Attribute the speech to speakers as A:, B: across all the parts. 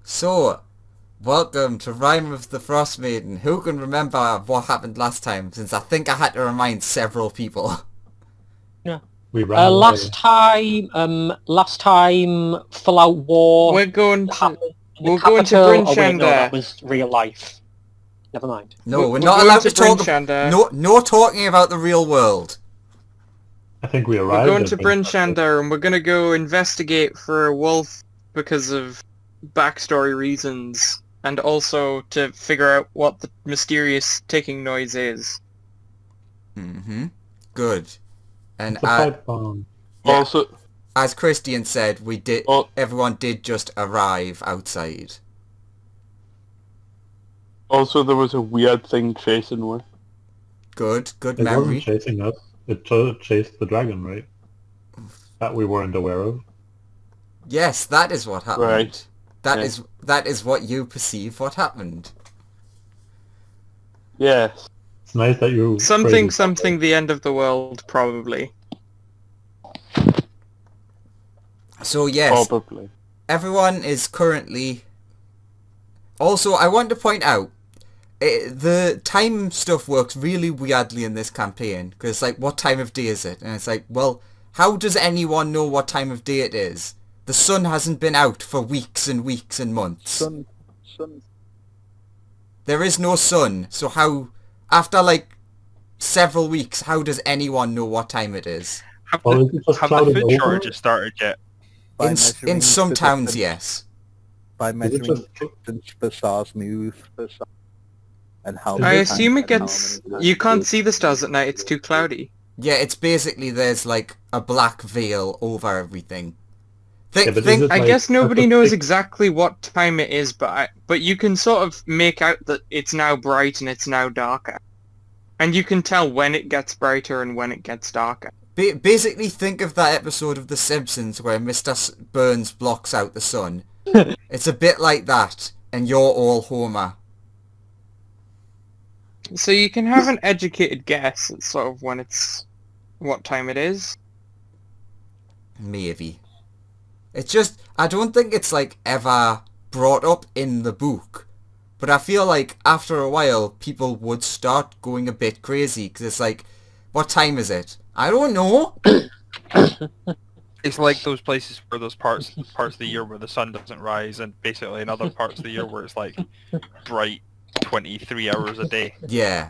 A: So, welcome to Rime of the Frostmaiden. Who can remember what happened last time? Since I think I had to remind several people.
B: Yeah.
C: We ran away.
B: Last time, Fallout War.
D: We're going to
B: happened in the
D: we're going to
B: capital. Oh wait, no,
D: Brinshander.
B: that was real life. Never mind.
A: No, we're
D: We're
A: not
D: going
A: allowed
D: to
A: to talk.
D: Brinshander.
A: No talking about the real world.
C: I think we
D: We're
C: arrived.
D: going
C: at
D: to
C: Brinshander.
D: Brinshander and we're gonna go investigate for a wolf because of backstory reasons, and also to figure out what the mysterious ticking noise is.
A: Mm-hmm. Good. And
C: It's a pipe bomb.
A: yeah,
E: Also,
A: as Christian said, we did.
E: Oh.
A: Everyone did just arrive outside.
E: there was a weird thing chasing us.
A: Good
C: It
A: memory.
C: wasn't chasing us. It chased the dragon, right? That we weren't aware of.
A: Yes, that is what happened.
E: Right.
A: That
E: Yeah.
A: is what you perceive what happened.
E: Yes.
C: It's nice that you...
D: Something,
C: phrased
D: the end of the world, probably.
A: So yes,
E: Probably.
A: everyone is currently... Also, I want to point out, the time stuff works really weirdly in this campaign, because it's like, what time of day is it? And it's like, well, how does anyone know what time of day it is? The sun hasn't been out for weeks and weeks and months.
F: Sun.
A: There is no sun, so how, after like several weeks, how does anyone know what time it is?
G: Have
C: Well,
G: the,
C: is it just
G: have the
C: clouded
G: food
C: over?
G: shortages started yet?
F: By
A: In
F: measuring
A: some
F: the
A: towns,
F: distance-
A: yes.
F: By
C: Is it
F: measuring
C: just...
F: the distance the stars move and how
C: I
F: many
D: I assume it
F: times-
D: gets...
F: how many
D: You can't
F: times-
D: see the stars at night, it's too cloudy.
A: Yeah, it's basically there's like a black veil over everything.
C: Yeah, but is
A: Think
C: it
D: I
C: like-
D: guess nobody
C: that's a
D: knows
C: big-
D: exactly what time it is, but you can sort of make out that it's now bright and it's now darker. And you can tell when it gets brighter and when it gets darker.
A: basically think of that episode of The Simpsons where Mr. Burns blocks out the sun. It's a bit like that, and you're all Homer.
D: So you can have an educated guess at sort of when it's... what time it is.
A: Maybe. It's just, I don't think it's like ever brought up in the book. But I feel like after a while, people would start going a bit crazy, because it's like, what time is it? I don't know.
G: It's like those places where those parts of the year where the sun doesn't rise, and basically in other parts of the year where it's like bright 23 hours a day.
A: Yeah.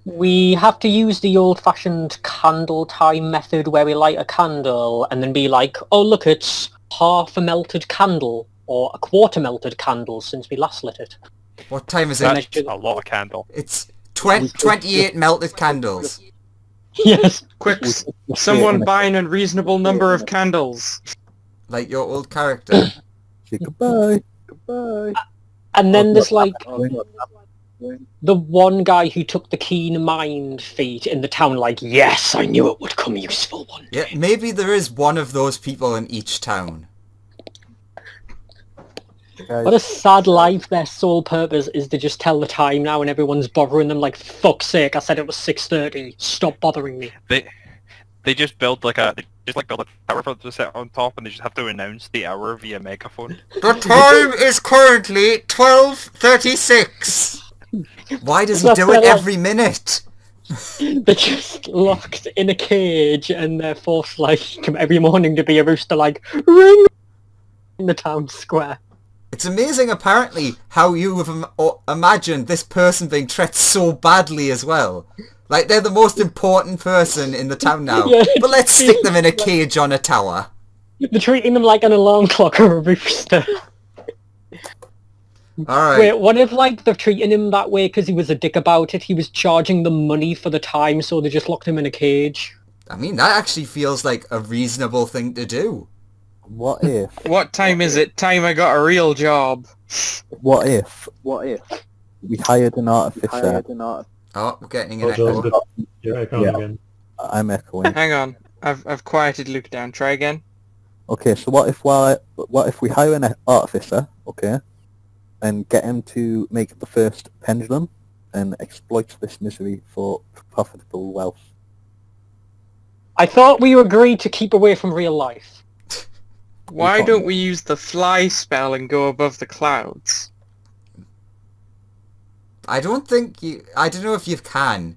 B: We have to use the old-fashioned candle time method where we light a candle and then be like, oh look, it's half a melted candle or a quarter melted candle since we last lit it.
A: What time is it?
B: That's-
G: That's a lot of candle.
A: It's 28 melted candles.
B: Yes.
D: Quick,
F: We-
D: someone buy an unreasonable number of candles.
A: Like your old character.
F: Say goodbye. Goodbye.
B: And then there's like
F: Going.
B: the one guy who took the keen mind feat in the town like, yes, I knew it would come useful one day.
A: Yeah, maybe there is one of those people in each town.
B: What a sad life. Their sole purpose is to just tell the time now and everyone's bothering them like, fuck's sake, I said it was 6:30. Stop bothering me.
G: They just build like a build a tower for them to sit on top, and they just have to announce the hour via megaphone.
A: The time is currently 12:36. Why does he
B: That's
A: do it
B: their life.
A: every minute?
B: They're just locked in a cage and they're forced like every morning to be a rooster like, ring in the town square.
A: It's amazing, apparently, how you have imagined this person being treated so badly as well. Like, they're the most important person in the town now.
B: Yeah.
A: But let's stick them in a cage on a tower.
B: They're treating them like an alarm clock or a rooster.
A: Alright.
B: Wait, what if like they're treating him that way because he was a dick about it? He was charging them money for the time, so they just locked him in a cage.
A: I mean, that actually feels like a reasonable thing to do.
F: What if?
D: What time is it? Time I got a real job.
F: What if we hired an artificer?
A: Oh, we're getting an
C: Oh,
A: echo.
C: Joel, you're echoing
F: Yeah.
C: again.
F: I'm echoing.
D: Hang on. I've quieted Luke down. Try again.
F: Okay, so what if we hire an artificer, okay, and get him to make the first pendulum and exploit this misery for profitable wealth?
B: I thought we agreed to keep away from real life.
D: Why don't we use the fly spell and go above the clouds?
A: I don't think you... I don't know if you can.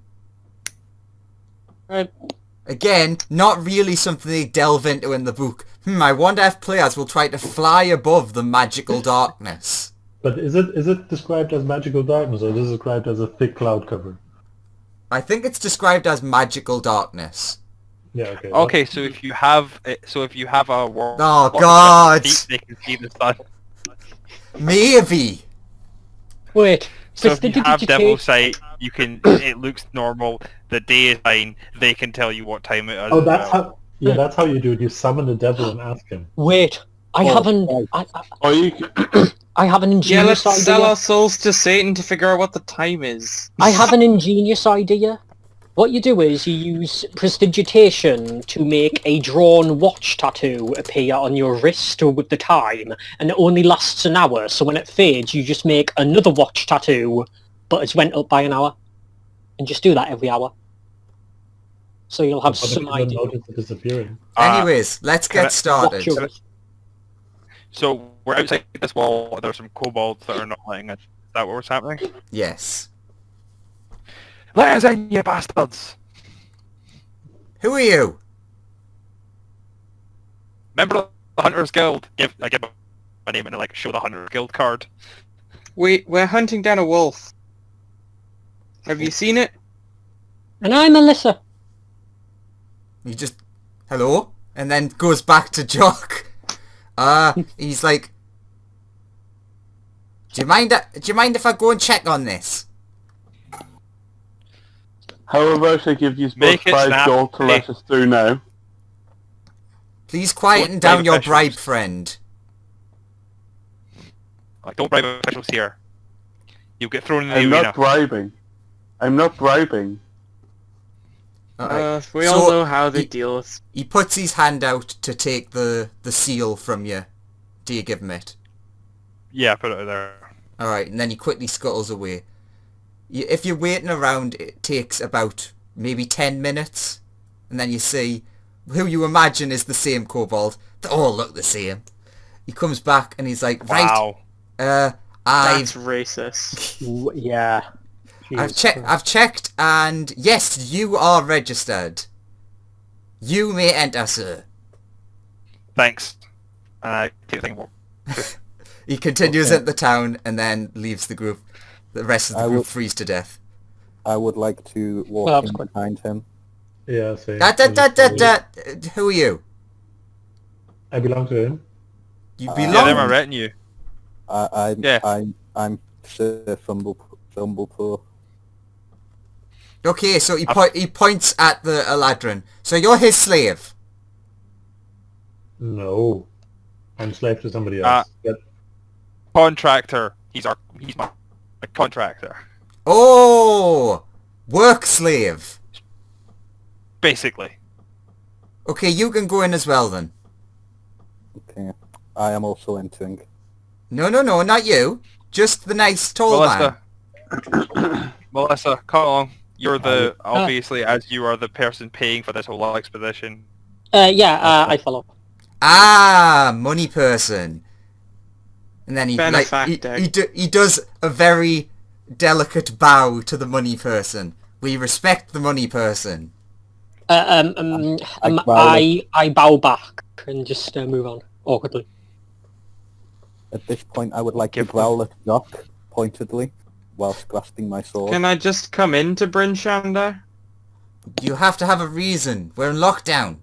B: Right.
A: Again, not really something they delve into in the book. I wonder if players will try to fly above the magical darkness.
C: But is it described as magical darkness, or is it described as a thick cloud cover?
A: I think it's described as magical darkness.
C: Yeah. Okay.
G: Okay, so if you have a world,
A: Oh, God!
G: they can see the sun.
A: Maybe!
B: Wait.
G: So if you have
B: prestidigitate-
G: devil sight, you can. It looks normal. The day is fine. They can tell you what time it is.
C: Oh,
G: as
C: that's
G: well.
C: how. Yeah, that's how you do it. You summon the devil and ask him.
B: Wait. I
F: Oh,
B: have an
F: right.
E: Or you can,
B: I have an
D: Yeah,
B: ingenious
D: let's sell
B: idea.
D: our souls to Satan to figure out what the time is.
B: I have an ingenious idea. What you do is you use prestidigitation to make a drawn watch tattoo appear on your wrist with the time, and it only lasts an hour, so when it fades you just make another watch tattoo, but it's went up by an hour. And just do that every hour. So you'll have
C: Other
B: some
C: people
B: idea.
C: notice it disappearing.
A: Anyways, let's
G: can I-
A: get started.
B: Watch your-
G: So we're outside this wall. There's some kobolds that are not letting us. Is that what's happening?
A: Yes.
G: Let us in, you bastards!
A: Who are you?
G: Member of the Hunters Guild. I give my name and like show the Hunters Guild card.
D: We're hunting down a wolf. Have you seen it?
B: And I'm Melissa.
A: He just... Hello? And then goes back to Jock. He's like... Do you mind if I go and check on this?
E: how about I give you both
G: Make it
E: 5
G: snap.
E: gold to let us through now?
A: Please quieten
G: What
A: down
G: bribe
A: your
G: officials?
A: bribe friend.
G: Like, don't bribe officials here. You'll get thrown in the
E: I'm
G: arena.
E: not bribing. I'm not bribing.
A: Alright.
D: We
A: So,
D: all know how they
A: he-
D: deal with...
A: He puts his hand out to take the seal from you. Do you give him it?
G: Yeah, put it there.
A: Alright, and then he quickly scuttles away. If you're waiting around, it takes about maybe 10 minutes. And then you see who you imagine is the same kobold. They all look the same. He comes back and he's like, right,
G: Wow.
D: That's racist.
B: Yeah.
A: I've checked, and yes, you are registered. You may enter, sir.
G: Thanks. I take the thing more.
A: He continues
F: Okay.
A: at the town and then leaves the group. The rest of the
F: I
A: group
F: will-
A: freeze to death.
F: I would like to walk
B: Well, that was
F: in
B: quick.
F: behind him.
C: Yeah, same.
A: Who are you?
C: I belong to him.
A: You
F: Yeah,
G: Yeah,
A: belong.
G: they're my retinue.
F: I'm Sir Thumblepore.
A: Okay, so he points at the Eladrin. So you're his slave.
C: No, I'm slave to somebody
G: Uh,
C: else. But
G: Contractor. He's my contractor.
A: Oh, work slave.
G: Basically.
A: Okay, you can go in as well then.
F: Okay. I am also entering.
A: No, not you. Just the nice tall man.
G: Melissa. Melissa, come along. You're the, obviously, as you are the person paying for this whole expedition.
B: I follow.
A: Ah, money person. And then he
D: Benefactor.
A: he does a very delicate bow to the money person. We respect the money person.
B: I bow back and just move on awkwardly.
F: At this point, I would like to
G: Give them-
F: growl at Jock pointedly, whilst grasping my sword.
D: Can I just come into Bryn Shander?
A: You have to have a reason. We're in lockdown.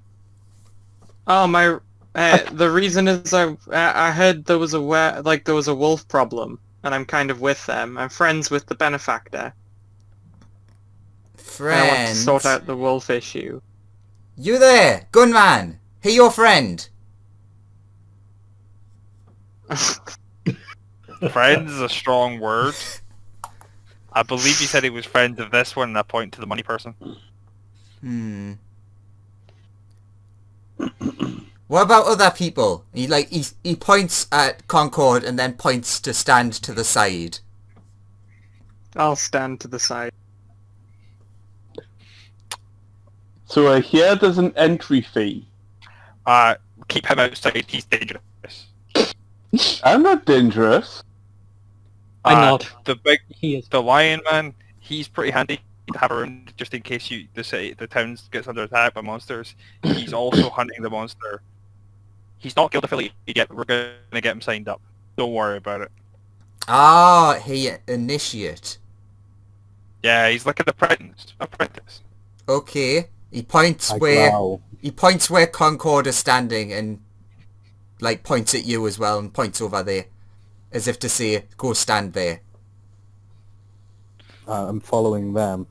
D: Oh, my... the reason is I heard there was a wolf problem, and I'm kind of with them. I'm friends with the benefactor. And I want to
A: Friends.
D: sort out the wolf issue.
A: You there, gunman. He your friend.
G: Friends is a strong word. I believe he said he was friends of this one, and I point to the money person.
A: What about other people? He points at Concord and then points to stand to the side.
D: I'll stand to the side.
E: So I hear there's an entry fee.
G: keep him outside. He's dangerous.
E: I'm not dangerous.
B: I'm
G: Uh,
B: not. He is.
G: The lion man, he's pretty handy to have around just in case the town gets under attack by monsters. He's also hunting the monster. He's not guild affiliated yet, but we're gonna get him signed up. Don't worry about it.
A: Ah, he initiate.
G: Yeah, he's like an apprentice.
A: Okay. He points
F: I
A: where
F: growl.
A: Concord is standing and like points at you as well and points over there. As if to say, go stand there.
F: I'm following them.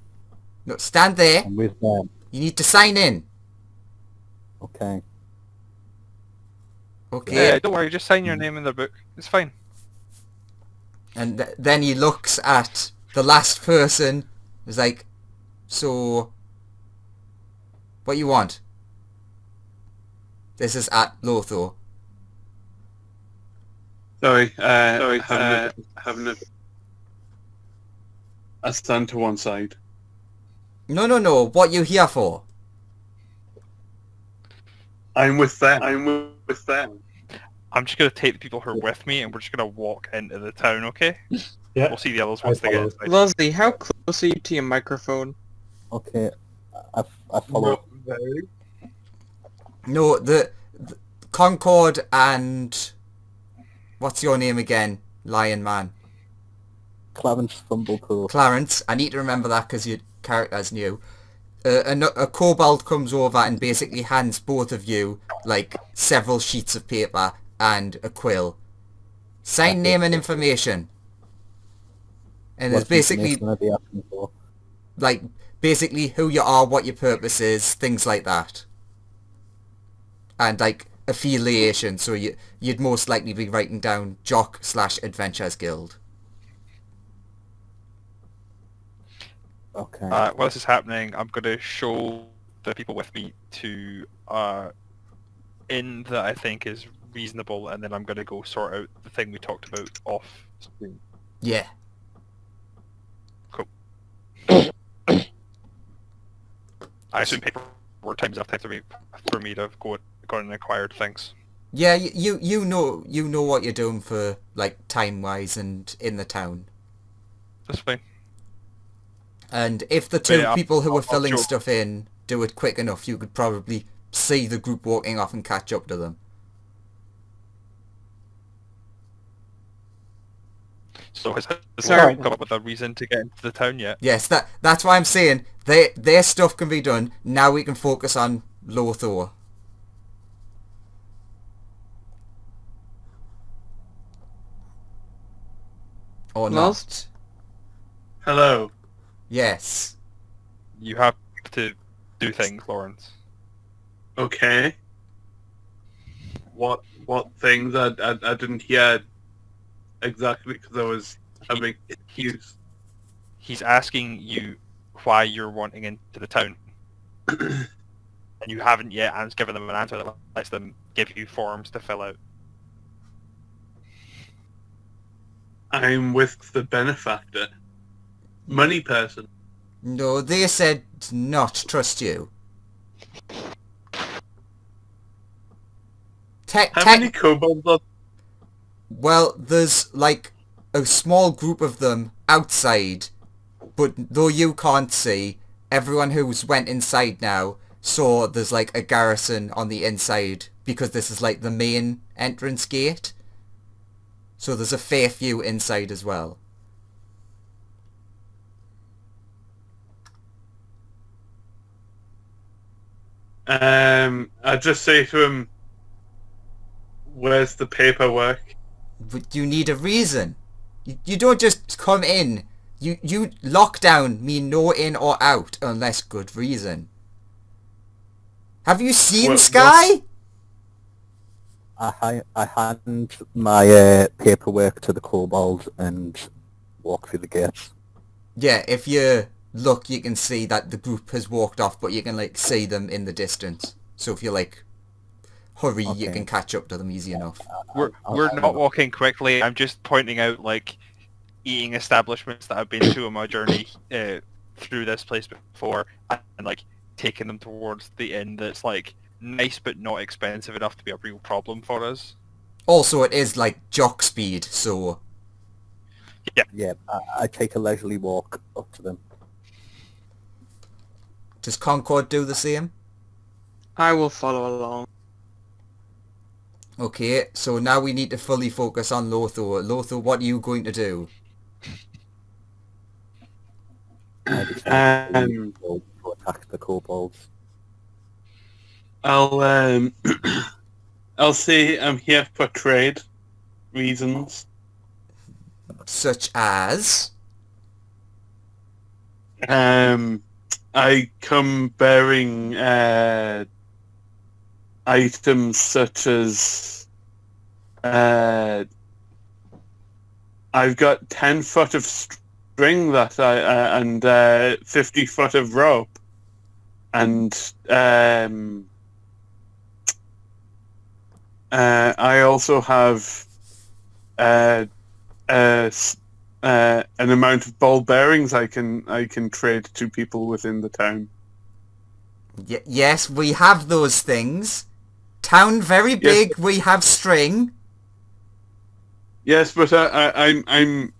A: No, stand there.
F: I'm with them.
A: You need to sign in.
F: Okay.
A: Okay.
G: Yeah, don't worry, just sign your name in the book. It's fine.
A: And then he looks at the last person. He's like, so, what you want? This is at Lothar.
E: Sorry, having a... I stand to one side.
A: No. What you here for?
E: I'm with them. I'm with them.
G: I'm just gonna take the people who are with me, and we're just gonna walk into the town. Okay?
C: Yeah.
G: We'll see the others
C: I
G: once they get
C: follow.
G: inside.
D: Leslie, how close are you to your microphone?
F: Okay. I follow.
A: No, the Concord and... What's your name again? Lion Man.
F: Clarence Fumblepool.
A: Clarence. I need to remember that because your character's new. A kobold comes over and basically hands both of you like several sheets of paper and a quill. Sign, name and information. And it's
F: What
A: basically
F: information are they asking for?
A: like basically who you are, what your purpose is, things like that. And like affiliation, so you'd most likely be writing down Jock/Adventures Guild.
F: Okay.
G: While this is happening, I'm going to show the people with me to inn that I think is reasonable, and then I'm going to go sort out the thing we talked about off screen.
A: Yeah.
G: Cool. I assume paperwork time is enough time for me to go and acquire things.
A: Yeah, you know what you're doing for like time wise and in the town.
G: That's fine.
A: And if the two
G: Yeah,
A: people who
G: I'll
A: are filling
G: show-
A: stuff in do it quick enough, you could probably see the group walking off and catch up to them.
G: So has
D: Sorry.
G: come up with a reason to get into the town yet?
A: Yes, that's why I'm saying their stuff can be done. Now we can focus on Lothar. Or
D: Lost?
A: not.
E: Hello.
A: Yes.
G: You have to do things, Lawrence.
E: Okay. What things? I didn't hear exactly because I was having issues.
G: He's asking you why you're wanting into the town. And you haven't yet given them an answer that lets them give you forms to fill out.
E: I'm with the benefactor. Money person.
A: No, they said not trust you.
E: How many kobolds are...
A: Well, there's like a small group of them outside, but though you can't see, everyone who's went inside now saw there's like a garrison on the inside because this is like the main entrance gate. So there's a fair few inside as well.
E: I just say to him, where's the paperwork?
A: But you need a reason. You don't just come in. You lockdown mean no in or out unless good reason. Have you seen Sky?
F: I hand my paperwork to the kobold and walk through the gates.
A: Yeah, if you look, you can see that the group has walked off, but you can like see them in the distance. So if you like hurry, you
F: Okay.
A: can catch up to them easy enough.
G: We're not walking quickly. I'm just pointing out like eating establishments that I've been to on my journey through this place before, and like taking them towards the inn that's like nice but not expensive enough to be a real problem for us.
A: Also, it is like jock speed, so...
F: Yeah, I take a leisurely walk up to them.
A: Does Concord do the same?
D: I will follow along.
A: Okay, so now we need to fully focus on Lothar. Lothar, what are you going to do?
F: I decide
E: Um,
F: to attack the kobolds.
E: I'll I'll say I'm here for trade reasons.
A: Such as...
E: I come bearing items such as I've got 10 foot of string that and 50 foot of rope, and I also have an amount of ball bearings I can trade to people within the town.
A: yes, we have those things. Town very big, we have string.
E: Yes, but I'm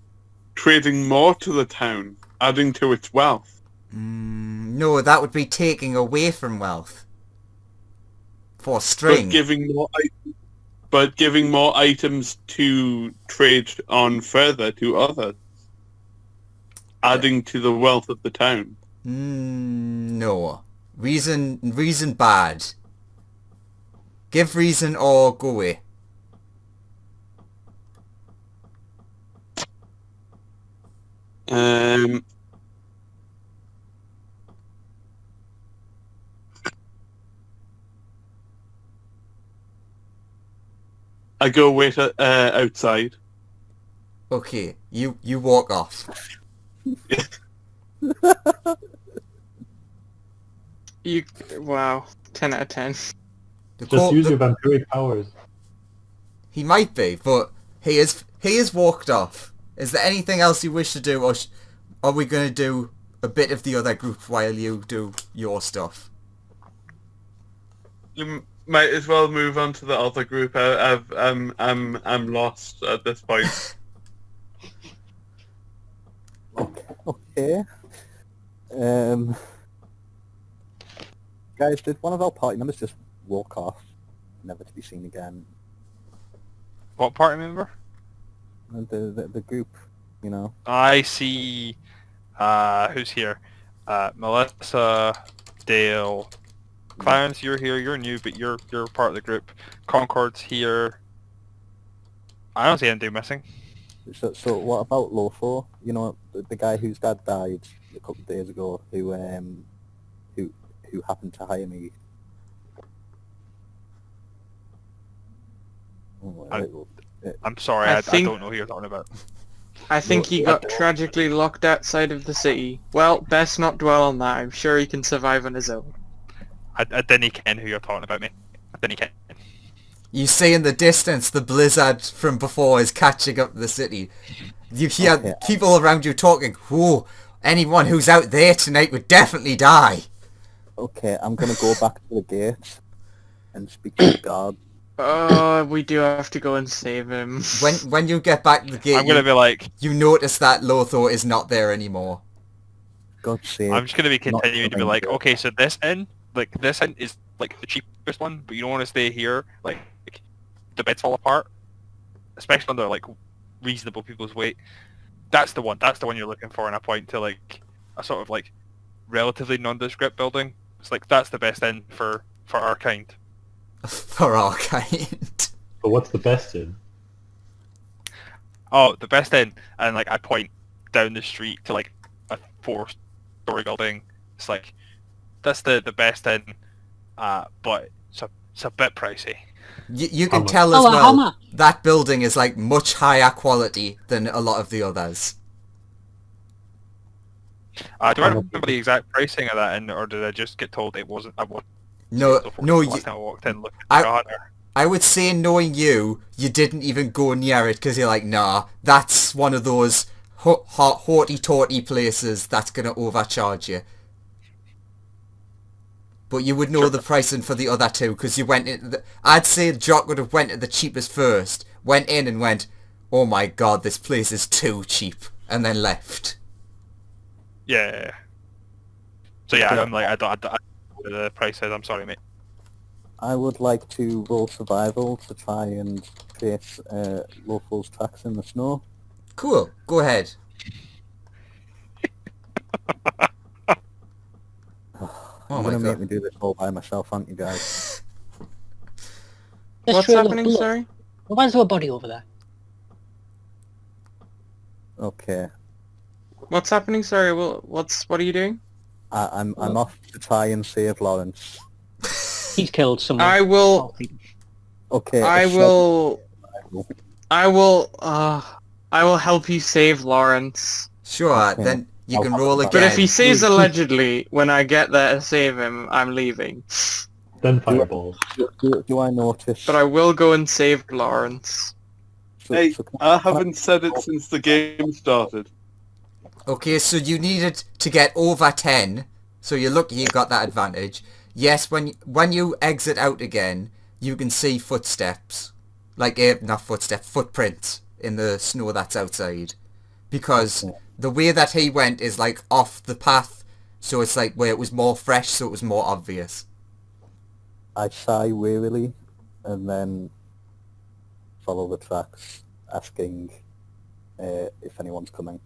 E: trading more to the town, adding to its wealth.
A: No, that would be taking away from wealth. For string.
E: But giving more items to trade on further to others, adding to the wealth of the town.
A: No. Reason bad. Give reason or go away.
E: I go wait outside.
A: Okay, you walk off.
D: Wow, 10 out of 10.
C: Just use your vampiric powers.
A: He might be, but he is walked off. Is there anything else you wish to do, or are we going to do a bit of the other group while you do your stuff?
E: You might as well move on to the other group. I'm lost at this point.
F: Okay. Guys, did one of our party members just walk off, never to be seen again?
G: What party member?
F: The group, you know.
G: I see. Who's here? Melissa, Dale, Clarence. You're here. You're new, but you're part of the group. Concord's here. I don't see anything missing.
F: So what about Lothar? You know, the guy whose dad died a couple of days ago, who happened to hire me.
G: I'm sorry, I don't know who you're talking about.
D: I think he got tragically locked outside of the city. Well, best not dwell on that. I'm sure he can survive on his own.
G: I didn't ken who you're talking about, mate. I didn't ken.
A: You see in the distance the blizzard from before is catching up the city. You hear people around you talking, whoa, anyone who's out there tonight would definitely die.
F: Okay, I'm gonna go back to the gate and speak to the guard.
D: Oh, we do have to go and save him.
A: When you get back to the gate,
G: I'm gonna be like,
A: you notice that Lothar is not there anymore.
F: God's sake.
G: I'm just gonna be continuing to be like,
F: Not
G: okay, so this inn is like the cheapest one, but you don't want to stay here. Like the beds fall apart, especially under like reasonable people's weight. That's the one. That's the one you're looking for, and I point to like a sort of like relatively nondescript building. It's like that's the best inn for our kind.
A: For our kind.
C: But what's the best in?
G: Oh, the best inn, and like I point down the street to like a 4-story building. It's like that's the best inn, but it's a bit pricey.
A: You can tell as
B: how
A: well
B: much?
A: that building is like much higher quality than a lot of the others.
G: Do I remember the exact pricing of that inn, or did I just get told it wasn't?
A: No,
G: Last time I walked in looking at the hunter.
A: I would say knowing you didn't even go near it because you're like, nah, that's one of those haughty-taughty places that's going to overcharge you. but you would know the pricing for the other two because you went in. I'd say Jock would have went to the cheapest first, went in and went, "Oh my god, this place is too cheap," and then left.
G: Yeah. So yeah, I'm like, I don't know what the price is. I'm sorry, mate.
F: I would like to roll survival to try and trace Lawful's tracks in the snow.
A: Cool. Go ahead.
F: You're
A: my
F: gonna make
A: God.
F: me do this all by myself, aren't you guys?
B: This
D: What's
B: trail of
D: happening,
B: blood.
D: sorry?
B: Why is there a body over there?
F: Okay.
D: What's happening, sorry? Well, what are you doing?
F: I'm off to try and save Lawrence.
B: He's killed someone.
D: I will,
F: Okay.
D: I
F: a shed-
D: will, I will help you save Lawrence.
A: Sure.
F: Okay.
A: Then you can
F: I'll-
A: roll
F: But
A: again.
D: But if he says allegedly, when I get there to save him, I'm leaving.
C: Then fireballs.
F: Do I notice?
D: But I will go and save Lawrence.
E: Hey,
F: can
E: I
F: can
E: haven't said it since the game started.
A: Okay, so you needed to get over 10, so you're lucky you got that advantage. Yes, when you exit out again, you can see footsteps. Like, not footsteps, footprints in the snow that's outside. Because
F: Okay.
A: the way that he went is, like, off the path, so it's like where it was more fresh, so it was more obvious.
F: I sigh wearily and then follow the tracks, asking if anyone's coming.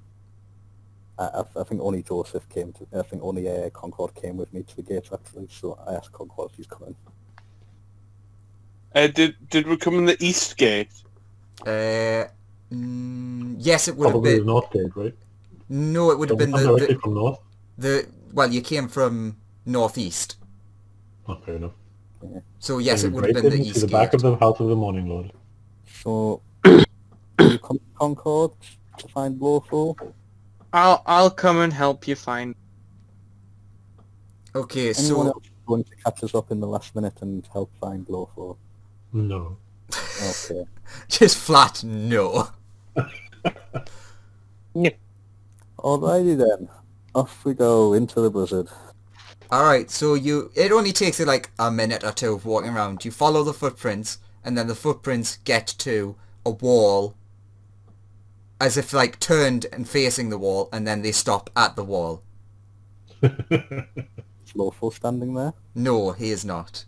F: I think only Joseph came to. I think only Concord came with me to the gate actually. So I asked Concord if he's coming.
E: Did we come in the east gate?
A: Yes, it would have
C: Probably the
A: been...
C: north gate, right?
A: No, it would have
C: Don't
A: been
C: we come directly from north?
A: well, you came from northeast.
C: Oh, fair enough.
A: So yes,
C: Then
A: it
C: we
A: would have
C: break
A: been the
C: into
A: east
C: the back
A: gate.
C: of the house of the Morning Lord.
F: So do you come to Concord to find Lawful?
D: I'll come and help you find.
A: Okay,
F: Anyone
A: so...
F: else going to catch us up in the last minute and help find Lawful?
C: No.
F: Okay.
A: Just flat no.
F: Alrighty then. Off we go into the blizzard.
A: Alright, so it only takes you like a minute or two of walking around. You follow the footprints, and then the footprints get to a wall, as if like turned and facing the wall, and then they stop at the wall.
F: Is Lawful standing there?
A: No, he is not.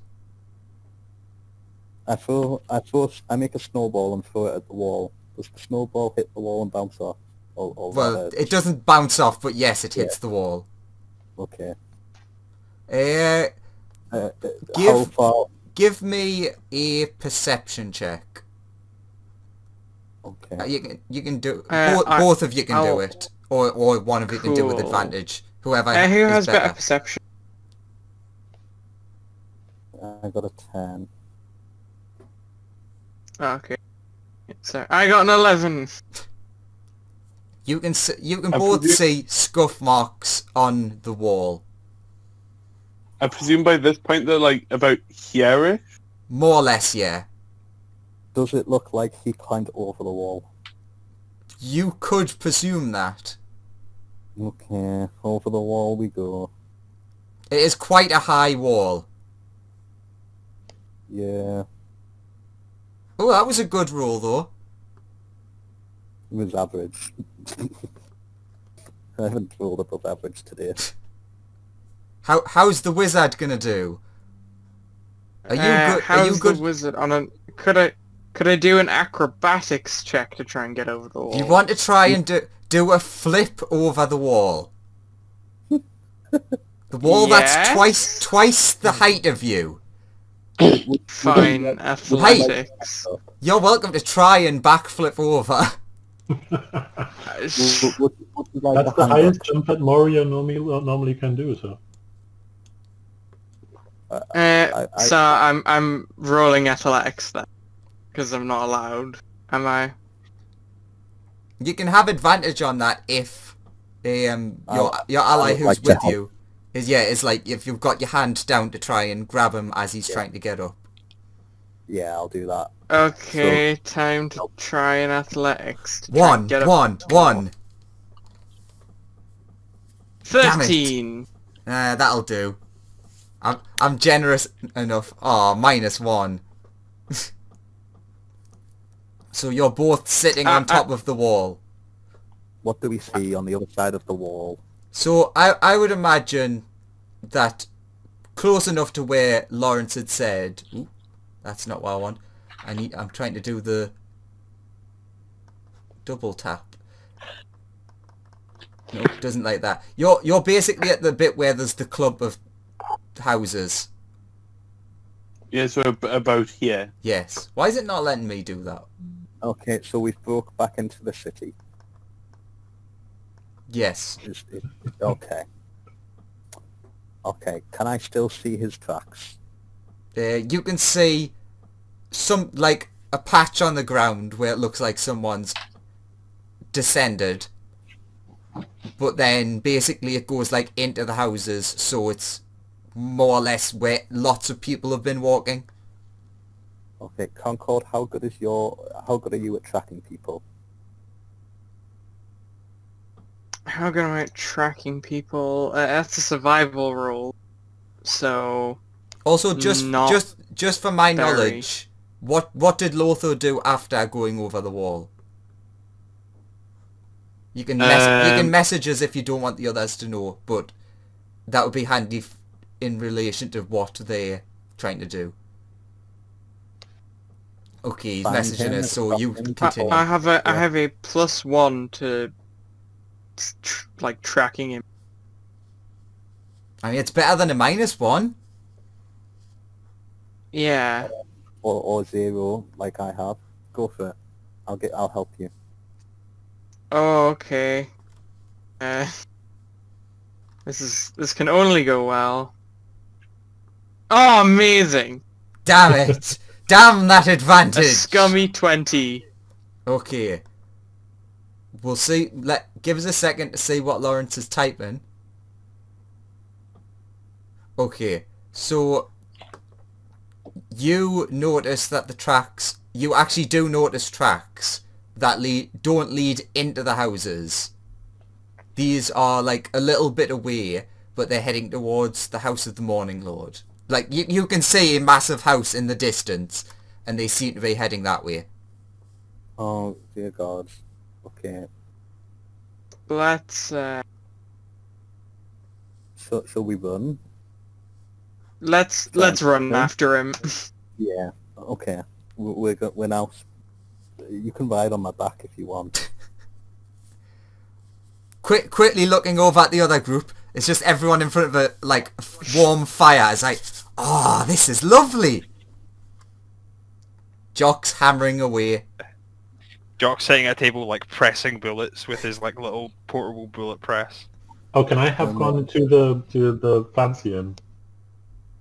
F: I make a snowball and throw it at the wall. Does the snowball hit the wall and bounce off? Or
A: Well,
F: rather,
A: it doesn't bounce off, but yes, it hits the wall.
F: okay.
A: Uh,
F: How
A: Give-
F: far?
A: give me a perception check.
F: Okay.
A: You can do
D: I-
A: both of you can do
D: I'll-
A: it, or one of you can do with
D: Cool.
A: advantage. Whoever
D: Who
A: is
D: has better
A: better.
D: perception?
F: I got a 10.
D: Okay. So I got an 11.
A: You can
E: I
A: both
E: presume-
A: see scuff marks on the wall.
E: I presume by this point they're like about here-ish.
A: More or less, yeah.
F: Does it look like he climbed over the wall?
A: You could presume that.
F: Okay, over the wall we go.
A: It is quite a high wall.
F: Yeah,
A: Oh, that was a good roll, though.
F: it was average. I haven't rolled above average today.
A: How's the wizard gonna do? Are you good?
D: How's
A: Are you good?
D: the wizard on a? Could I do an acrobatics check to try and get over the wall?
A: Do you want to try and do a flip over the wall? The wall that's
D: Yes.
A: twice the height of you.
D: Fine, athletics.
A: You're welcome to try and backflip over.
F: Would you like
C: That's
F: a
C: the
F: hand
C: highest jump that Moria normally can do, so.
D: So I'm rolling athletics then, because I'm not allowed. Am I?
A: You can have advantage on that if your ally
F: would
A: who's
F: like to
A: with
F: help.
A: you is like if you've got your hand down to try and grab him as he's trying to get up.
F: Yeah, I'll do that.
D: Okay, time to try an athletics. To try and
A: One.
D: get up. 13.
A: That'll do. I'm generous enough. Oh, -1. So you're both sitting on top of the wall.
F: What do we see on the other side of the wall?
A: So I would imagine that close enough to where Lawrence had said. Ooh, that's not what I want. I'm trying to do the double tap. No, doesn't like that. You're basically at the bit where there's the clump of houses.
E: Yeah, so about here.
A: Yes. Why is it not letting me do that?
F: Okay, so we've broke back into the city.
A: Yes.
F: Okay. Okay, can I still see his tracks?
A: You can see some, like, a patch on the ground where it looks like someone's descended. But then, basically, it goes, like, into the houses, so it's more or less where lots of people have been walking.
F: Okay, Concord, how good are you at tracking people?
D: How good am I at tracking people? That's a survival roll. So
A: Also, just for my
D: very.
A: knowledge, what did Lotho do after going over the wall? You can message us if you don't want the others to know, but that would be handy in relation to what they're trying to do. Okay, he's
F: Find
A: messaging
F: him
A: us, so
F: and
A: you
F: stop him.
A: continue.
D: I have a +1 to like tracking him.
A: I mean, it's better than a -1.
D: Yeah.
F: Or 0, like I have. Go for it. I'll help you.
D: Oh, okay. This can only go well. Oh, amazing!
A: Damn it! Damn that
D: A
A: advantage!
D: scummy 20.
A: Okay. We'll see. Give us a second to see what Lawrence is typing. Okay. So you notice that the tracks. You actually do notice tracks that don't lead into the houses. These are like a little bit away, but they're heading towards the house of the Morning Lord. Like you can see a massive house in the distance, and they seem to be heading that way.
F: Oh, dear God. Okay.
D: Let's
F: Shall we run?
D: let's run after him.
F: Yeah. Okay. We're now... You can ride on my back if you want.
A: Quickly looking over at the other group, it's just everyone in front of a like warm fire. It's like, oh, this is lovely. Jock's hammering away.
G: Jock's sitting at a table like pressing bullets with his like little portable bullet press.
C: Oh, can I have gone into the fancy inn?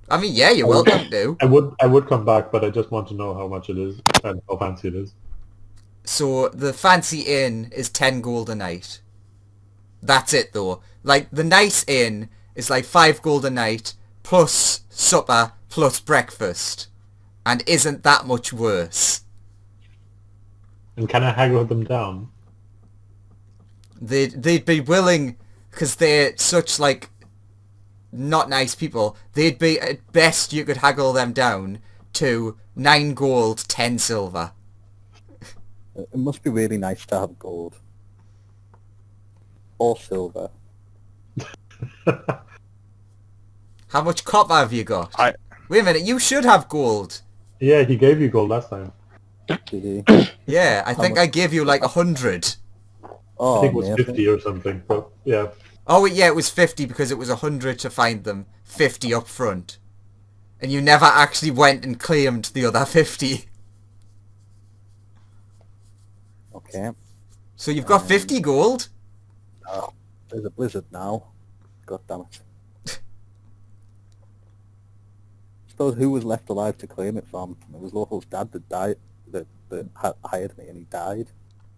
A: I mean, yeah, you're welcome to.
C: I would come back, but I just want to know how much it is and how fancy it is.
A: So the fancy inn is 10 gold a night. That's it though. Like the nice inn is like 5 gold a night plus supper plus breakfast, and isn't that much worse.
C: And can I haggle them down?
A: They'd be willing, because they're such like not nice people. They'd be, at best you could haggle them down to 9 gold, 10 silver.
F: It must be really nice to have gold. Or silver.
A: How much copper have you got? Wait a minute, you should have gold.
C: Yeah, he gave you gold last time.
F: Did he?
A: Yeah, I think I gave you like 100.
F: Oh,
C: I think it was
F: amazing.
C: 50 or something, but yeah.
A: Oh yeah, it was 50 because it was 100 to find them, 50 up front. And you never actually went and claimed the other 50.
F: Okay.
A: So you've got 50 gold?
F: Oh, there's a blizzard now. God damn it. Suppose who was left alive to claim it from? It was Local's dad that died, that hired me, and he died.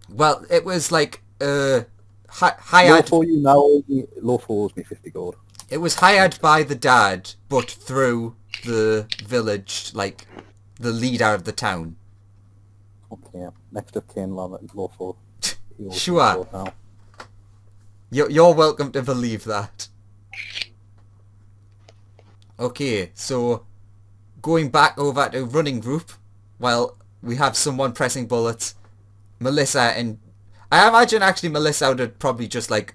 A: Well, it was like, hired...
F: Lawful owes me 50 gold.
A: It was hired by the dad, but through the village, like, the leader of the town.
F: Okay, next of kin, Lawful.
A: Sure. You're welcome to believe that. Okay, so going back over to running group, while we have someone pressing bullets, Melissa and... I imagine actually Melissa would have probably just like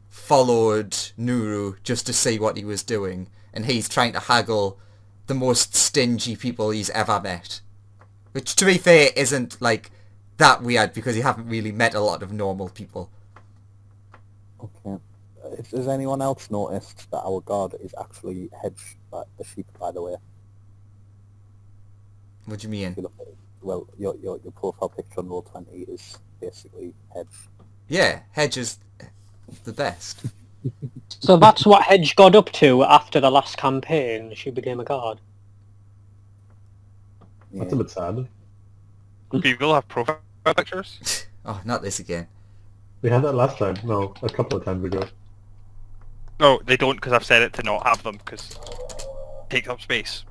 A: followed Nuru just to see what he was doing, and he's trying to haggle the most stingy people he's ever met. Which, to be fair, isn't like that weird because you haven't really met a lot of normal people.
F: Okay. Has anyone else noticed that our guard is actually hedged by the sheep, by the way?
A: What do you mean?
F: If you look at it, well, your profile picture on Roll20 is basically hedged.
A: Yeah, Hedge is the best.
B: So that's what Hedge got up to after the last campaign. She became a guard.
F: Yeah.
C: That's a bit sad.
G: People have profile pictures.
A: Oh, not this again.
C: We had that last time. No, a couple of times ago.
G: No, they don't, because I've said it to not have them, because it takes up space.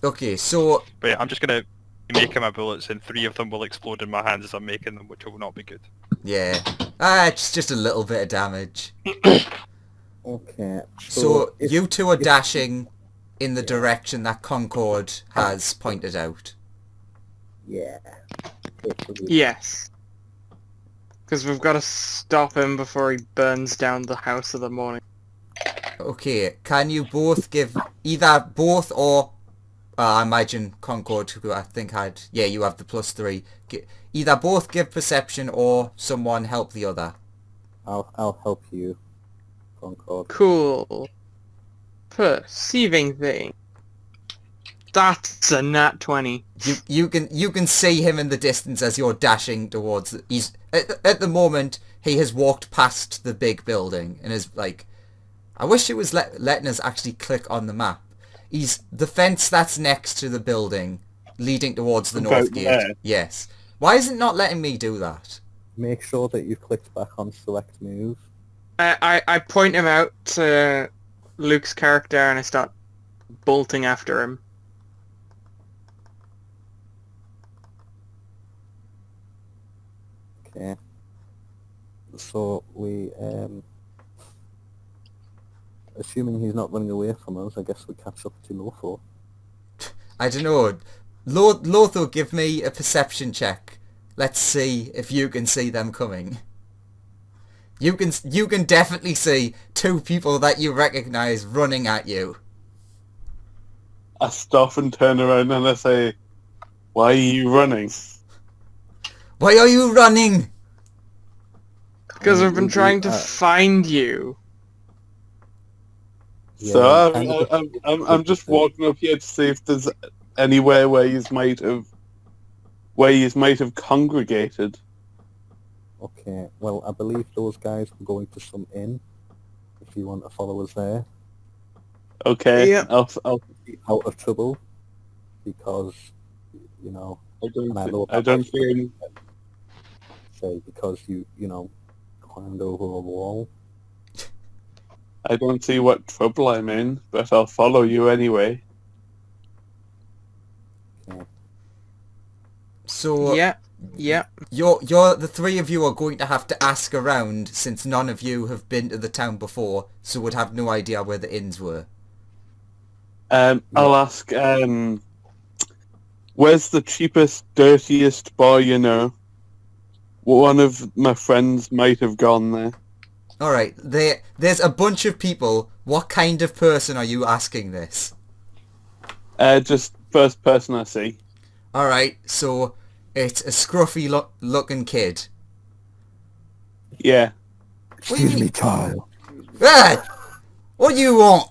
A: Okay, so
G: But yeah, I'm just going to be making my bullets, and 3 of them will explode in my hands as I'm making them, which will not be good.
A: yeah, it's just a little bit of damage.
F: Okay.
A: So
F: if-
A: you two are dashing in the direction that Concord has pointed out.
F: Yeah. Hopefully.
D: Yes. Because we've got to stop him before he burns down the house of the morning.
A: Okay, can you both give either both or I imagine Concord, who I think had, yeah, you have the +3. Either both give perception or someone help the other.
F: I'll help you, Concord.
D: Cool. Perceiving thing. That's a nat 20.
A: You can see him in the distance as you're dashing towards. He's at the moment he has walked past the big building and is like, I wish it was letting us actually click on the map. He's the fence that's next to the building, leading towards the
E: About
A: north gate.
E: there?
A: Yes. Why is it not letting me do that?
F: Make sure that you've clicked back on select move.
D: I point him out to Luke's character and I start bolting after him.
F: Okay. So we, assuming he's not running away from us, I guess we catch up to Lotho.
A: I don't know. Lotho, give me a perception check. Let's see if you can see them coming. You can definitely see 2 people that you recognise running at you.
E: I stop and turn around and I say, "Why are you running?"
A: Why are you running?
D: Because I've been
F: we-
D: trying to
F: uh,
D: find you.
F: Yeah,
E: So
F: kind of
E: I'm just walking up here to see if there's anywhere where you might have congregated.
F: Okay, well, I believe those guys were going to some inn. If you want to follow us there,
E: Okay,
D: Yeah.
E: I'll
F: be out of trouble, because, you know,
E: I don't
F: and I
E: thi-
F: know
E: I
F: that
E: don't
F: much,
E: see
F: say, because you know, climbed over a wall.
E: I don't see what trouble I'm in, but I'll follow you anyway.
F: Okay.
A: So
D: Yeah.
A: you're the 3 of you are going to have to ask around since none of you have been to the town before, so would have no idea where the inns were.
E: I'll ask, where's the cheapest, dirtiest bar you know? One of my friends might have gone there.
A: Alright, there's a bunch of people. What kind of person are you asking this?
E: Just first person I see.
A: Alright, so it's a scruffy looking kid.
E: Yeah.
F: Excuse me, child.
A: Ah! What do you want?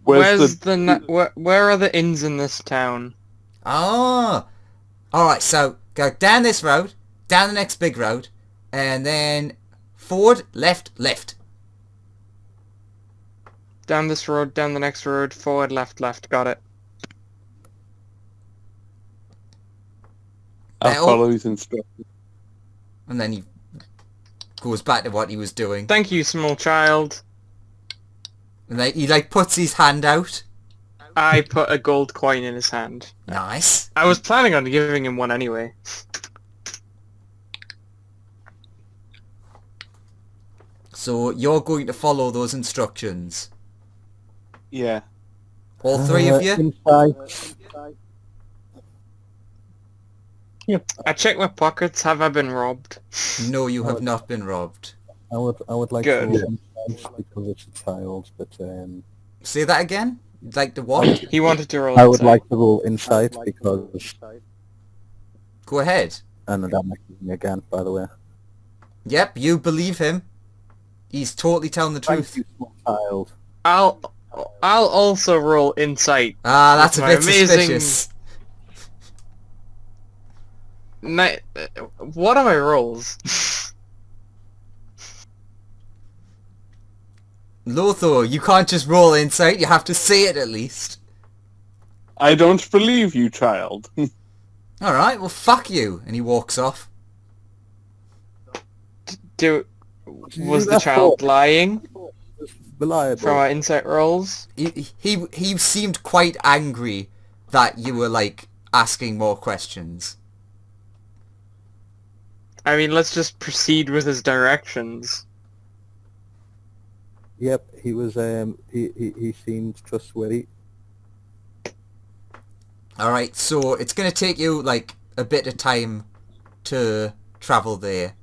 D: Where are the inns in this town?
A: Ah! Alright, so go down this road, down the next big road, and then forward, left, left.
D: Down this road, down the next road, forward, left, left. Got it.
E: I'll
A: That'll-
E: follow his instructions.
A: And then he goes back to what he was doing.
D: Thank you, small child.
A: And then he like puts his hand out.
D: I put a gold coin in his hand.
A: Nice.
D: I was planning on giving him one anyway.
A: So you're going to follow those instructions.
E: Yeah.
A: All three of you?
F: Insight.
D: I checked my pockets. Have I been robbed?
A: No, you have not been robbed.
F: I would like
D: Good.
F: to roll insight because it's a child, but
A: Say that again? You'd like to what?
D: He wanted to roll
F: I would
D: insight.
F: like to roll insight because
A: Go ahead.
F: and that makes me again, by the way.
A: Yep, you believe him. He's totally telling the
F: Thank
A: truth.
F: you, small child.
D: I'll also roll insight.
A: Ah, that's a
D: With my
A: bit
D: amazing-
A: suspicious.
D: What are my rolls?
A: Lothar, you can't just roll insight, you have to say it at least.
E: I don't believe you, child.
A: Alright, well fuck you. And he walks off.
D: Was the child lying
F: Reliable.
D: from our insight rolls?
A: He seemed quite angry that you were like asking more questions.
D: I mean, let's just proceed with his directions.
F: Yep, he was. He seemed trustworthy.
A: Alright, so it's gonna take you like a bit of time to travel there.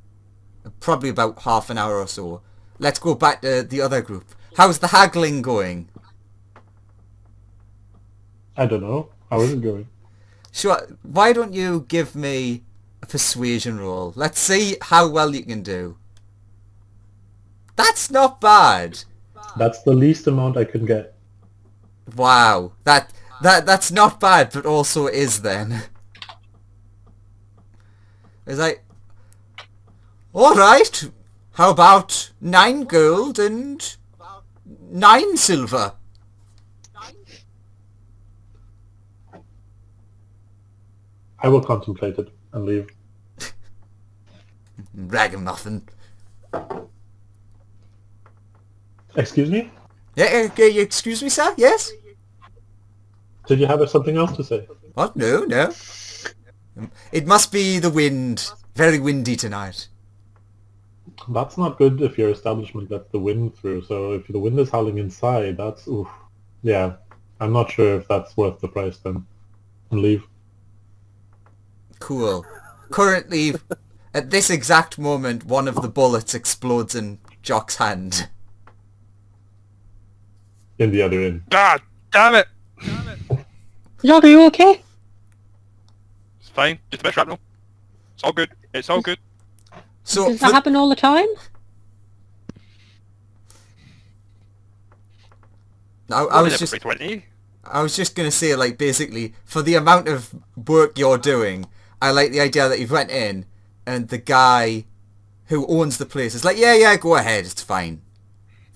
A: Probably about half an hour or so. Let's go back to the other group. How's the haggling going?
C: I don't know. How is it going?
A: Sure, why don't you give me a persuasion roll? Let's see how well you can do. That's not bad.
C: That's the least amount I can get.
A: Wow, that's not bad, but also is then. It's like, alright, how about 9 gold and 9 silver?
C: I will contemplate it and leave.
A: Ragamuffin.
C: Excuse me?
A: Yeah, excuse me, sir? Yes?
C: Did you have something else to say?
A: What? No, no. It must be the wind. Very windy tonight.
C: That's not good if your establishment lets the wind through. So if the wind is howling inside, that's... Oof. Yeah. I'm not sure if that's worth the price then. And leave.
A: Cool. Currently, at this exact moment, one of the bullets explodes in Jock's hand.
C: In the other inn.
G: God damn it!
B: Jock, are you okay?
G: It's fine. Just a bit of shrapnel. It's all good. It's all good.
A: So,
B: Does that happen all the time?
A: I was
G: What is it,
A: just...
G: 320?
A: I was just going to say, like, basically, for the amount of work you're doing, I like the idea that you went in, and the guy who owns the place is like, yeah, go ahead, it's fine.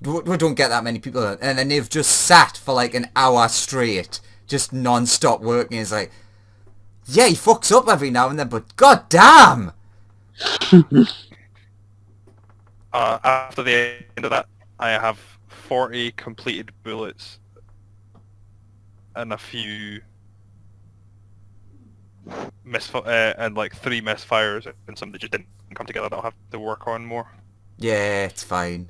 A: We don't get that many people, and then they've just sat for, like, an hour straight, just non-stop working. It's like, yeah, he fucks up every now and then, but god damn!
G: After the end of that, I have 40 completed bullets and a few and like 3 misfires and some that just didn't come together that I'll have to work on more.
A: Yeah, it's fine.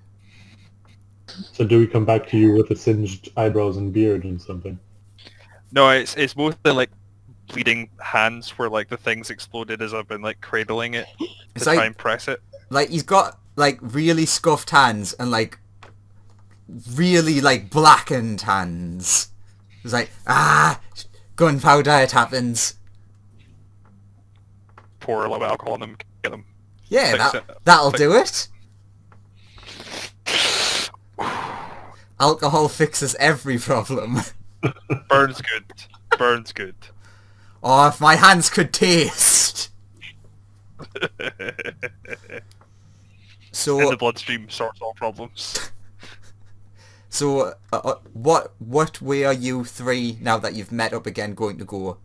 C: So do we come back to you with the singed eyebrows and beard and something?
G: No, it's mostly like bleeding hands where like the things exploded as I've been like cradling it to
A: It's
G: try
A: like-
G: and press it.
A: Like, he's got, like, really scuffed hands and, like, really, like, blackened hands. It's like, gunpowder, it happens.
G: Pour a little bit of alcohol on them, get them.
A: Yeah,
G: Fix it.
A: that'll
G: Fix-
A: do it. Alcohol fixes every problem.
G: Burns good. Burns good.
A: Oh, if my hands could taste.
G: In
A: So,
G: the bloodstream sorts all problems.
A: what way are you three, now that you've met up again, going to go?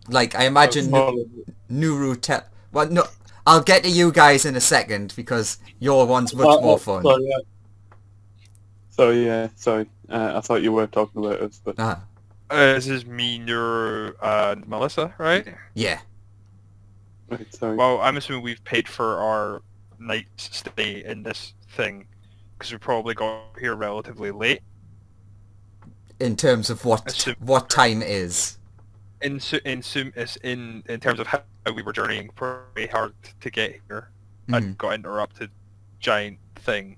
A: Like, I imagine Nuru well, no, I'll get to you guys in a second, because your one's much more fun.
E: Sorry. I thought you were talking about us, but
A: Ah,
G: This is me, Nuru, and Melissa, right?
A: yeah.
E: Right, sorry.
G: Well, I'm assuming we've paid for our night's stay in this thing, because we probably got here relatively late.
A: In terms of
G: Assume-
A: what time it is.
G: In terms of how we were journeying pretty hard to get here, and got interrupted. Giant thing.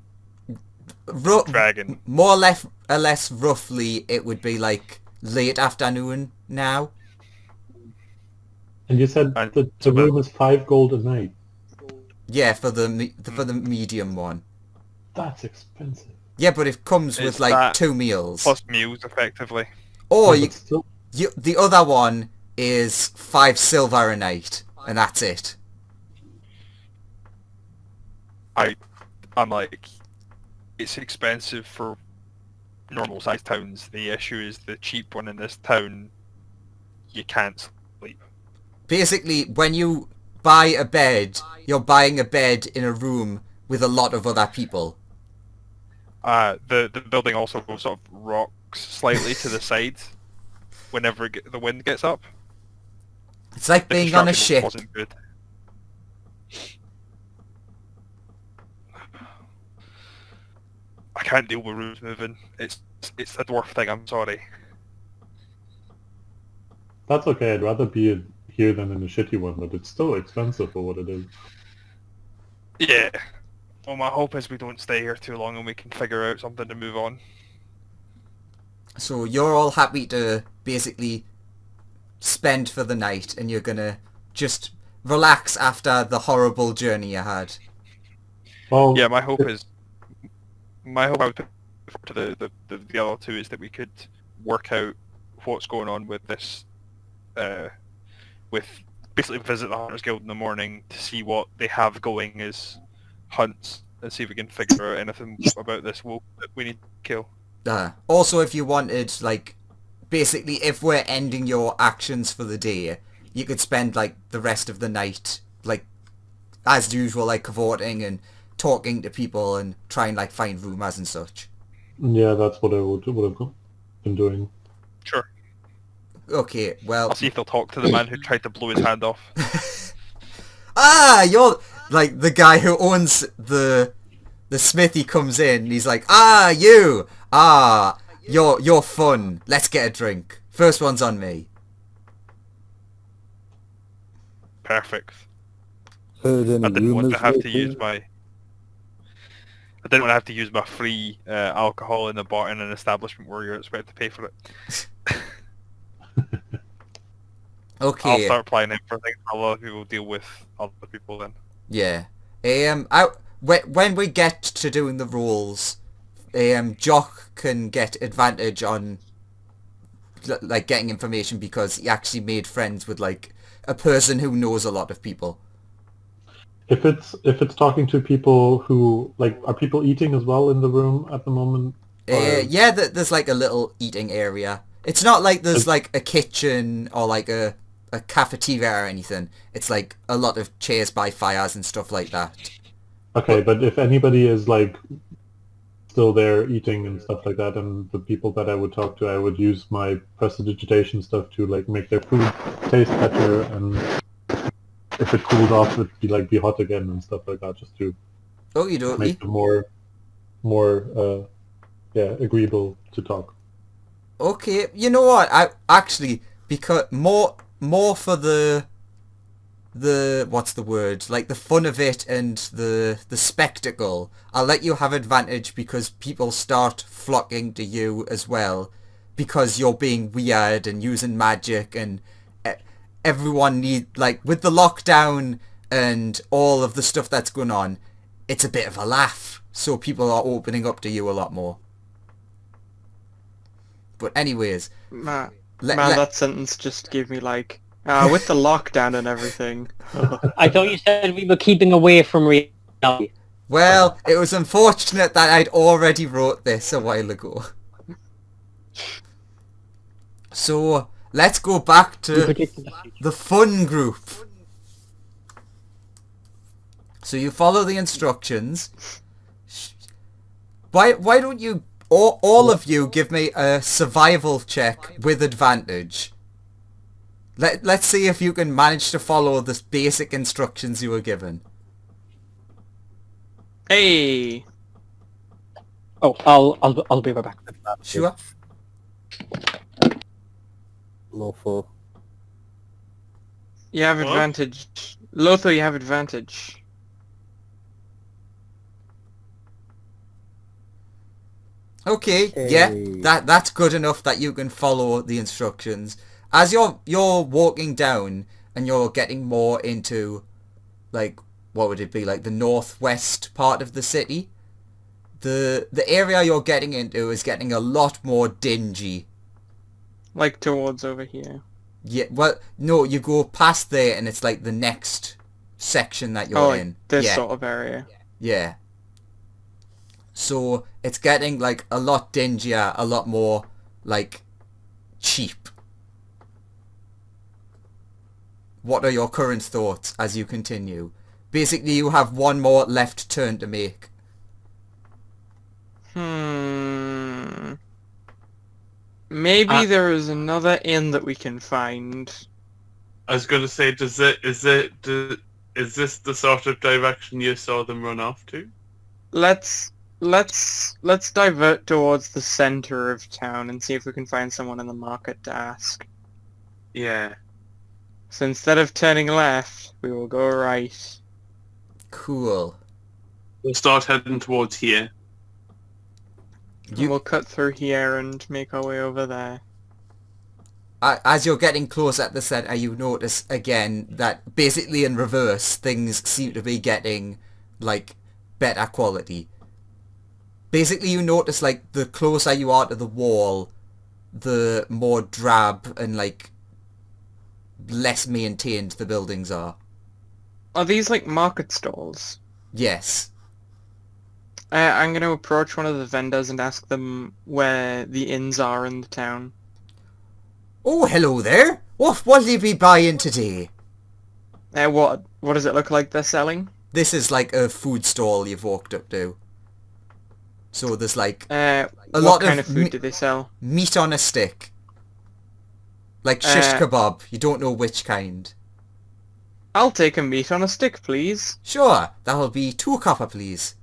G: Dragon.
A: More or less roughly, it would be like late afternoon now.
C: And you said
G: And
C: the room is 5 gold a night.
A: Yeah, for the medium one.
C: That's expensive.
A: Yeah, but it comes with
G: It's
A: like
G: that
A: 2 meals.
G: Plus meals, effectively.
A: Or
C: Yeah, but still,
A: the other one is 5 silver a night, and that's it.
G: I'm like, it's expensive for normal sized towns. The issue is the cheap one in this town, you can't sleep.
A: Basically, when you buy a bed, you're buying a bed in a room with a lot of other people.
G: The building also sort of rocks slightly to the side whenever the wind gets up.
A: It's like
G: The
A: being on a
G: construction
A: ship.
G: wasn't good. I can't deal with rooms moving. It's a dwarf thing. I'm sorry.
C: that's okay. I'd rather be here than in a shitty one, but it's still expensive for what it is.
G: Yeah. Well, my hope is we don't stay here too long and we can figure out something to move on.
A: So you're all happy to basically spend for the night, and you're gonna just relax after the horrible journey you had.
C: Well,
G: Yeah, my hope I would put to the other two is that we could work out what's going on with this, with basically visit the Hunters Guild in the morning to see what they have going as hunts and see if we can figure out anything about this wolf that we need to kill.
A: Also, if you wanted, like, basically, if we're ending your actions for the day, you could spend, like, the rest of the night, like, as usual, like, cavorting and talking to people and trying, like, find rumours and such.
C: yeah, that's what I would have been doing.
G: Sure.
A: Okay, well...
G: I'll see if they'll talk to the man who tried to blow his hand off.
A: You're, like, the guy who owns the smithy comes in, and he's like, you! You're fun. Let's get a drink. First one's on me.
F: Heard
G: Perfect.
F: any
G: I didn't want
F: rumours
G: to have to
F: lately?
G: use my... I didn't want to have to use my free alcohol in a bar in an establishment where you're expected to pay for it. I'll
A: Okay.
G: start planning for things a lot of people deal with other people then.
A: Yeah. When we get to doing the rules, Jock can get advantage on like getting information because he actually made friends with like a person who knows a lot of people.
C: If it's talking to people who like, are people eating as well in the room at the moment? Or-
A: Yeah, there's like a little eating area. It's not like there's like a kitchen or like a cafeteria or anything. It's like a lot of chairs by fires and stuff like that.
C: Okay, but if anybody is like still there eating and stuff like that, and the people that I would talk to, I would use my prestidigitation stuff to like make their food taste better, and if it cooled off, it'd be hot again and stuff like that, just to make them more agreeable to talk.
A: Okay, you know what? I actually, because more for the what's the word? Like the fun of it and the spectacle. I'll let you have advantage because people start flocking to you as well because you're being weird and using magic, and everyone like with the lockdown and all of the stuff that's going on, it's a bit of a laugh. So people are opening up to you a lot more. But anyways,
D: That sentence just gave me like, with the lockdown and everything.
B: I thought you said we were keeping away from reality.
A: well, it was unfortunate that I'd already wrote this a while ago. So, let's go back
B: You
A: to
B: predicted the future.
A: the fun group. So you follow the instructions. Why don't you, all of you, give me a survival check with advantage? Let's see if you can manage to follow the basic instructions you were given.
D: Hey!
B: Oh, I'll be right back.
A: Sure.
F: Lawful.
D: You have
E: What?
D: advantage. Lothar, you have advantage.
A: Okay, yeah,
F: Hey.
A: that's good enough that you can follow the instructions. As you're walking down and you're getting more into, like, what would it be, like the northwest part of the city, the area you're getting into is getting a lot more dingy.
D: Like towards over here.
A: Yeah, well, no, you go past there and it's like the next section that you're
D: Like
A: in.
D: this
A: Yeah,
D: sort of area.
A: yeah. So it's getting like a lot dingier, a lot more like cheap. What are your current thoughts as you continue? Basically, you have one more left turn to make.
D: Maybe there is another inn that we can find.
E: I was going to say, is this the sort of direction you saw them run off to?
D: Let's divert towards the center of town and see if we can find someone in the market to ask.
E: Yeah.
D: So instead of turning left, we will go right.
A: Cool.
E: We'll start heading towards here.
D: And we'll cut through here and make our way over there.
A: As you're getting close at the center, you notice again that basically in reverse, things seem to be getting like better quality. Basically, you notice like the closer you are to the wall, the more drab and like less maintained the buildings are.
D: Are these like market stalls?
A: Yes.
D: I'm going to approach one of the vendors and ask them where the inns are in the town.
A: Oh, hello there. What'll you be buying today?
D: What does it look like they're selling?
A: This is like a food stall you've walked up to. So there's like
D: What
A: lot
D: kind
A: of
D: of food do they sell?
A: meat on a stick. Like shish kebab. You don't know which kind.
D: I'll take a meat on a stick, please.
A: Sure, that'll be 2 copper, please.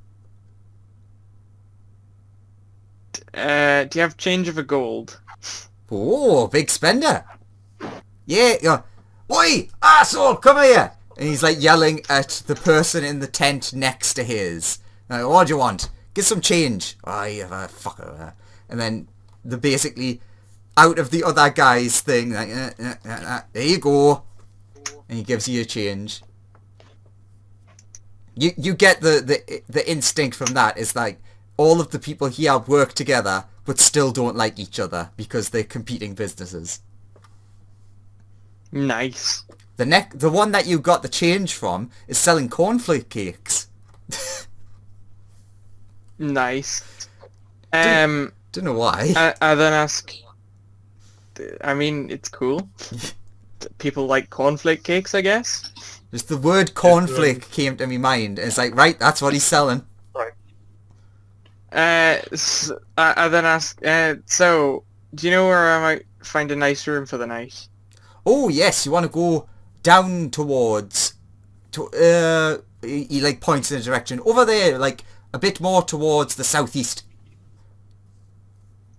D: Do you have change of a gold?
A: Oh, big spender. Yeah. Oi, asshole, come here. And he's like yelling at the person in the tent next to his. Like, what do you want? Get some change. Oh, you fucker. And then the basically out of the other guy's thing, like, there you go. And he gives you a change. You get the instinct from that is like all of the people here work together but still don't like each other because they're competing businesses.
D: Nice.
A: The one that you got the change from is selling cornflake cakes.
D: Nice.
A: Don't know why.
D: I then ask. I mean, it's cool. People like cornflake cakes, I guess.
A: Just the word cornflake came to my mind. And it's like, right, that's what he's selling.
D: I then ask. So, do you know where I might find a nice room for the night?
A: Oh yes, you want to go down towards. He like points in a direction over there, like a bit more towards the southeast.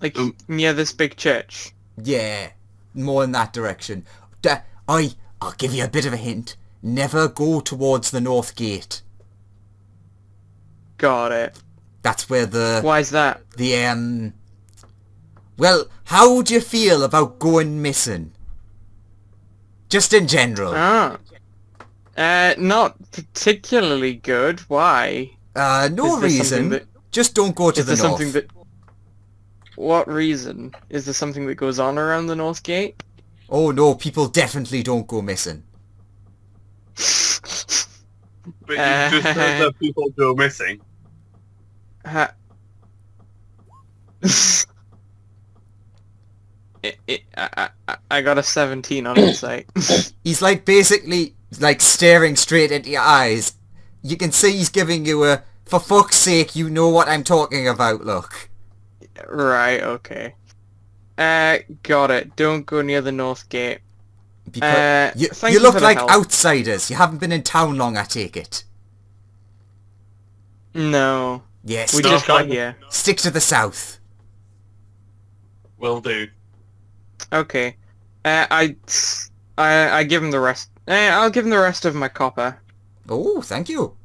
D: Like near this big church.
A: Yeah, more in that direction. I'll give you a bit of a hint. Never go towards the north gate.
D: Got it.
A: That's where
D: Why's that?
A: Well, how do you feel about going missing? Just in general.
D: Not particularly good. Why?
A: No reason. Just don't go to the north.
D: What reason? Is there something that goes on around the North Gate?
A: Oh no, people definitely don't go missing.
E: But you just heard that people go missing.
D: I got a 17 on insight.
A: He's like basically like staring straight into your eyes. You can see he's giving you a, for fuck's sake, you know what I'm talking about look.
D: Right, okay. Got it. Don't go near the North Gate.
A: Because
D: thank
A: you
D: you
A: look
D: for the
A: like
D: help.
A: outsiders. You haven't been in town long, I take it.
D: No,
A: Yes,
D: we
E: No,
D: just got
E: fine.
D: here.
A: stick to the south.
E: Will do.
D: Okay. I give him the rest. I'll give him the rest of my copper,
A: Oh, thank you.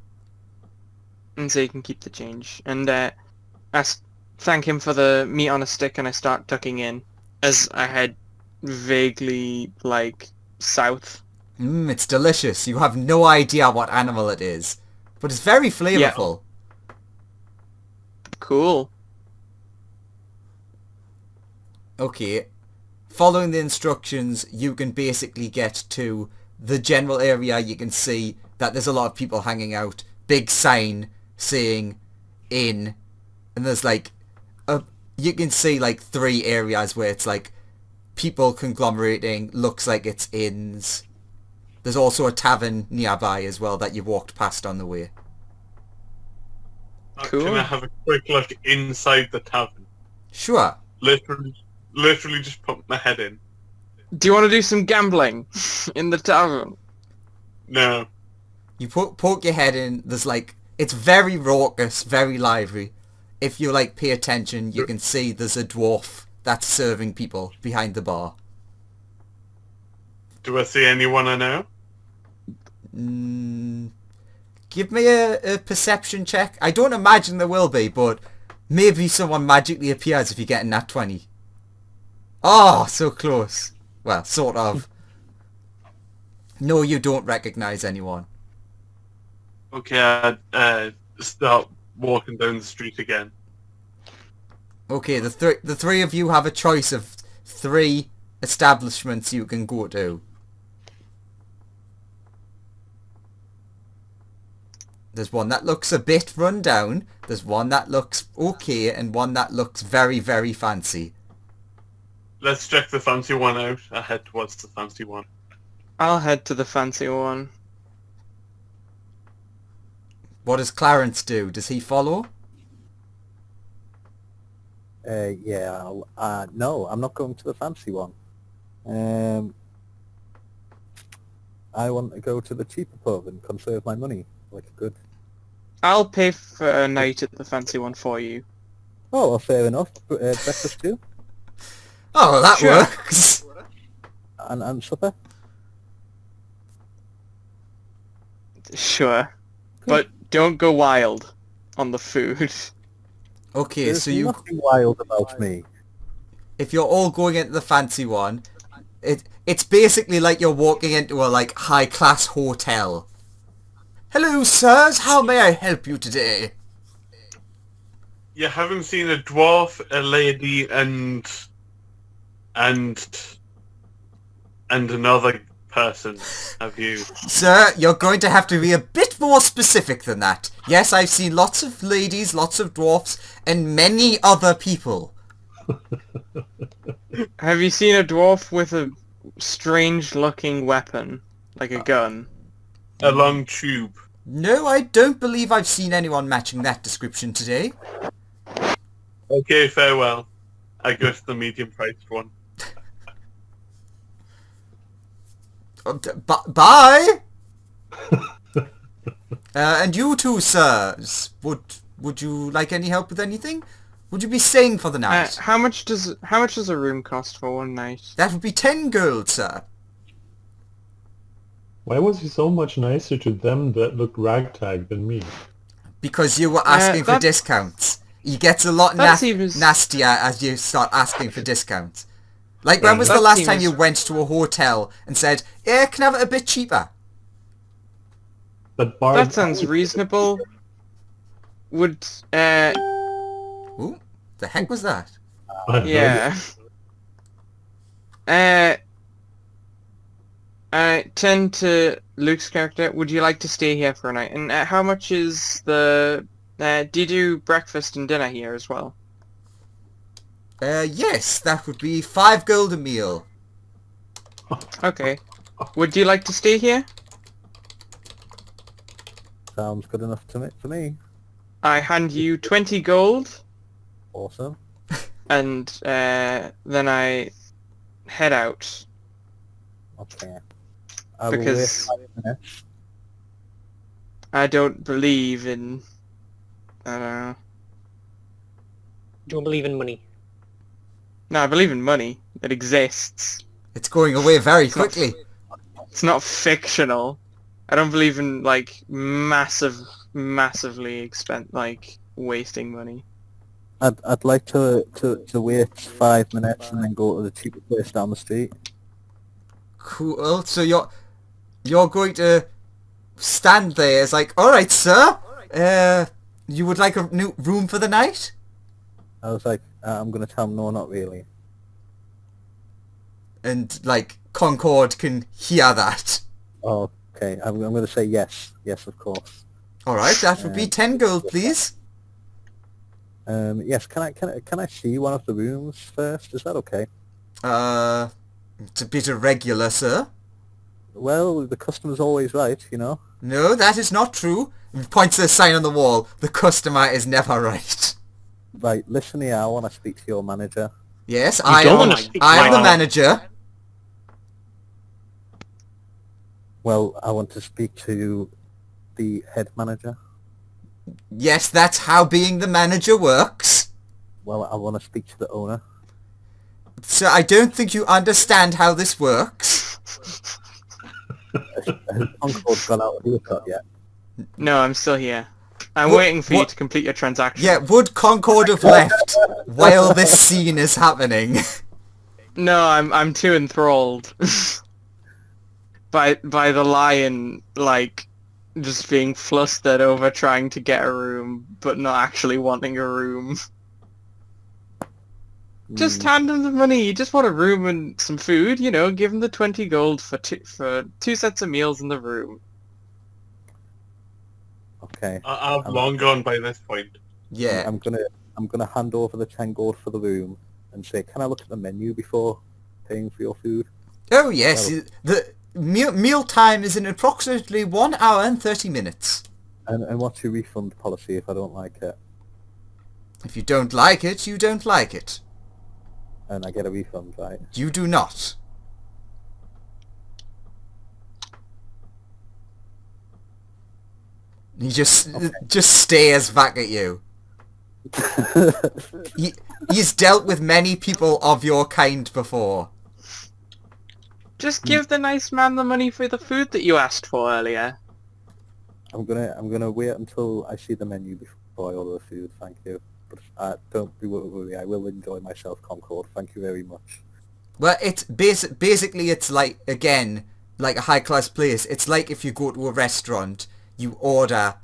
D: and so you can keep the change. And thank him for the meat on a stick, and I start tucking in as I head vaguely like south.
A: It's delicious. You have no idea what animal it is, but it's very flavorful.
D: Cool.
A: Okay. Following the instructions, you can basically get to the general area. You can see that there's a lot of people hanging out. Big sign saying in, and there's like you can see like 3 areas where it's like people conglomerating. Looks like it's inns. There's also a tavern nearby as well that you walked past on the way.
D: Cool.
E: Can I have a quick look inside the tavern?
A: Sure.
E: Literally just put my head in.
D: Do you want to do some gambling in the tavern?
E: No.
A: You poke your head in. There's like, it's very raucous, very lively. If you like pay attention, you can see there's a dwarf that's serving people behind the bar.
E: Do I see anyone I know?
A: Give me a perception check. I don't imagine there will be, but maybe someone magically appears if you get in that 20. Oh, so close. Well, sort of. No, you don't recognise anyone.
E: Okay, I start walking down the street again.
A: Okay, the three of you have a choice of 3 establishments you can go to. There's one that looks a bit run down, there's one that looks okay, and one that looks very, very fancy.
E: Let's check the fancy one out. I head towards the fancy one.
D: I'll head to the fancy one.
A: What does Clarence do? Does he follow?
F: Yeah, no, I'm not going to the fancy one. I want to go to the cheaper pub and conserve my money like a good...
D: I'll pay for a night at the fancy one for you.
F: Oh, well, fair enough. Breakfast too?
A: Oh, well, that
D: Sure.
A: works.
F: And supper?
D: Sure. But don't go wild on the food.
A: Okay,
F: There's
A: so
F: nothing wild about me.
A: if you're all going into the fancy one, it's basically like you're walking into a like high class hotel. Hello, sirs. How may I help you today?
E: You haven't seen a dwarf, a lady, and another person, have you?
A: Sir, you're going to have to be a bit more specific than that. Yes, I've seen lots of ladies, lots of dwarfs, and many other people.
D: Have you seen a dwarf with a strange-looking weapon, like a gun?
E: A long tube.
A: No, I don't believe I've seen anyone matching that description today.
E: Okay, farewell. I go to the medium-priced one.
A: Bye! And you two, sirs, would you like any help with anything? Would you be staying for the night?
D: How much does a room cost for one night?
A: That would be 10 gold, sir.
C: Why was he so much nicer to them that looked ragtag than me?
A: Because you were asking for
D: that-
A: discounts. He gets a lot
D: That seems-
A: nastier as you start asking for discounts. Like, when was the
D: That
A: last time
D: seems-
A: you went to a hotel and said, yeah, can I have it a bit cheaper?
C: But Bard...
D: That sounds reasonable. Would
A: Ooh, the heck was that?
D: yeah. Turn to Luke's character. Would you like to stay here for a night? And how much is the? Do you do breakfast and dinner here as well?
A: Yes, that would be 5 gold a meal.
D: Okay. Would you like to stay here?
F: Sounds good enough for me.
D: I hand you 20 gold,
F: Awesome.
D: and then I head out.
F: Okay. I will wait
D: Because
F: 5 minutes.
D: I don't believe in... I don't know.
B: Don't believe in money.
D: No, I believe in money. It exists.
A: It's going away very
D: It's not-
A: quickly.
D: It's not fictional. I don't believe in, like, massively wasting money.
F: I'd like to wait 5 minutes and then go to the cheapest place down the street.
A: Cool. So you're going to stand there as like, all right, sir. You would like a new room for the night?
F: I was like, I'm gonna tell him no, not really.
A: And like Concord can hear that.
F: Oh, okay. I'm gonna say yes. Yes, of course.
A: All right, that would be 10 gold, please.
F: Yes. Can I see one of the rooms first? Is that okay?
A: It's a bit irregular, sir.
F: Well, the customer's always right, you know.
A: No, that is not true. He points to the sign on the wall. The customer is never right.
F: Right. Listen here. I want to speak to your manager.
A: Yes,
B: You don't wanna speak to
A: I am
B: my
A: the manager.
F: Well, I want to speak to the head manager.
A: Yes, that's how being the manager works.
F: Well, I want to speak to the owner.
A: So I don't think you understand how this works.
F: Has Concord gone out of earshot yet?
D: No, I'm still here. I'm
A: What-
D: waiting for you
A: what-
D: to complete your transaction.
A: Yeah, would Concord have left while this scene is happening?
D: No, I'm too enthralled by the lion, like, just being flustered over trying to get a room, but not actually wanting a room. Just hand him the money. You just want a room and some food, you know. Give him the 20 gold for two sets of meals in the room.
F: Okay.
E: I've long gone by this point.
A: Yeah.
F: I'm gonna hand over the 10 gold for the room and say, can I look at the menu before paying for your food?
A: Oh yes, the meal time is in approximately 1 hour and 30 minutes.
F: And what's your refund policy if I don't like it?
A: If you don't like it, you don't like it.
F: And I get a refund, right?
A: You do not. He just stares back at you. He's dealt with many people of your kind before.
D: Just give the nice man the money for the food that you asked for earlier.
F: I'm gonna wait until I see the menu before I order the food. Thank you. But don't be worried. I will enjoy myself, Concord. Thank you very much.
A: Well, it's basically it's like, again, like a high class place. It's like if you go to a restaurant, you order,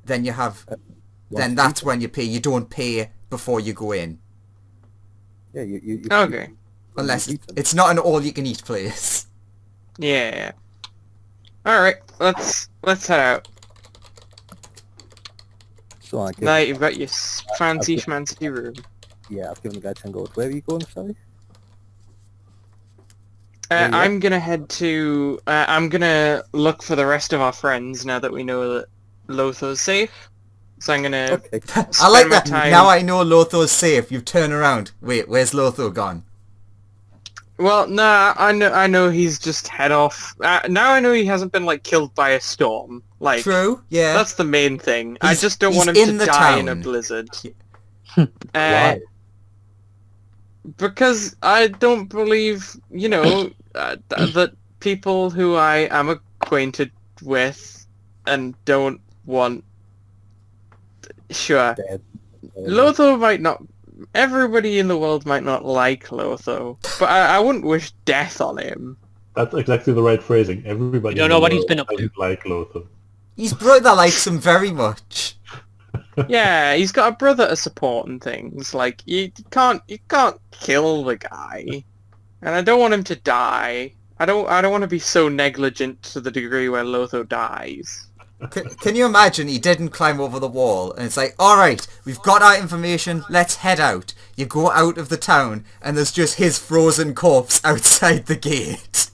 A: then you have, then that's when you pay. You don't pay before you go in,
F: Yeah, you
D: Okay.
A: unless
F: eat them.
A: it's not an all you can eat place.
D: Yeah. Alright, let's head out.
F: So I give,
D: Now you've got your fancy schmancy room.
F: yeah, I've given the guy 10 gold. Where are you going, sorry?
D: Uh,
F: Yeah.
D: I'm gonna head to... I'm gonna look for the rest of our friends now that we know that Lotho's safe. So I'm gonna
F: Okay.
A: I like
D: spend my
A: that.
D: time...
A: Now I know Lotho's safe. You turn around. Wait, where's Lotho gone?
D: Well, nah, I know he's just head off. Now I know he hasn't been, like, killed by a storm. Like,
A: True. Yeah.
D: that's the main thing. I
A: He's-
D: just don't want him
A: he's
D: to
A: in the
D: die in a
A: town.
D: blizzard.
F: Why?
D: Because I don't believe, you know, that people who I am acquainted with and don't want... Sure,
F: Dead.
D: Lotho might not... Everybody in the world might not like Lotho, but I wouldn't wish death on him.
C: That's exactly the right phrasing. Everybody
B: You don't
C: in
B: know
C: the
B: what he's
C: world
B: been up to.
C: doesn't like Lothar.
A: His brother likes him very much.
D: Yeah, he's got a brother to support and things. Like, you can't kill the guy. And I don't want him to die. I don't want to be so negligent to the degree where Lotho dies.
A: Can you imagine he didn't climb over the wall and it's like, alright, we've got our information, let's head out. You go out of the town and there's just his frozen corpse outside the gate.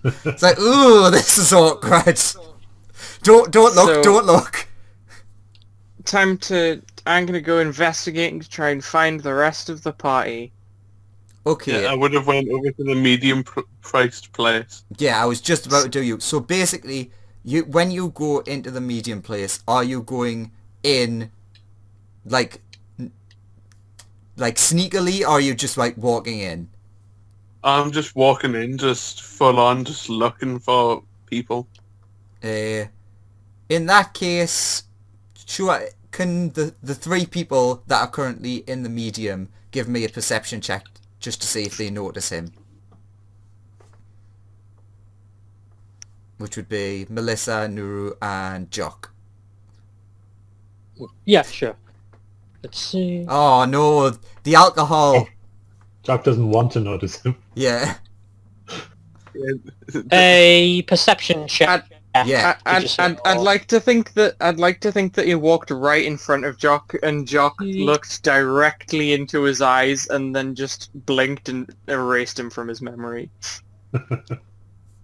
A: It's like, ooh, this is awkward. Don't look,
D: So-
A: don't look.
D: I'm gonna go investigating to try and find the rest of the party.
A: Okay.
E: Yeah, I would have went over to the medium-priced place.
A: Yeah, I was just about to do you. So basically, when you go into the medium place, are you going in like sneakily, or are you just like walking in?
E: I'm just walking in, just full on, just looking for people.
A: In that case, sure. Can the three people that are currently in the medium give me a perception check just to see if they notice him? Which would be Melissa, Nuru, and Jock.
B: Yeah, sure. Let's see.
A: Oh no, the alcohol.
C: Jack doesn't want to notice him.
A: Yeah.
B: A perception check.
A: Yeah.
D: I'd like to think that he walked right in front of Jock, and Jock looked directly into his eyes, and then just blinked and erased him from his memory.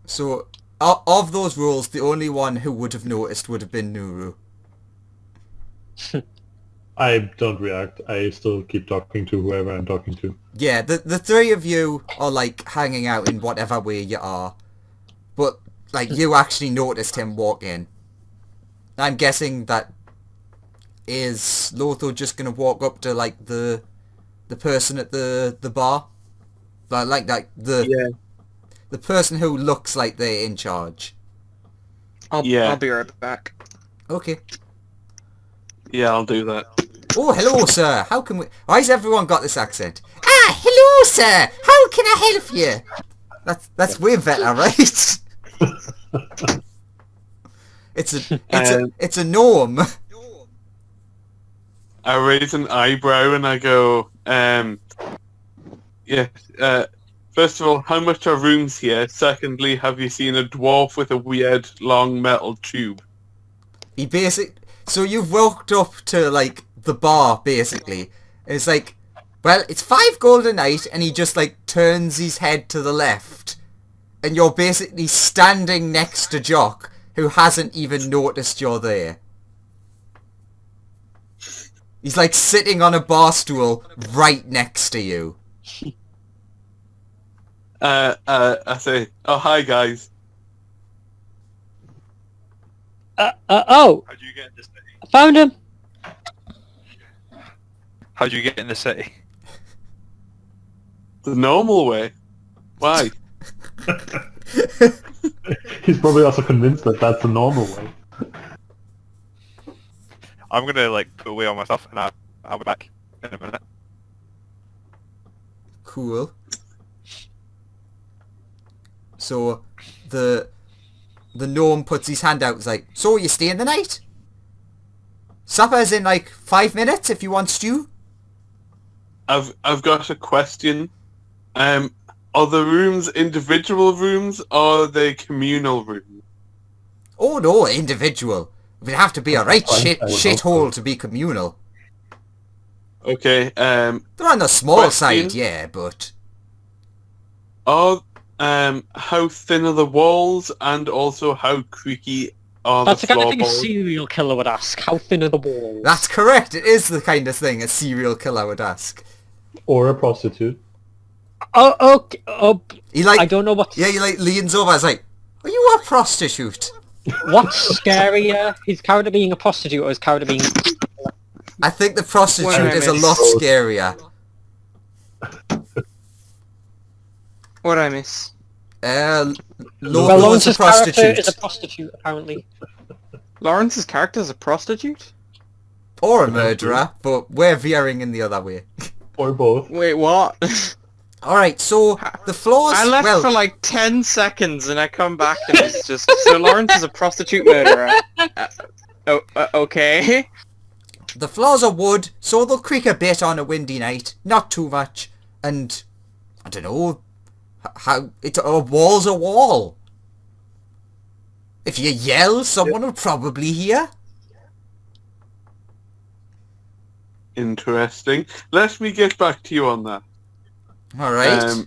A: So, of those rolls, the only one who would have noticed would have been Nuru.
C: I don't react. I still keep talking to whoever I'm talking to.
A: Yeah, the three of you are like hanging out in whatever way you are, but like you actually noticed him walk in. I'm guessing that is Lotho just gonna walk up to like the person at the bar, like the person who looks like they're in charge.
D: I'll be right back.
A: Okay.
E: Yeah, I'll do that.
A: Oh, hello, sir. How can we... Why has everyone got this accent? Ah, hello, sir. How can I help you? That's way better, right? It's a gnome.
E: I raise an eyebrow and I go, first of all, how much are rooms here? Secondly, have you seen a dwarf with a weird long metal tube?
A: So you've walked up to, like, the bar, basically. And it's like, well, it's 5 gold a night, and he just, like, turns his head to the left. And you're basically standing next to Jock, who hasn't even noticed you're there. He's, like, sitting on a bar stool right next to you.
E: I say, oh, hi, guys.
B: Oh,
G: How do you get in the city?
B: I found him.
G: How do you get in the city?
E: The normal way. Why?
C: He's probably also convinced that that's the normal way.
G: I'm gonna like put away all my stuff and I'll be back in a minute.
A: Cool. So, the gnome puts his hand out, and is like, so you staying the night? Supper's in like 5 minutes if you want stew.
E: I've got a question. Are the rooms individual rooms or are they communal rooms?
A: Oh no, individual. It would have to be a right
C: I would
A: shithole to be communal.
E: Okay,
A: They're on the small
E: Question.
A: side, yeah, but...
E: how thin are the walls and also how creaky are
B: That's
E: the
B: the kind of thing a
E: floorboards?
B: serial killer would ask. How thin are the walls?
A: That's correct, it is the kind of thing a serial killer would ask.
C: Or a prostitute.
B: Oh, okay. Oh,
A: He like...
B: I don't know what.
A: Yeah, he like leans over and is like, are you a prostitute?
B: What's scarier? His character being a prostitute or his character being...
A: I think the prostitute
D: What I
A: is a
D: miss?
A: lot scarier.
D: What'd I miss?
B: Well,
A: Lobo is a
B: Lawrence's character
A: prostitute.
B: is a prostitute, apparently.
D: Lawrence's character is a prostitute?
A: Or a murderer, but we're veering in the other way.
C: Or both.
D: Wait, what?
A: Alright, so the floors...
D: I left
A: well,
D: for like 10 seconds and I come back and it's just... So Lawrence is a prostitute murderer. Okay.
A: the floors are wood, so they'll creak a bit on a windy night. Not too much. And, I don't know, how... a wall's a wall. If you yell, someone will probably hear.
E: Interesting. Let me get back to you on that.
A: Alright.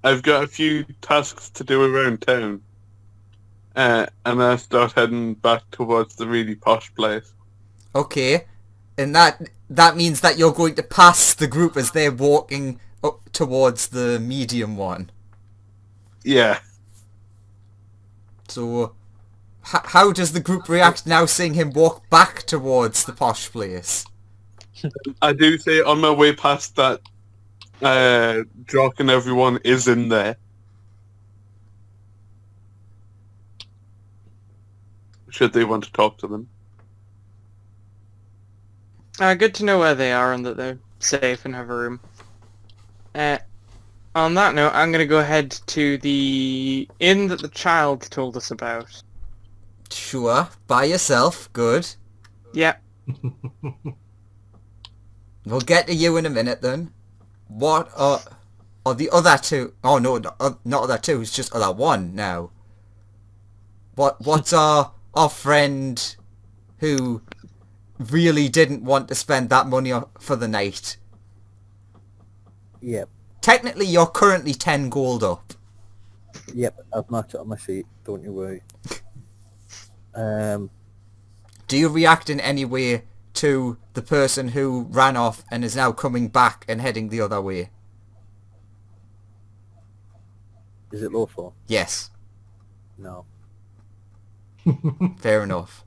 E: I've got a few tasks to do around town. And I start heading back towards the really posh place.
A: Okay. And that means that you're going to pass the group as they're walking up towards the medium one.
E: Yeah.
A: So, how does the group react now seeing him walk back towards the posh place?
E: I do say on my way past that Jock and everyone is in there. Should they want to talk to them?
D: Good to know where they are and that they're safe and have a room. On that note, I'm going to go ahead to the inn that the child told us about.
A: Sure, by yourself, good.
D: Yeah.
A: We'll get to you in a minute then. What are the other two? Oh no, not other two, it's just other one now. What's our friend who really didn't want to spend that money for the night?
F: Yep.
A: Technically, you're currently 10 gold up.
F: Yep, I've marked it on my sheet, don't you worry.
A: Do you react in any way to the person who ran off and is now coming back and heading the other way?
F: Is it lawful?
A: Yes.
F: No.
A: Fair enough.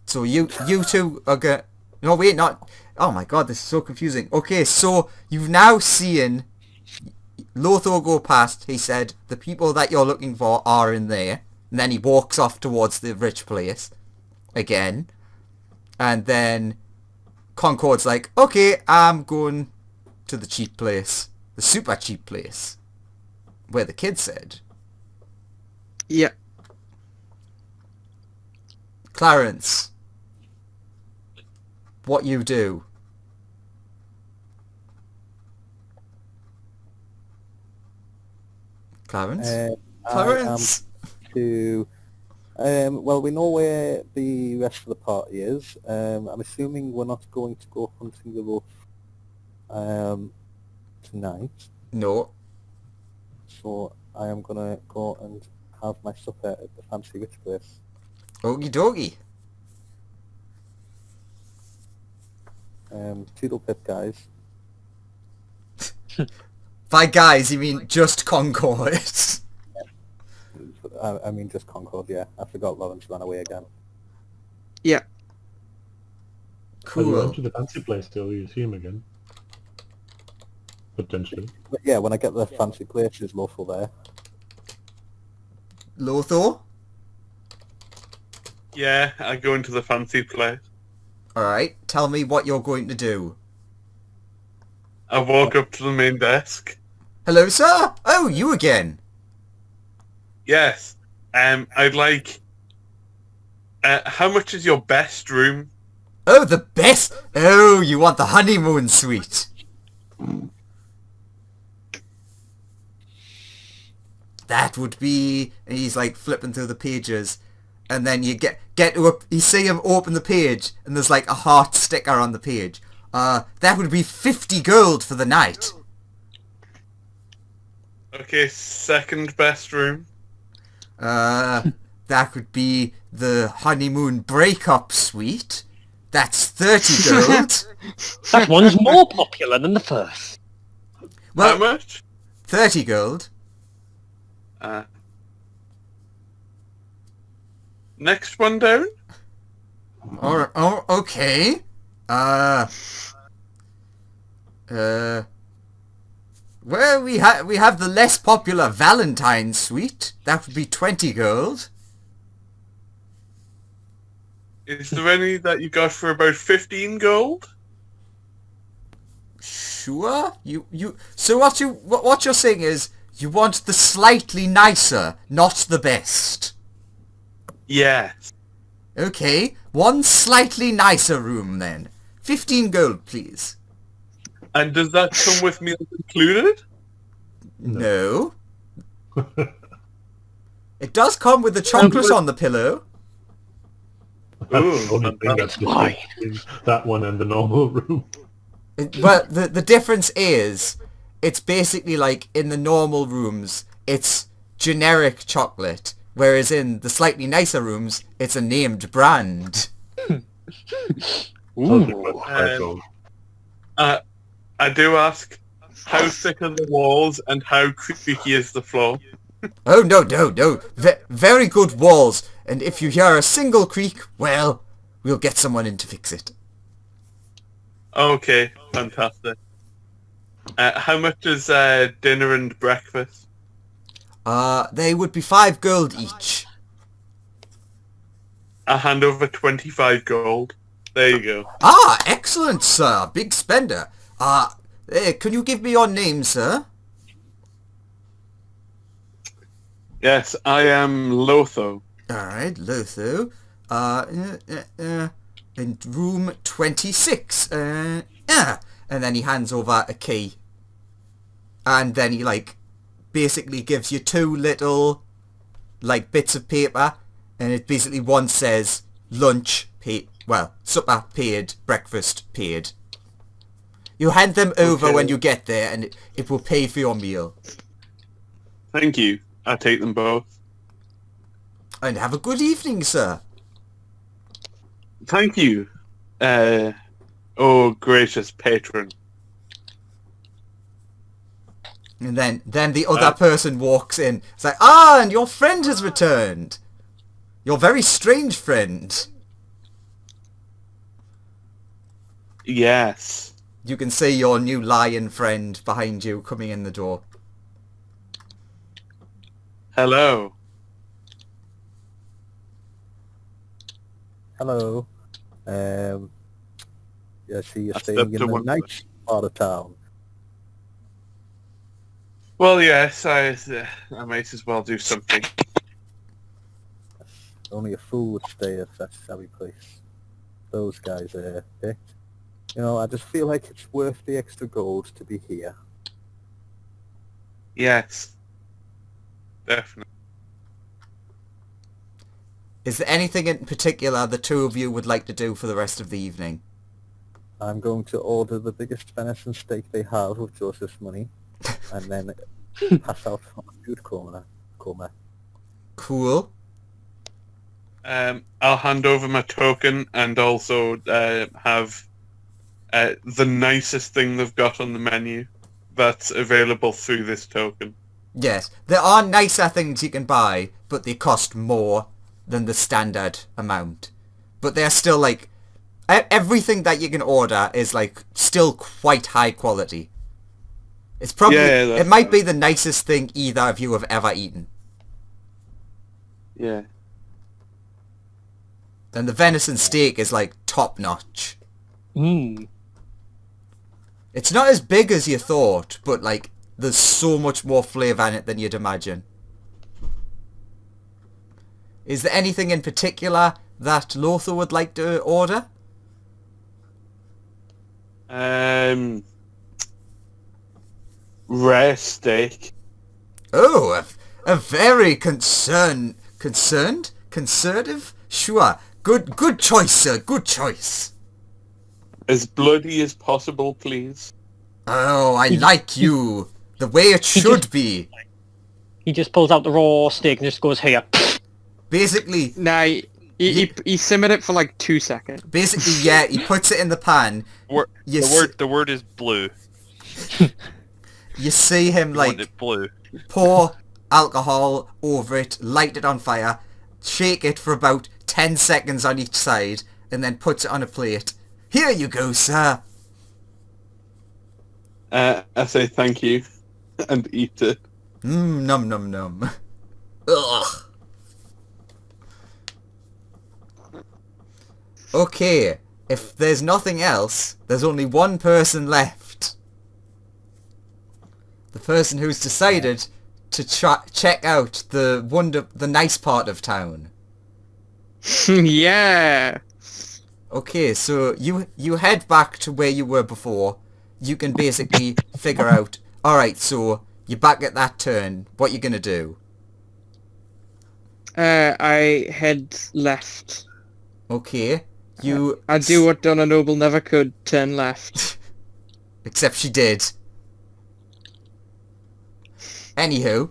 A: So you two are going... No, wait, not... Oh my god, this is so confusing. Okay, so you've now seen Lothar go past. He said, the people that you're looking for are in there. And then he walks off towards the rich place. Again. And then Concord's like, okay, I'm going to the cheap place. The super cheap place. Where the kid said.
D: Yeah.
A: Clarence. What you do? Clarence? Clarence?
F: Well, we know where the rest of the party is. I'm assuming we're not going to go hunting the wolf tonight.
A: No.
F: So I am going to go and have my supper at the fancy rich place.
A: Okie dokie.
F: Toodle pip, guys.
A: By guys, you mean just Concord?
F: I mean just Concord, yeah. I forgot Lawrence ran away again.
D: Yeah.
C: Well, you
A: Cool.
C: went to the fancy place till you see him again. Potentially.
F: But yeah, when I get the fancy place, is lawful there.
A: Lothar?
E: Yeah, I go into the fancy place.
A: Alright, tell me what you're going to do.
E: I walk up to the main desk.
A: Hello, sir? Oh, you again.
E: Yes. I'd like... how much is your best room?
A: Oh, the best! Oh, you want the honeymoon suite. That would be... And he's like flipping through the pages. And then you get to you see him open the page and there's like a heart sticker on the page. That would be 50 gold for the night.
E: Okay, second best room.
A: That would be the honeymoon breakup suite. That's 30 gold.
B: That one's more popular than the first.
E: How
A: Well,
E: much?
A: 30 gold.
E: Next one down?
A: Oh, okay. Well, we have the less popular Valentine suite. That would be 20 gold.
E: Is there any that you got for about 15 gold?
A: Sure. So what you're saying is you want the slightly nicer, not the best.
E: Yes.
A: Okay, one slightly nicer room then. 15 gold, please.
E: And does that come with meals included?
A: No. It does come with the chocolate on the pillow.
C: That's the only thing that's
B: fine.
C: different between that one and the normal room.
A: Well, the difference is, it's basically like in the normal rooms, it's generic chocolate, whereas in the slightly nicer rooms, it's a named brand.
C: So it requests 5 gold.
E: I do ask, how thick are the walls and how creaky is the floor?
A: Oh, no, no, no. Very good walls. And if you hear a single creak, well, we'll get someone in to fix it.
E: Okay, fantastic. How much is dinner and breakfast?
A: They would be 5 gold each.
E: I hand over 25 gold. There you go.
A: Ah, excellent, sir. Big spender. Can you give me your name, sir?
E: Yes, I am Lotho.
A: Alright, Lotho. In room 26. And then he hands over a key. And then he, like, basically gives you 2 little, like, bits of paper. And it basically one says lunch paid, well, supper paid, breakfast paid. You hand them over
E: Okay.
A: when you get there and it will pay for your meal.
E: Thank you. I take them both.
A: And have a good evening, sir.
E: Thank you. Oh, gracious patron.
A: And then the other person walks in. It's like, ah, and your friend has returned. Your very strange friend.
E: Yes.
A: You can see your new lion friend behind you coming in the door.
E: Hello.
F: Hello. Yeah, see you're
E: I
F: staying
E: stepped
F: in
E: to
F: the
E: one
F: nice part of town.
E: Well, yes, I might as well do something.
F: Only a fool would stay at such a savvy place. Those guys are picked. You know, I just feel like it's worth the extra gold to be here.
E: Yes. Definitely.
A: Is there anything in particular the two of you would like to do for the rest of the evening?
F: I'm going to order the biggest venison steak they have with Joseph's money, and then pass out from a food coma.
A: Cool.
E: I'll hand over my token and also have the nicest thing they've got on the menu that's available through this token.
A: Yes, there are nicer things you can buy, but they cost more than the standard amount. But they're still like... everything that you can order is like still quite high quality. It's probably...
E: Yeah,
A: it might be the nicest thing either of you have ever eaten.
E: Yeah.
A: And the venison steak is like top notch.
B: Mmm.
A: It's not as big as you thought, but like there's so much more flavour in it than you'd imagine. Is there anything in particular that Lotho would like to order?
E: Rare steak.
A: Oh, a very conservative? Sure. Good choice, sir. Good choice.
E: As bloody as possible, please.
A: Oh, I like you. The way it should be.
B: He just pulls out the raw steak and just goes, here.
A: Basically,
D: Nah, he simmered it for like 2 seconds.
A: basically, yeah, he puts it in the pan. You
G: The word is blue.
A: You see him
G: You want
A: like
G: it blue.
A: pour alcohol over it, light it on fire, shake it for about 10 seconds on each side, and then puts it on a plate. Here you go, sir.
E: I say thank you and eat it.
A: Num num num. Ugh. Okay, if there's nothing else, there's only one person left. The person who's decided to check out the nice part of town.
D: Yeah.
A: Okay, so you head back to where you were before. You can basically figure out, alright, so you're back at that turn. What you gonna do?
D: I head left.
A: Okay, you...
D: I do what Donna Noble never could, turn left.
A: Except she did. Anywho,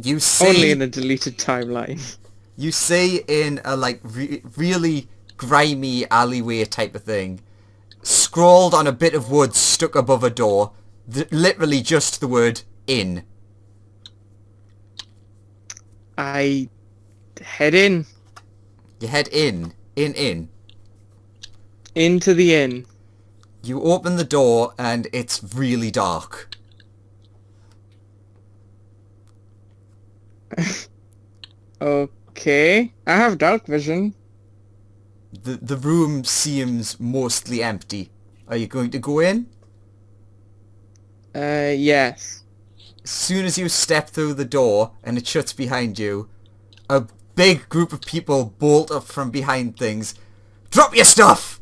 A: you see...
D: Only in a deleted timeline.
A: You see in a like really grimy alleyway type of thing, scrawled on a bit of wood stuck above a door, literally just the word "in."
D: I head in.
A: You head in.
D: Into the inn.
A: You open the door and it's really dark.
D: Okay. I have dark vision.
A: The room seems mostly empty. Are you going to go in?
D: Yes.
A: As soon as you step through the door and it shuts behind you, a big group of people bolt up from behind things. Drop your stuff!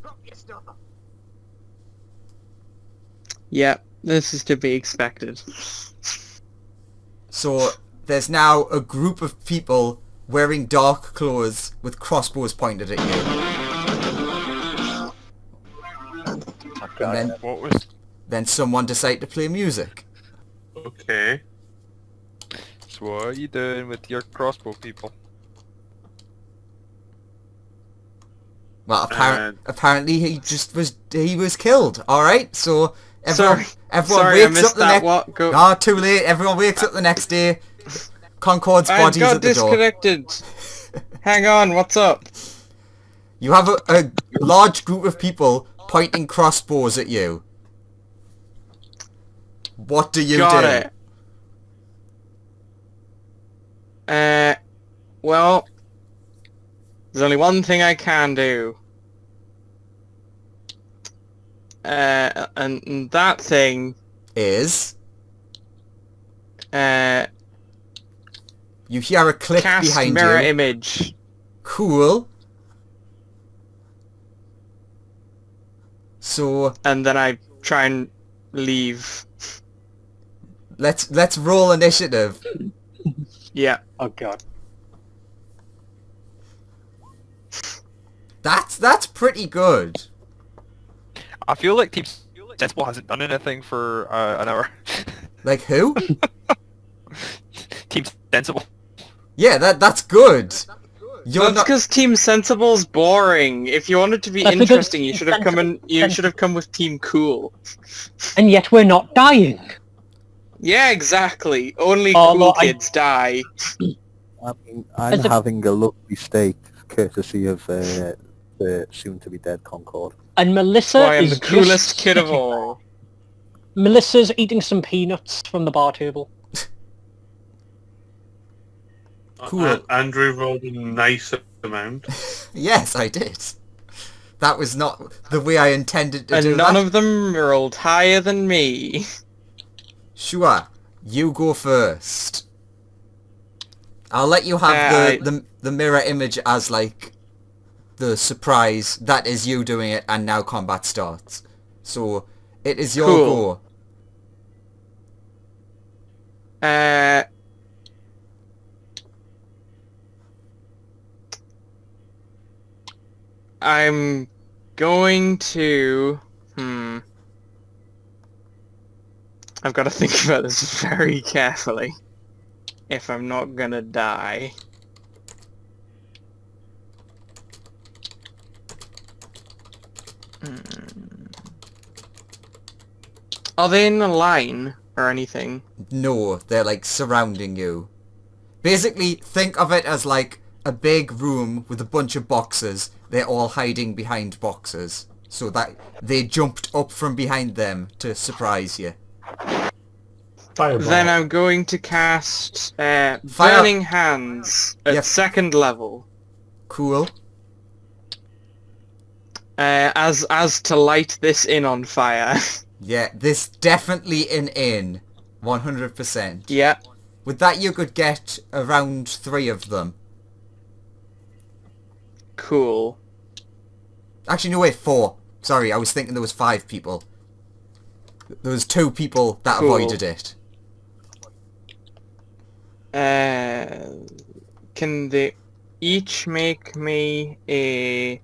D: Yep, this is to be expected.
A: So there's now a group of people wearing dark clothes with crossbows pointed at you. And
G: What was...
A: then someone decided to play music.
E: Okay.
G: So what are you doing with your crossbow people?
A: Well,
E: Uh,
A: apparently he was killed. All right, so everyone
D: Sorry, I
A: wakes
D: missed
A: up the
D: that.
A: next.
D: What? Go.
A: Ah, too late. Everyone wakes up the next day. Concord's
D: I
A: body's
D: got
A: at the door.
D: disconnected. Hang on, what's up?
A: You have a large group of people pointing crossbows at you. What do you
D: Got
A: do?
D: it. Well, there's only one thing I can do. And that thing,
A: Is
D: cast
A: you hear a click behind
D: mirror
A: you?
D: image.
A: Cool. So
D: And then I try and leave.
A: let's roll initiative.
D: Yeah.
B: Oh god.
A: That's pretty good.
G: I feel like Team Sensible hasn't done anything for an hour.
A: Like who?
G: Team Sensible.
A: Yeah, that's good. You're
D: That's
A: not.
D: because Team Sensible's boring. If you wanted to be
B: That's because
D: interesting, you
B: Team
D: should have come in.
B: Sensible-
D: You should have come with Team Cool.
B: And yet we're not dying.
D: Yeah, exactly. Only
B: Oh,
D: cool
B: well,
D: kids die.
F: I mean, I'm
B: As a-
F: having a lovely steak, courtesy of the soon-to-be-dead Concord.
B: And Melissa
D: Why I'm
B: is
D: the coolest
B: just
D: kid of
B: sitting
D: all.
B: there. Melissa's eating some peanuts from the bar table.
A: Cool.
E: Andrew rolled a nice amount.
A: Yes, I did. That was not the way I intended to do
D: And none
A: that.
D: of them rolled higher than me.
A: Sure, you go first. I'll let you have the mirror image as like the surprise that is you doing it, and now combat starts. So it is your
D: Cool.
A: go.
D: I'm going to... I've got to think about this very carefully. If I'm not gonna die. Are they in a line or anything?
A: No, they're like surrounding you. Basically, think of it as like a big room with a bunch of boxes. They're all hiding behind boxes. So that they jumped up from behind them to surprise you.
C: Fireball.
D: Then I'm going to cast Burning Hands at
A: Yep.
D: second level.
A: Cool.
D: As to light this inn on fire.
A: Yeah, this definitely an in. 100%.
D: Yeah.
A: With that you could get around 3 of them.
D: Cool.
A: Actually, no, wait, 4. Sorry, I was thinking there was 5 people. There was 2 people that
D: Cool.
A: avoided it.
D: Can they each make me a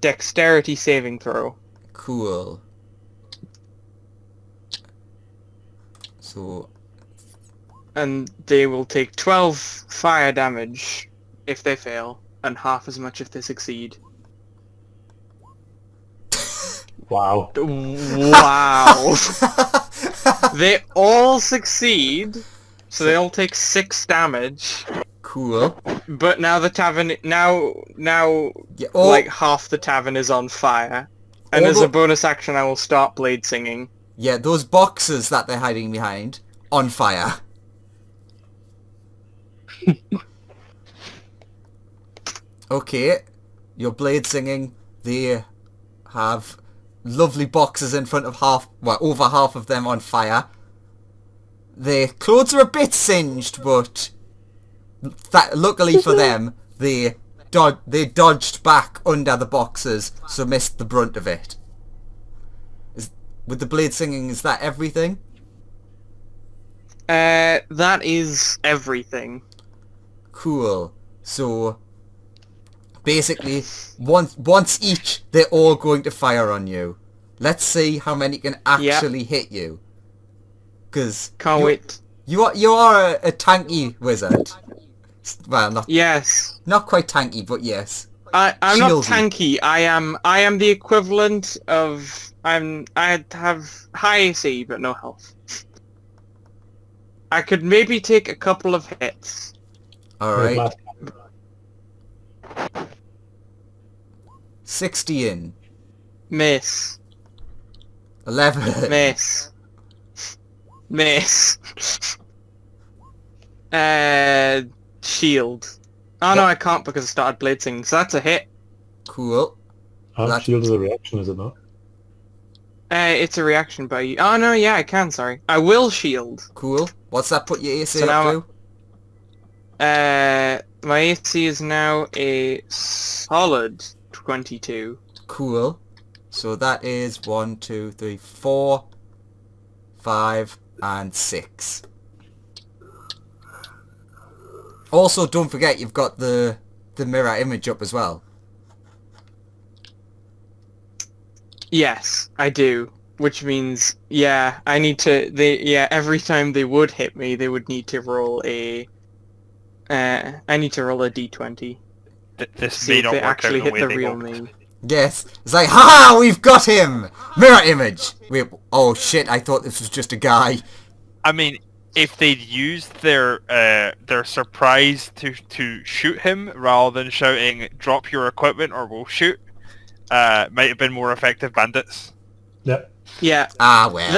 D: dexterity saving throw?
A: Cool. So,
D: And they will take 12 fire damage if they fail. and half as much if they succeed.
C: Wow.
D: Wow. They all succeed, so they all take 6 damage.
A: Cool.
D: But now the tavern now
A: Yeah,
D: like half the tavern is on fire. And as a
A: Although-
D: bonus action, I will start blade singing.
A: yeah, those boxes that they're hiding behind, on fire. Okay, your blade singing, they have lovely boxes in front of over half of them on fire. Their clothes are a bit singed, but luckily for them, they dodged back under the boxes, so missed the brunt of it. With the blade singing, is that everything?
D: That is everything.
A: Cool. So basically, once each, they're all going to fire on you. Let's see how many can actually hit you. Because
D: Can't wait.
A: you are a tanky wizard. Well, not quite tanky, but yes.
D: I'm not
A: Shieldy.
D: tanky. I am the equivalent of I have high AC but no health. I could maybe take a couple of hits.
A: All
C: Wait,
A: right.
C: last-
A: 60 in.
D: Miss.
A: 11.
D: Miss. Miss. Shield. Oh no, I can't because I started blade singing, so that's a hit.
A: Cool. That-
C: Shield is a reaction, is it not?
D: It's a reaction by you. Oh no, yeah, I can, sorry. I will shield.
A: Cool. What's that put your AC
D: So now
A: up to?
D: My AC is now a solid 22.
A: Cool. So that is 1, 2, 3, 4, 5, and 6. Also, don't forget you've got the mirror image up as well.
D: Yes, I do. Which means, yeah, I need to. Every time they would hit me, they would need to roll a. I need to roll a d20.
G: This
D: See
G: may
D: if
G: not
D: they
G: work out
D: actually
G: the
D: hit
G: way
D: the
G: they
D: real
G: hoped.
D: me.
A: Yes. It's like, haha, we've got him! Mirror image! Wait, oh shit, I thought this was just a guy.
G: I mean, if they'd used their surprise to shoot him rather than shouting "drop your equipment or we'll shoot," might have been more effective bandits.
C: Yeah.
D: Yeah.
A: Ah, well.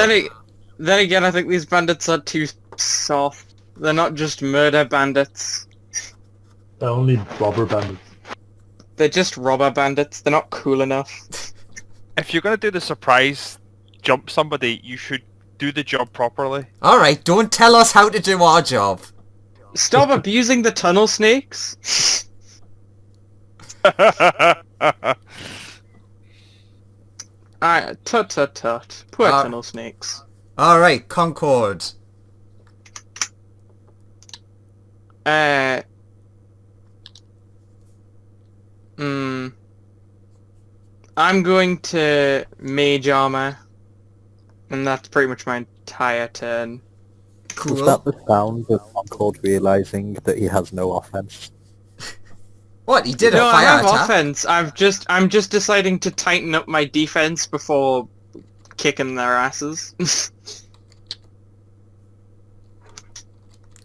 D: Then again, I think these bandits are too soft. They're not just murder bandits.
C: They're only robber bandits.
D: They're just robber bandits. They're not cool enough.
G: If you're gonna do the surprise jump somebody, you should do the job properly.
A: Alright, don't tell us how to do our job.
D: Stop abusing the tunnel snakes. Tut. Poor tunnel snakes.
A: Alright, Concord.
D: I'm going to mage armor, and that's pretty much my entire turn.
A: Cool.
F: Was that the sound of Concord realising that he has no offense?
A: What? He did a
D: No, I
A: fire
D: have
A: attack?
D: offense. I'm just deciding to tighten up my defense before kicking their asses.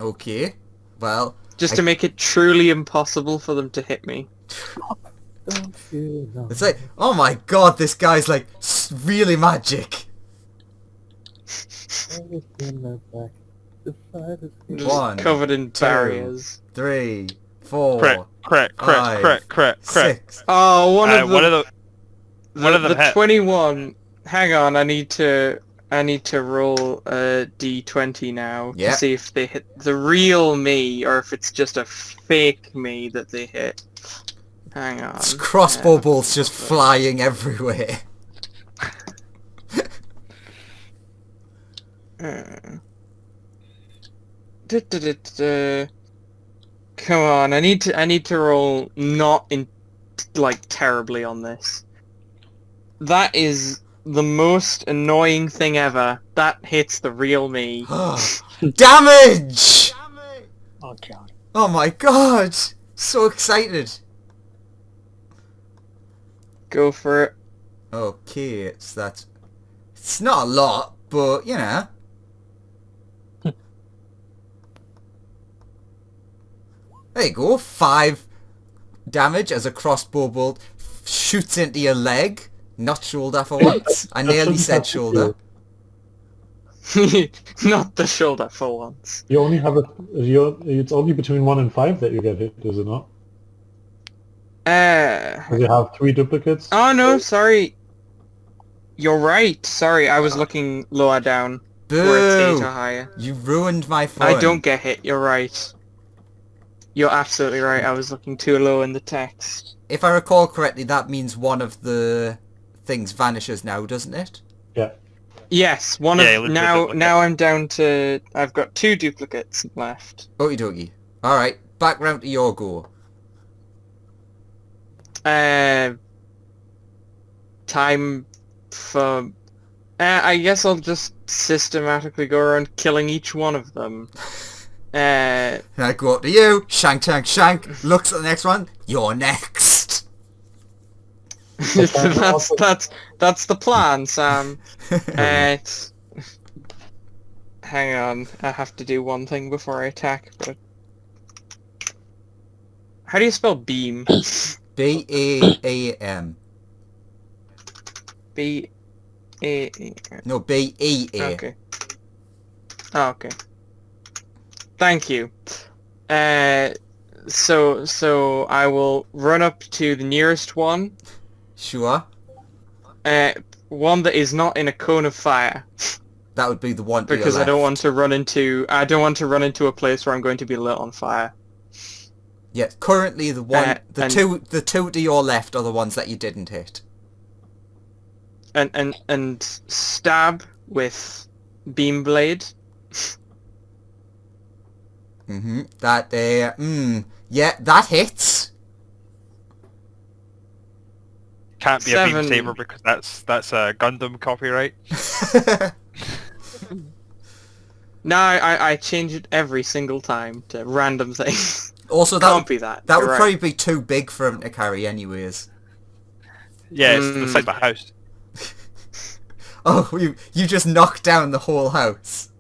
A: Okay. Well,
D: Just to make it truly impossible for them to hit me.
F: Don't you know?
A: it's like, oh my god, this guy's like really magic.
F: In the back, the fight is
D: Just
A: One,
D: covered in
A: two,
D: barriers.
A: 3, 4,
G: Crit.
A: 6.
D: Oh,
G: One of them
D: the
G: hit.
D: 21. Hang on, I need to roll a d20 now
A: Yeah.
D: to see if they hit the real me or if it's just a fake me that they hit. Hang on.
A: It's crossbow bolts just flying everywhere.
D: Come on, I need to roll not in like terribly on this. That is the most annoying thing ever. That hits the real me.
A: Damage!
B: Oh god.
A: Oh my god! So excited.
D: Go for it.
A: Okay, it's not a lot, but you know. There you go, 5 damage as a crossbow bolt shoots into your leg. Not shoulder for once. I
C: That
A: nearly
C: shouldn't
A: said
C: have to
A: shoulder.
C: heal.
D: Not the shoulder for once.
C: You only have it's only between 1 and 5 that you get hit, is it not? Because you have 3 duplicates.
D: Oh no, sorry. You're right. Sorry, I was looking lower down. Where it's 8 or
A: Boo!
D: higher.
A: You ruined my fun.
D: I don't get hit, you're right. You're absolutely right, I was looking too low in the text.
A: If I recall correctly, that means one of the things vanishes now, doesn't it?
C: Yeah.
D: Yes, one
G: Yeah,
D: of
G: look at
D: now
G: duplicate.
D: now I'm down to I've got 2 duplicates left.
A: Okie dokie. Alright, back round to your go.
D: Time for I guess I'll just systematically go around killing each one of them.
A: And I go up to you, shank, shank, shank, looks at the next one, you're next.
D: that's the plan, Sam. Hang on, I have to do one thing before I attack. But how do you spell beam?
A: B-A-A-M.
D: B-A.
A: No, B-E-A.
D: Okay. Oh, okay. Thank you. So I will run up to the nearest one.
A: Sure.
D: One that is not in a cone of fire.
A: That would be the one to your
D: Because I don't
A: left.
D: want to run into a place where I'm going to be lit on fire.
A: Yeah, currently the one,
D: and-
A: the two to your left are the ones that you didn't hit.
D: And stab with beam blade.
A: Yeah, that hits.
G: Can't be a beam
D: 7.
G: saber because that's a Gundam copyright.
D: No, I change it every single time to random things.
A: Also,
D: Can't be that.
A: That
D: You're
A: would
D: right.
A: probably be too big for him to carry anyways.
G: Yeah, it's the size of a house.
A: Oh, you just knocked down the whole house.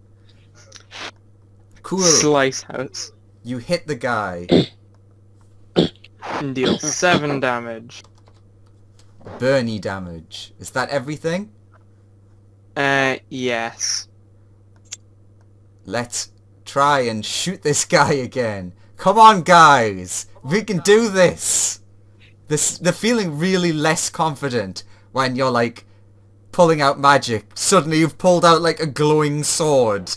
A: Cool.
D: Slice house.
A: You hit the guy.
D: And deal 7 damage.
A: Burny damage. Is that everything?
D: Yes.
A: Let's try and shoot this guy again. Come on, guys. We can do this. They're feeling really less confident when you're like pulling out magic. Suddenly you've pulled out like a glowing sword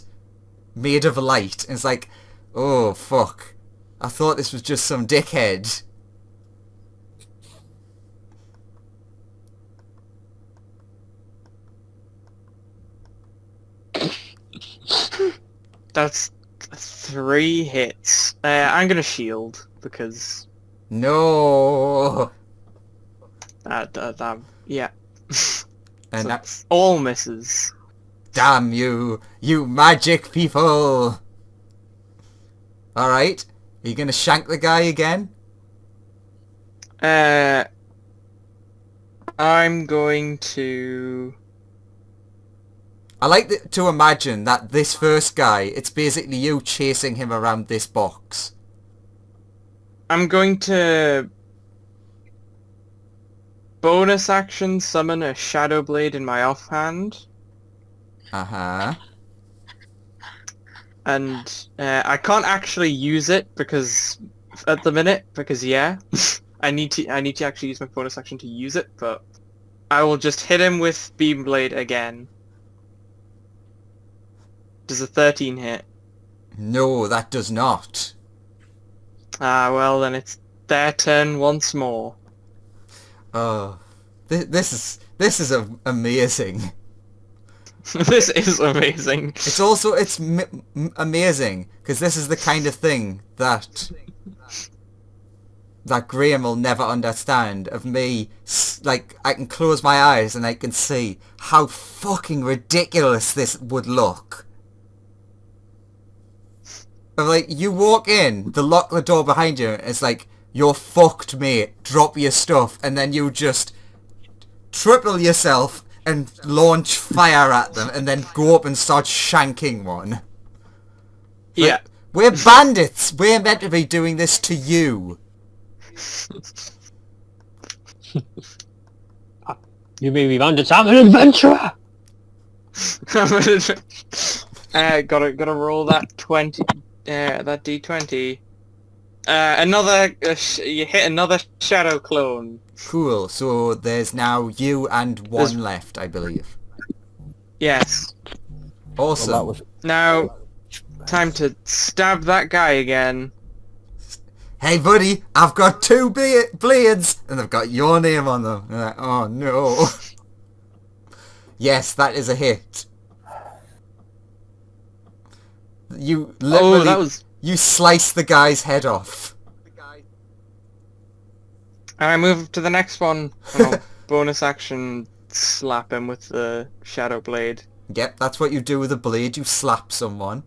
A: made of light. And it's like, oh, fuck. I thought this was just some dickhead.
D: That's 3 hits. I'm gonna shield because
A: No.
D: yeah.
A: And
D: So
A: that's...
D: all misses.
A: Damn you magic people. Alright. Are you gonna shank the guy again?
D: I'm going to...
A: I like to imagine that this first guy, it's basically you chasing him around this box.
D: I'm going to... bonus action summon a Shadow Blade in my offhand.
A: Uh-huh.
D: And I can't actually use it because... at the minute, because yeah. I need to actually use my bonus action to use it, but... I will just hit him with Beam Blade again. Does a 13 hit?
A: No, that does not.
D: Ah, well then it's their turn once more.
A: Oh. This is amazing.
D: This is amazing.
A: It's also, amazing, because this is the kind of thing that Graham will never understand, of me, like, I can close my eyes and I can see how fucking ridiculous this would look. Of like, you walk in, they lock the door behind you, and it's like, you're fucked, mate, drop your stuff, and then you just triple yourself and launch fire at them, and then go up and start shanking one.
D: Yeah.
A: We're bandits. We're meant to be doing this to you.
B: You may be bandits. I'm an adventurer.
D: Gotta roll that 20. That D20. You hit another shadow clone.
A: Cool. So there's now you and one left, I believe.
D: Yes.
A: Awesome.
F: Well, that was
D: Now, time to stab that guy again.
A: Hey buddy, I've got 2 blades, and they've got your name on them. You're like, oh no. Yes, that is a hit. You literally, you slice the guy's head off.
D: I move to the next one. And I'll bonus action slap him with the shadow blade.
A: Yep, that's what you do with a blade. You slap someone.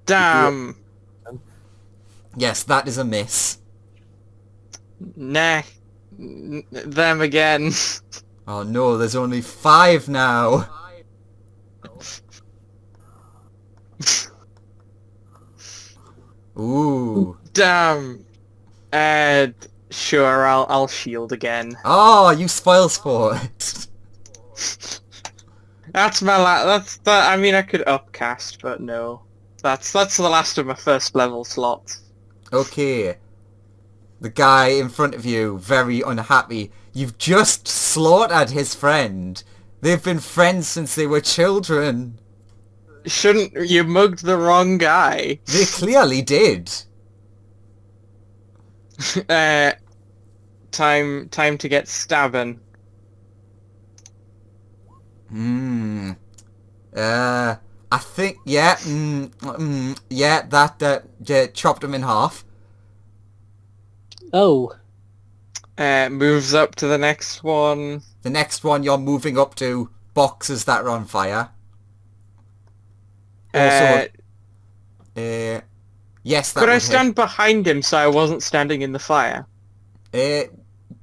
D: Damn.
A: Yes, that is a miss.
D: Nah. Them again.
A: Oh no, there's only 5 now. Ooh.
D: Damn. Sure, I'll shield again.
A: Oh, you spoil sport.
D: That's my I mean, I could upcast, but no. That's the last of my first level slots.
A: Okay. The guy in front of you, very unhappy. You've just slaughtered his friend. They've been friends since they were children.
D: Shouldn't you mugged the wrong guy?
A: They clearly did.
D: Time to get stabbing.
A: I think, yeah, yeah, that chopped him in half.
B: Oh.
D: Moves up to the next one.
A: The next one you're moving up to, boxes that are on fire. Also, yes, that
D: Could I
A: would
D: stand behind him so I wasn't standing in the fire?
A: hit.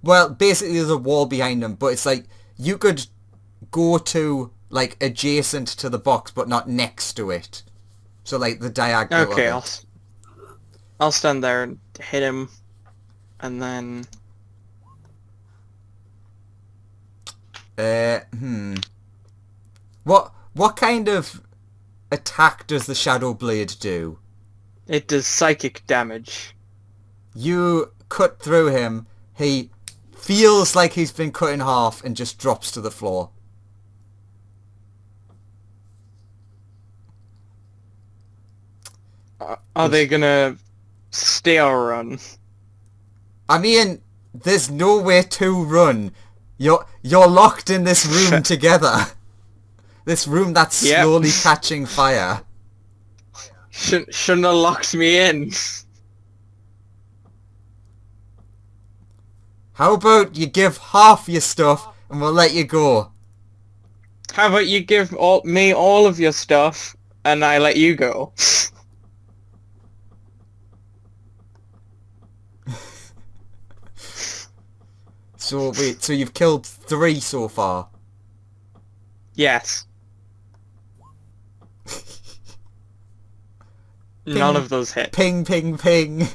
A: Well, basically there's a wall behind him, but it's like, you could go to, like, adjacent to the box, but not next to it. So, like, the diagonal
D: Okay,
A: of it.
D: I'll stand there and hit him, and then...
A: What kind of attack does the Shadow Blade do?
D: It does psychic damage.
A: You cut through him, he feels like he's been cut in half and just drops to the floor.
D: Are they gonna stay or run?
A: I mean, there's nowhere to run. You're locked in this room together. This room that's
D: Yep.
A: slowly catching fire.
D: Shouldn't have locked me in.
A: How about you give half your stuff and we'll let you go?
D: How about you give me all of your stuff and I let you go?
A: So wait, so you've killed 3 so far?
D: Yes. None of those hit.
A: Ping, ping, ping.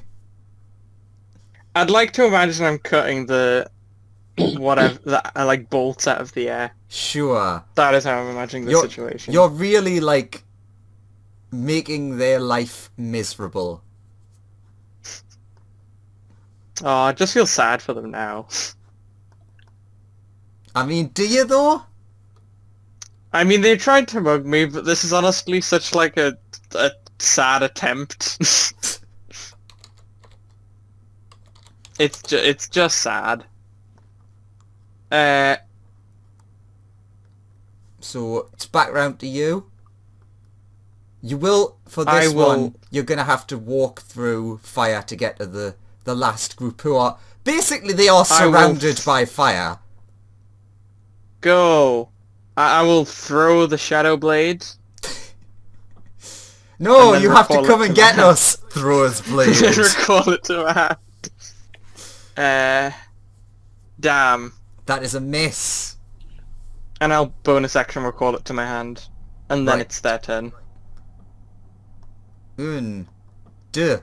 D: I'd like to imagine I'm cutting the whatever that like bolts out of the air.
A: Sure.
D: That is how I'm imagining the situation.
A: You're really, like, making their life miserable.
D: Oh, I just feel sad for them now.
A: I mean, do you though?
D: I mean, they tried to mug me, but this is honestly such like a sad attempt. It's just sad.
A: So it's back round to you. You will, for this one, you're gonna have to walk through fire to get to the last group who are basically they are surrounded by fire.
D: Go. I will throw the shadow blade.
A: No,
D: And then
A: you have to
D: recall
A: come
D: it
A: and
D: to
A: get
D: my
A: us, Thrower's Blade.
D: Recall it to my hand. Damn.
A: That is a miss.
D: And I'll bonus action recall it to my hand. And then
A: Right.
D: it's their turn.
A: Un, deux,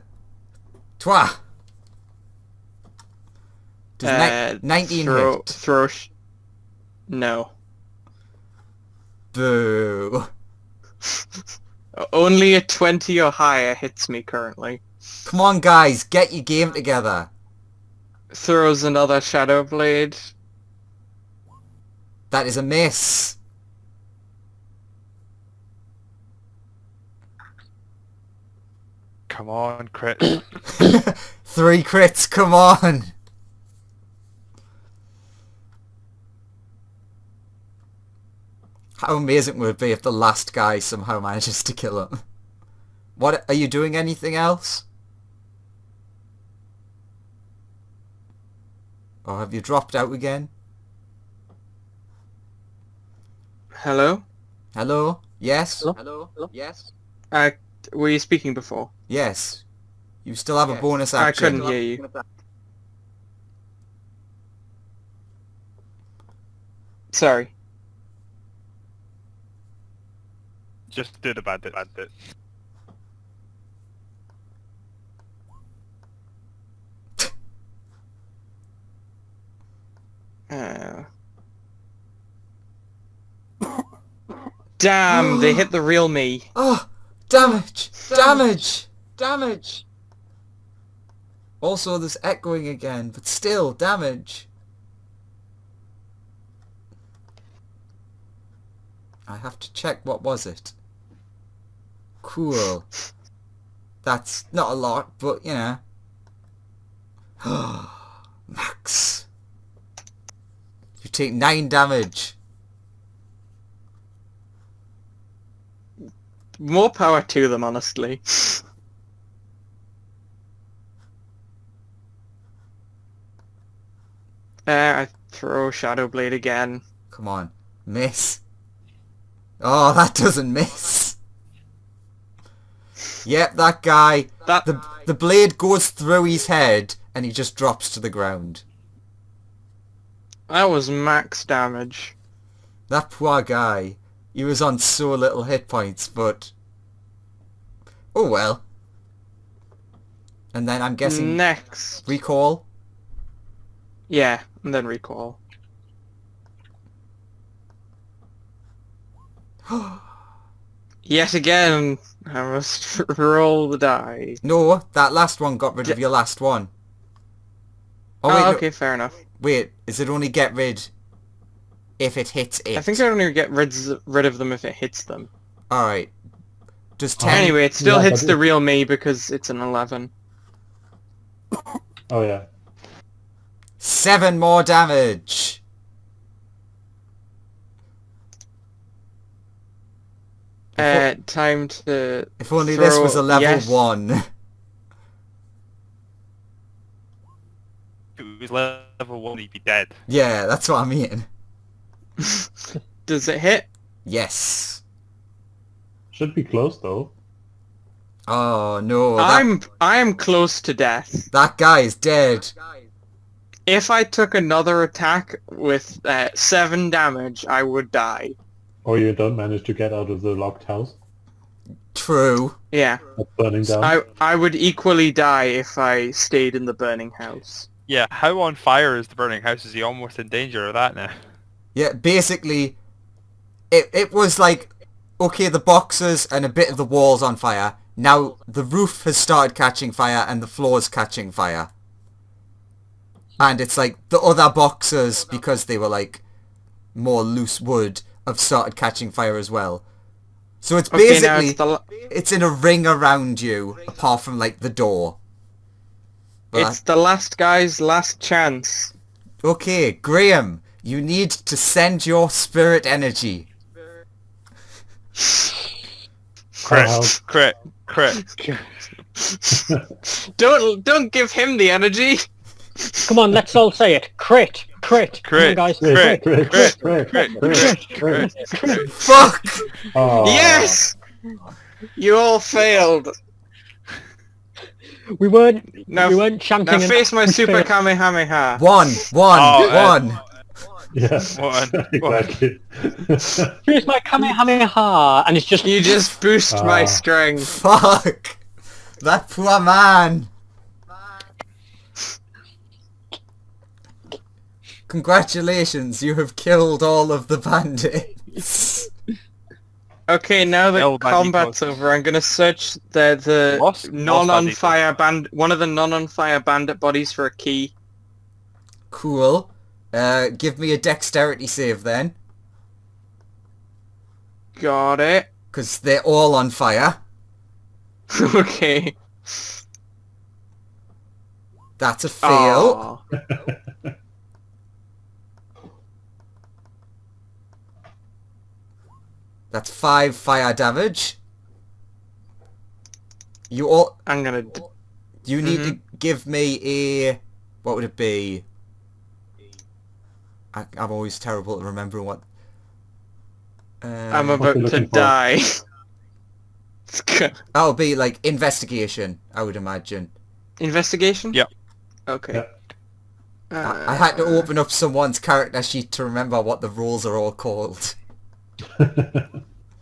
A: trois. Does 19 hit?
D: No.
A: Boo.
D: Only a 20 or higher hits me currently.
A: Come on, guys, get your game together.
D: Throws another Shadow Blade.
A: That is a miss.
G: Come on, crit.
A: 3 crits, come on. How amazing would it be if the last guy somehow manages to kill him? What, are you doing anything else? Or have you dropped out again?
D: Hello?
A: Hello? Yes?
B: Hello?
D: Yes? Were you speaking before?
A: Yes. You still have a
D: Yes.
A: bonus
D: I
A: action.
D: couldn't hear you. Sorry.
G: Just do the bad bit.
D: Damn, they hit the real me.
A: Oh! Damage! Damage! Damage! Also, there's echoing again, but still, damage. I have to check, what was it? Cool. That's not a lot, but, you know. Max. You take 9 damage.
D: More power to them, honestly. I throw Shadow Blade again.
A: Come on. Miss. Oh, that doesn't miss. Yep, that guy. The blade goes through his head and he just drops to the ground.
D: That was max damage.
A: That poor guy. He was on so little hit points, but... oh well. And then I'm guessing...
D: Next.
A: recall?
D: Yeah, and then recall. Yet again, I must roll the die.
A: No, that last one got rid of your last one.
D: Oh,
A: wait, no.
D: okay, fair enough.
A: Wait, is it only get rid if it hits it?
D: I think I only get rid of them if it hits them.
A: Alright. Does 10...
D: Anyway, it still
C: Yeah,
D: hits
C: but
D: the real me because it's an 11.
C: Oh yeah.
A: 7 more damage.
D: Time to
A: If only this was a level
D: yes.
A: 1.
G: If it was level 1, he'd be dead.
A: Yeah, that's what I mean.
D: Does it hit?
A: Yes.
C: Should be close though.
A: Oh no,
D: I'm close to death.
A: that guy is dead.
D: If I took another attack with 7 damage, I would die.
C: Or you don't manage to get out of the locked house.
A: True.
D: Yeah.
C: That's burning down.
D: I would equally die if I stayed in the burning house.
G: Yeah, how on fire is the burning house? Is he almost in danger of that now?
A: Yeah, basically, it was like, okay, the boxes and a bit of the walls on fire. Now the roof has started catching fire and the floor's catching fire. And it's like the other boxes, because they were like more loose wood, have started catching fire as well. So it's
D: Okay,
A: basically,
D: now
A: it's in a ring around you, apart from like the door.
D: it's the last guy's last chance.
A: Okay, Graham, you need to send your spirit energy.
G: Crit, crit, crit.
D: Don't give him the energy.
B: Come on, let's all say it. Crit! Crit! Come on,
G: Crit,
B: guys.
G: crit,
C: Crit,
G: crit,
C: crit,
G: crit,
C: crit,
G: crit,
C: crit.
A: Fuck!
C: Oh.
D: Yes! You all failed.
B: We weren't
D: Now,
B: chanting.
D: now face my
B: we
D: super
B: failed.
D: Kamehameha.
A: One.
G: Oh,
C: Yeah,
G: One.
C: exactly.
B: Here's my Kamehameha, and it's just
D: You just boost my
C: Ah.
D: strength.
A: Fuck! That poor man! Congratulations, you have killed all of the bandits.
D: Okay, now that
G: Hell, bandit
D: combat's
G: boss.
D: over, I'm gonna search the
G: Lost
D: non-on-fire one of the non-on-fire bandit bodies for a key.
A: Cool. Give me a dexterity save then,
D: Got it.
A: because they're all on fire.
D: Okay.
A: That's a fail.
D: Aw.
A: That's 5 fire damage. You all...
D: I'm gonna...
A: You need to give me a... What would it be? I'm always terrible at remembering what...
D: I'm
C: What
D: about
C: you're
D: to
C: looking for.
D: die.
A: That'll be like investigation, I would imagine.
D: Investigation?
G: Yep.
D: Okay.
C: Yeah.
A: I had to open up someone's character sheet to remember what the roles are all called.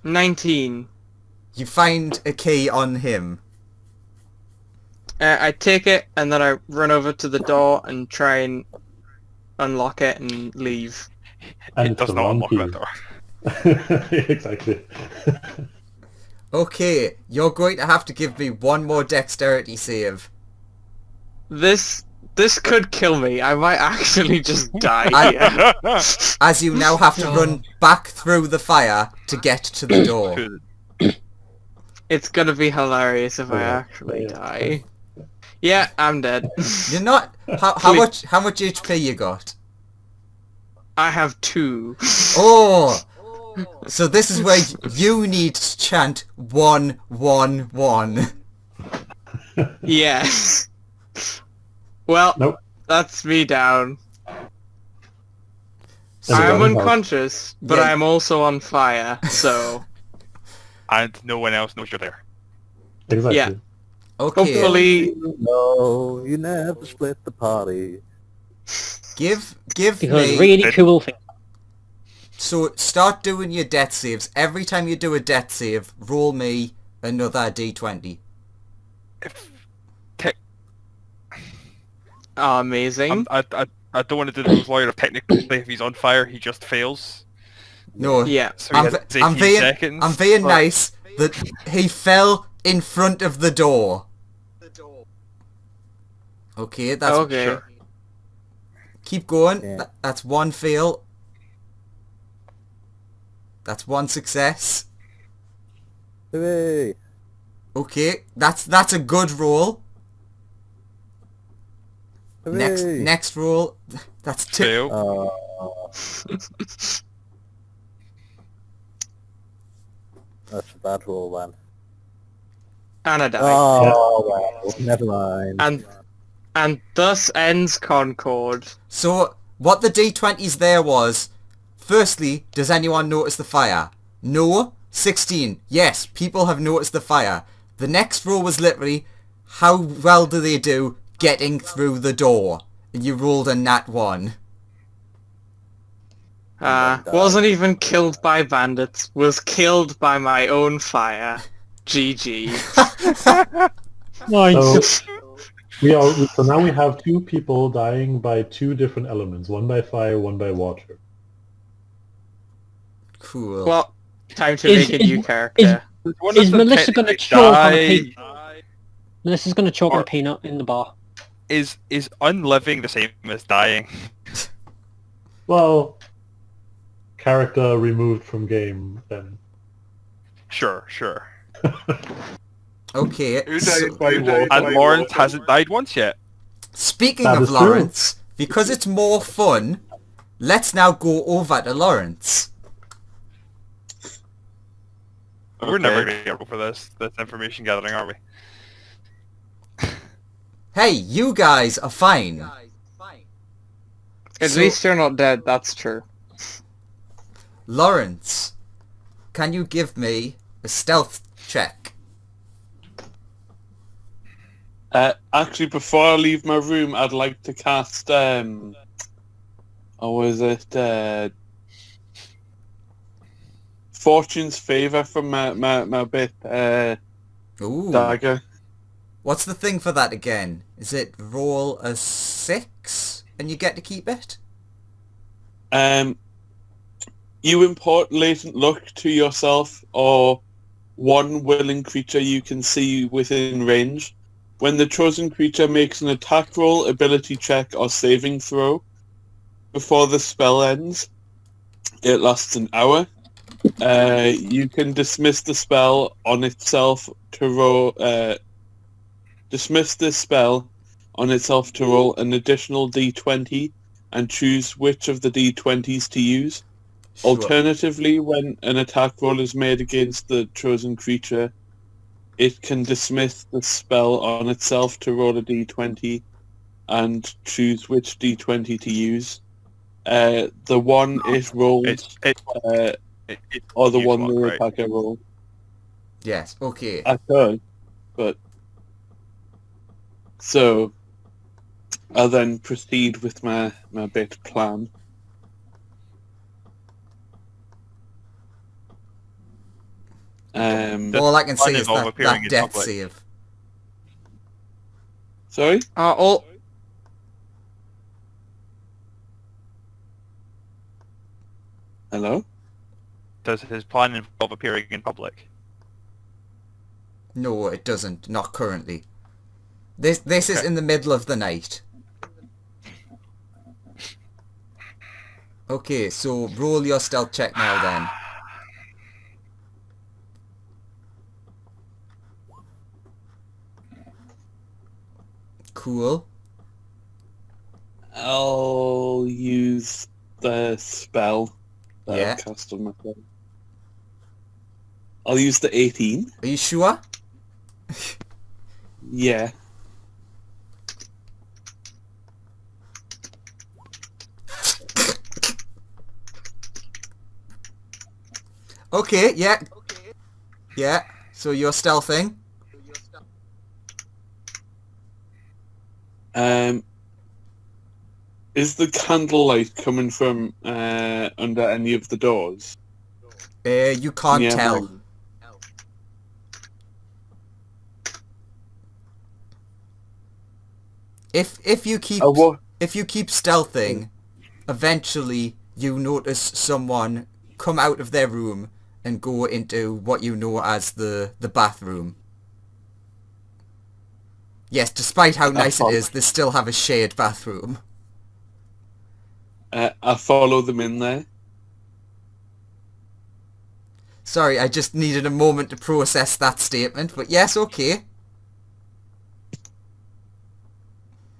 D: 19.
A: You find a key on him.
D: I take it and then I run over to the door and try and unlock it and leave.
C: And
G: It
C: it's
G: does
C: the
G: not
C: wrong
G: unlock
C: key.
G: that door.
C: Exactly.
A: Okay, you're going to have to give me one more dexterity save.
D: This could kill me. I might actually just die
A: I-
D: here.
A: As you now have to run back through the fire to get to the door.
D: It's gonna be hilarious if I
C: Yeah.
D: actually
C: Yeah.
D: die. Yeah, I'm dead.
A: You're not... How much HP you got?
D: I have 2.
A: Oh! So this is where you need to chant 111.
D: Yes. Well,
C: Nope.
D: that's me down.
C: And
D: I'm
C: running
D: unconscious, but
A: Yeah.
D: I'm also on fire, so...
G: And no one else knows you're there.
C: Exactly.
D: Yeah.
A: Okay,
D: Hopefully...
F: No, you never split the party.
A: give
B: because
A: me...
B: really cool thing.
A: So start doing your death saves. Every time you do a death save, roll me another d20.
D: Amazing.
G: I don't want to do the lawyer of technically if he's on fire he just fails.
A: No,
D: Yeah.
G: So he
A: I'm,
G: has
A: ve- I'm
G: 18
A: being,
G: seconds.
A: I'm being
G: or-
A: nice that he fell in front of the door. Okay, that's...
D: Okay.
G: Sure.
A: Keep going.
F: Yeah.
A: That's one fail. That's one success.
F: Hooray!
A: Okay, that's a good roll.
F: Hooray!
A: Next roll. That's 2.
G: Fail.
F: That's a bad roll then.
D: And I die.
F: Oh, well, never mind.
D: And thus ends Concord.
A: So, what the d20s there was, firstly, does anyone notice the fire? No. 16. Yes, people have noticed the fire. The next roll was literally, how well do they do getting through the door? And you rolled a nat 1.
D: Wasn't even killed by bandits. Was killed by my own fire. GG.
B: Nice.
C: So now we have 2 people dying by 2 different elements. One by fire, one by water.
A: Cool.
D: Well, time to
B: Is-
D: make a
B: is-
D: new character.
G: One
B: Is
G: of them
B: Melissa gonna
G: technically
B: choke on a
G: die.
B: peanut? Melissa's gonna choke on
G: Or-
B: a peanut in the bar.
G: Is unliving the same as dying?
C: Well, character removed from game then.
G: Sure.
A: Okay,
E: Who
A: so,
E: died by water?
G: And Lawrence hasn't died once yet.
A: speaking
C: That
A: of
C: is true.
A: Lawrence, because it's more fun, let's now go over to Lawrence.
G: We're never
E: Okay.
G: going to get over this information gathering, are we?
A: Hey, you guys are fine.
D: At
A: So-
D: least you're not dead, that's true.
A: Lawrence, can you give me a stealth check?
E: Actually, before I leave my room, I'd like to cast Or was it Fortune's Favour from my bit
A: Ooh.
E: dagger?
A: What's the thing for that again? Is it roll a 6 and you get to keep it?
E: You import latent luck to yourself or one willing creature you can see within range. When the chosen creature makes an attack roll, ability check, or saving throw before the spell ends, it lasts an hour. You can dismiss the spell on itself to roll. Dismiss this spell on itself to roll an additional d20 and choose which of the d20s to use.
A: Sure.
E: Alternatively, when an attack roll is made against the chosen creature, it can dismiss the spell on itself to roll a d20 and choose which d20 to use. The one it rolls, or the one the attacker rolls.
A: Yes, okay.
E: I could, but... So, I'll then proceed with my bit plan.
A: All I can say is
G: involve
A: that
G: appearing in
A: death
G: public.
A: save.
E: Sorry?
D: All
E: Hello?
G: Does his plan involve appearing in public?
A: No, it doesn't. Not currently. This is in the middle of the night. Okay, so roll your stealth check now then. Cool.
E: I'll use the spell that
A: Yeah.
E: I've cast on myself. I'll use the 18.
A: Are you sure?
E: Yeah.
A: Okay, yeah. Yeah, so you're stealthing.
E: Is the candlelight coming from under any of the doors?
A: You can't
E: Yeah,
A: tell.
E: man.
A: If you keep
E: what?
A: if you keep stealthing, eventually you notice someone come out of their room and go into what you know as the bathroom. Yes, despite how nice it is, they still have a shared bathroom.
E: I follow them in there.
A: Sorry, I just needed a moment to process that statement, but yes, okay.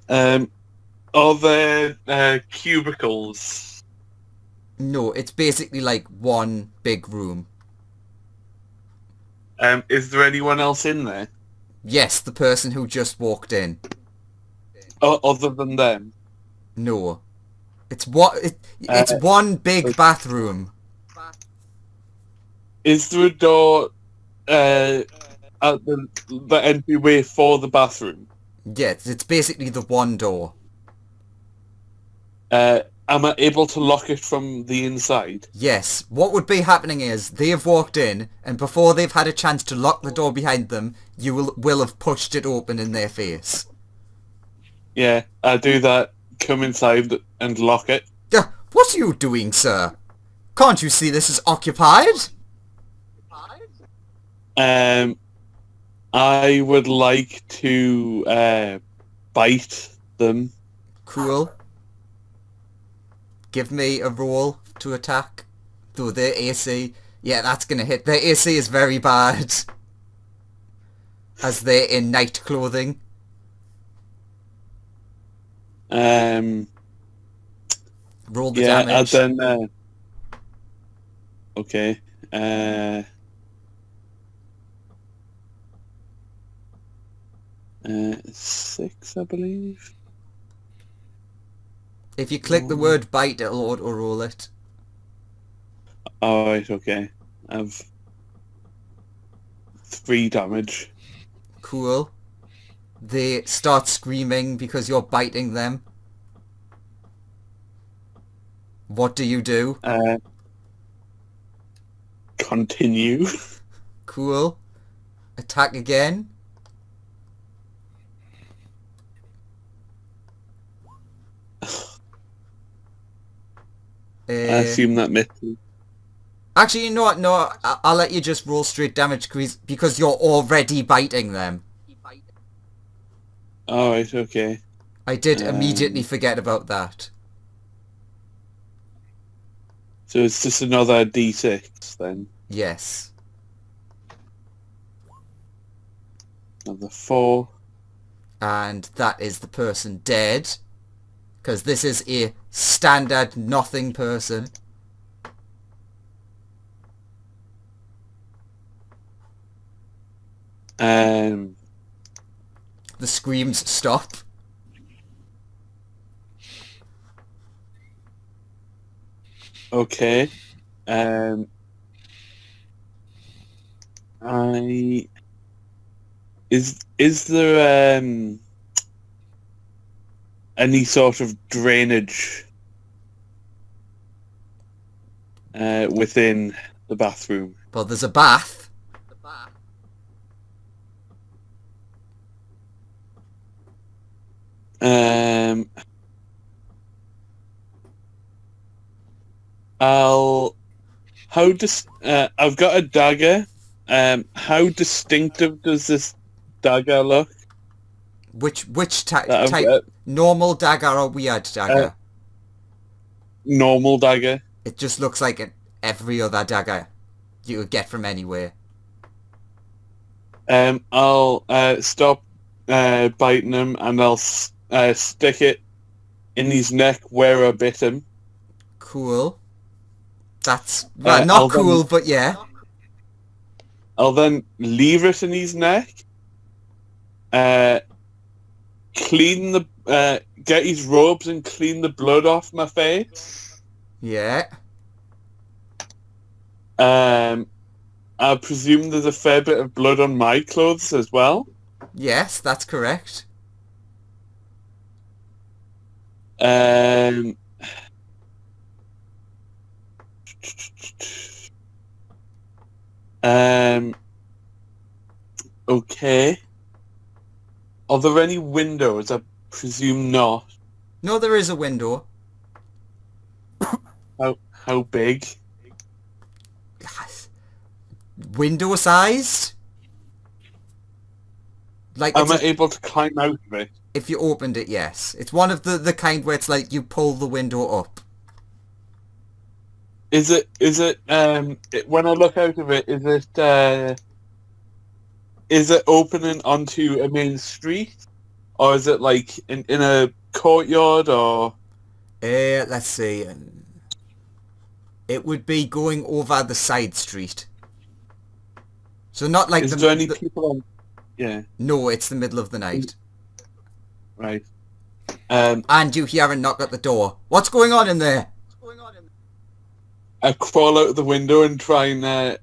E: Are there cubicles?
A: No, it's basically like one big room.
E: Is there anyone else in there?
A: Yes, the person who just walked in.
E: Other than them?
A: No. It's one big bathroom.
E: Is there a door at the entryway for the bathroom?
A: Yes, it's basically the one door.
E: Am I able to lock it from the inside?
A: Yes, what would be happening is they've walked in, and before they've had a chance to lock the door behind them, you will have pushed it open in their face.
E: Yeah, I do that. Come inside and lock it.
A: What are you doing, sir? Can't you see this is occupied?
E: I would like to bite them.
A: Cool. Give me a roll to attack. Though their AC... Yeah, that's gonna hit. Their AC is very bad. As they're in night clothing. Roll the damage.
E: And then... okay. 6, I believe.
A: If you click the word bite, it'll auto-roll it.
E: Alright, okay. I've 3 damage.
A: Cool. They start screaming because you're biting them. What do you do?
E: Continue.
A: Cool. Attack again.
E: I assume that misses.
A: Actually, you know what? No, I'll let you just roll straight damage because you're already biting them.
E: Alright, okay.
A: I did immediately forget about that.
E: So it's just another D6 then.
A: Yes.
E: Another 4.
A: And that is the person dead. Because this is a standard nothing person. The screams stop.
E: Okay. Is there any sort of drainage within the bathroom?
A: Well, there's a bath.
E: I've got a dagger. How distinctive does this dagger look?
A: Which
E: That I've
A: type?
E: got?
A: Normal dagger or weird dagger?
E: Normal dagger.
A: It just looks like every other dagger you would get from anywhere.
E: I'll stop biting him and I'll stick it in his neck where I bit him.
A: Cool. That's not cool, but yeah.
E: I'll then leave it in his neck. Clean the get his robes and clean the blood off my face.
A: Yeah.
E: I presume there's a fair bit of blood on my clothes as well.
A: Yes, that's correct.
E: Okay. Are there any windows? I presume not.
A: No, there is a window.
E: How big?
A: Window sized? Like,
E: Am I able to climb out of it?
A: if you opened it, yes. It's one of the kind where it's like you pull the window up.
E: Is it when I look out of it, is it opening onto a main street? Or is it like in a courtyard or
A: Let's see. It would be going over the side street. So not like
E: is there any people on? Yeah,
A: No, it's the middle of the night.
E: right.
A: And you hear a knock at the door. What's going on in there?
E: I crawl out of the window and try and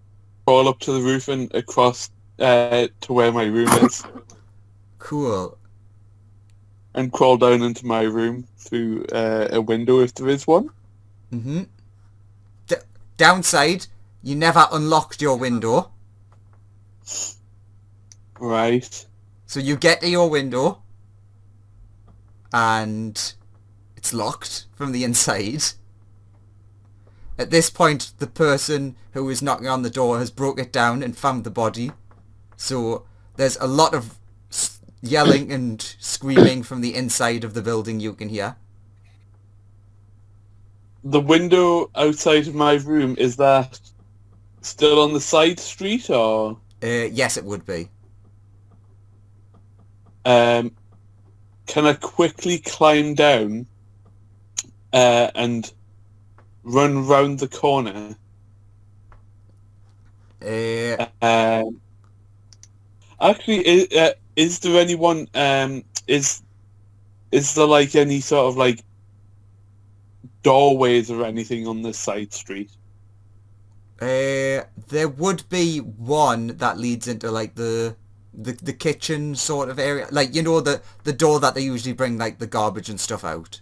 E: crawl up to the roof and across to where my room is.
A: Cool.
E: And crawl down into my room through a window if there is one.
A: Mm-hmm. Downside, you never unlocked your window.
E: Right.
A: So you get to your window, and it's locked from the inside. At this point, the person who was knocking on the door has broke it down and found the body. So there's a lot of yelling and screaming from the inside of the building you can hear.
E: The window outside of my room, is that still on the side street or?
A: Yes, it would be.
E: Can I quickly climb down and run round the corner? Actually, is there anyone? Is there like any sort of like doorways or anything on this side street?
A: There would be one that leads into like the kitchen sort of area, like, you know, the door that they usually bring like the garbage and stuff out.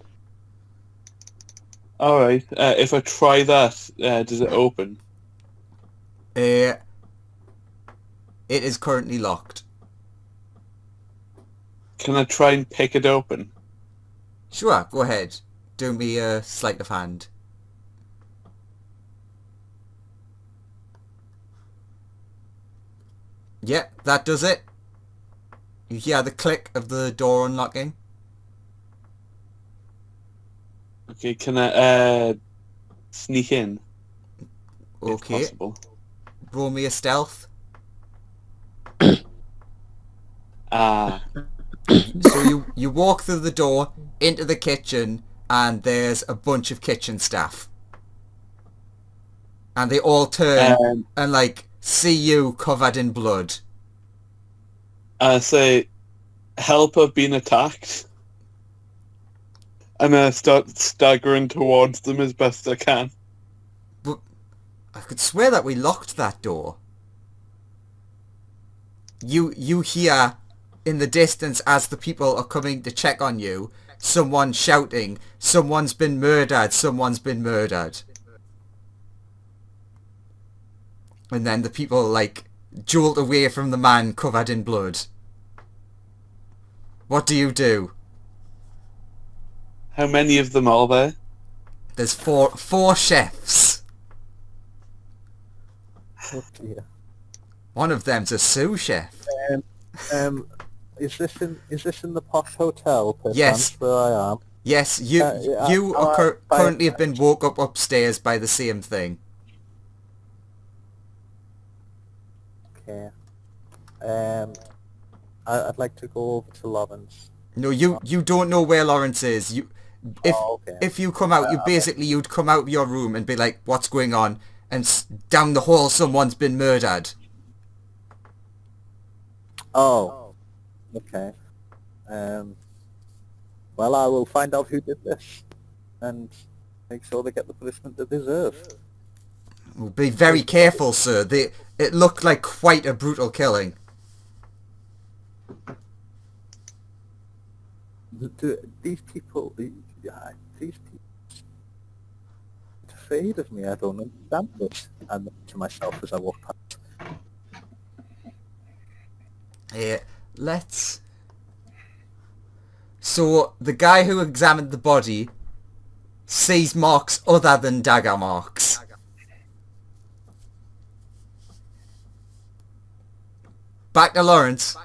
E: Alright, if I try that, does it open?
A: It is currently locked.
E: Can I try and pick it open?
A: Sure, go ahead. Do me a sleight of hand. Yep, that does it. You hear the click of the door unlocking.
E: Okay, can I sneak in? If
A: Okay,
E: possible.
A: roll me a stealth.
E: Ah,
A: So you walk through the door into the kitchen, and there's a bunch of kitchen staff, and they all turn and like see you covered in blood.
E: I say, help, I've been attacked. And I start staggering towards them as best I can.
A: But I could swear that we locked that door. You hear in the distance, as the people are coming to check on you, someone shouting, "Someone's been murdered, someone's been murdered." And then the people like jolt away from the man covered in blood. What do you do?
E: How many of them are there?
A: There's four chefs.
F: Oh dear.
A: One of them's a sous chef.
F: Is this in the posh hotel?
A: Yes.
F: That's where I am.
A: Yes, you are currently have been woke up upstairs by the same thing.
F: Okay. I'd like to go over to Lawrence.
A: No, you don't know where Lawrence is. If you come out, you'd come out of your room and be like, "What's going on?" And down the hall, someone's been murdered.
F: Oh. Okay. Well, I will find out who did this, and make sure they get the punishment they deserve.
A: Well, be very careful, sir. It looked like quite a brutal killing.
F: These people afraid of me. I don't understand this. I think to myself as I walk past.
A: Let's... So, the guy who examined the body sees marks other than dagger marks. Back to Lawrence.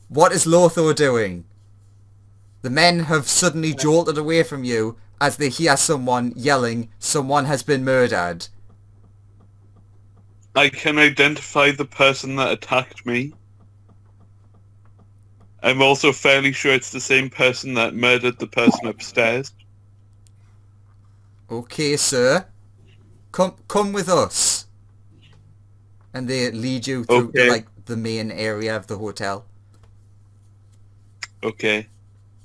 A: What is Lothar doing? The men have suddenly jolted away from you as they hear someone yelling, "Someone has been murdered."
E: I can identify the person that attacked me. I'm also fairly sure it's the same person that murdered the person upstairs.
A: Okay, sir. Come with us. And they lead you through to, like, the main area of the hotel.
E: Okay.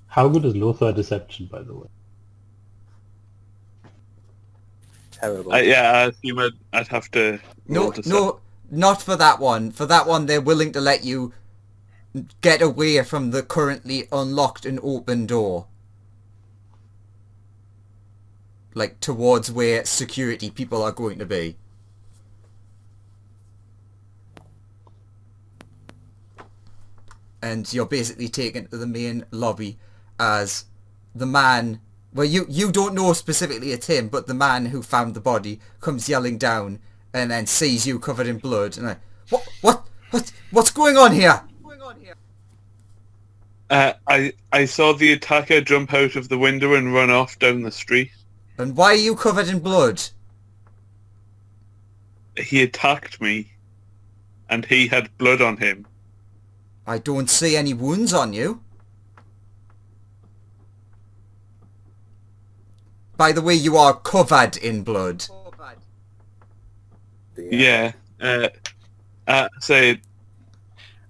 C: How good is Lothar deception, by the way?
F: Terrible.
E: I assume I'd have to roll deception.
A: No, not for that one. For that one, they're willing to let you get away from the currently unlocked and open door. Like, towards where security people are going to be. And you're basically taken to the main lobby as the man... Well, you don't know specifically it's him, but the man who found the body comes yelling down and then sees you covered in blood. And what's going on here?
E: I saw the attacker jump out of the window and run off down the street.
A: And why are you covered in blood?
E: He attacked me, and he had blood on him.
A: I don't see any wounds on you. By the way, you are covered in blood.
E: Yeah.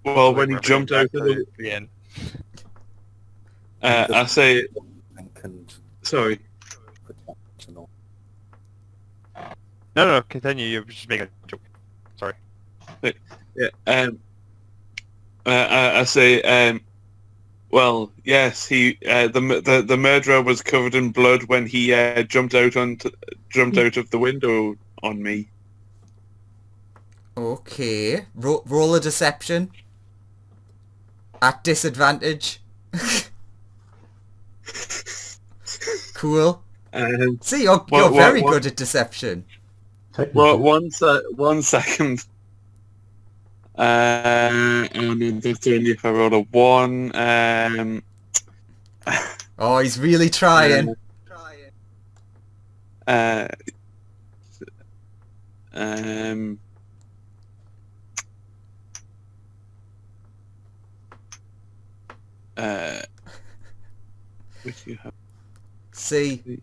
E: Well, when he jumped out of the
G: end.
E: I say, sorry.
G: No, continue. You're just making a joke. Sorry.
E: Yeah. I say, Well, yes, the murderer was covered in blood when he jumped out of the window on me.
A: Okay. Roll a deception. At disadvantage. Cool. See, you're very good at deception.
C: Technically.
E: One second. And that's only if I roll a 1.
A: Oh, he's really trying.
E: Uh, which you have.
A: See,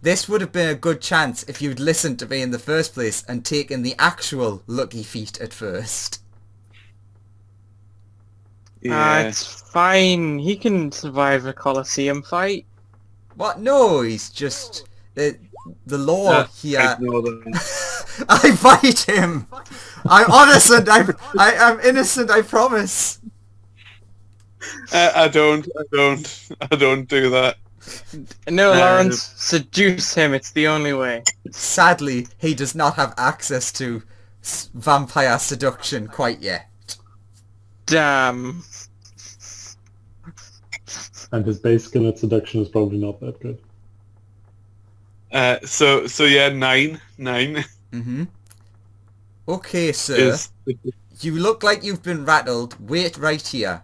A: this would have been a good chance if you'd listened to me in the first place and taken the actual lucky feat at first.
E: Yeah.
D: It's fine. He can survive a Colosseum fight.
A: What? No, he's just... the law here...
E: Ignore that.
A: I fight him! I'm innocent! I'm innocent, I promise!
E: I don't do that.
D: No, Lawrence, seduce him. It's the only way.
A: Sadly, he does not have access to vampire seduction quite yet.
D: Damn.
C: And his base skill at seduction is probably not that good.
E: So yeah, 9.
A: Mm-hmm. Okay, sir. You look like you've been rattled. Wait right here.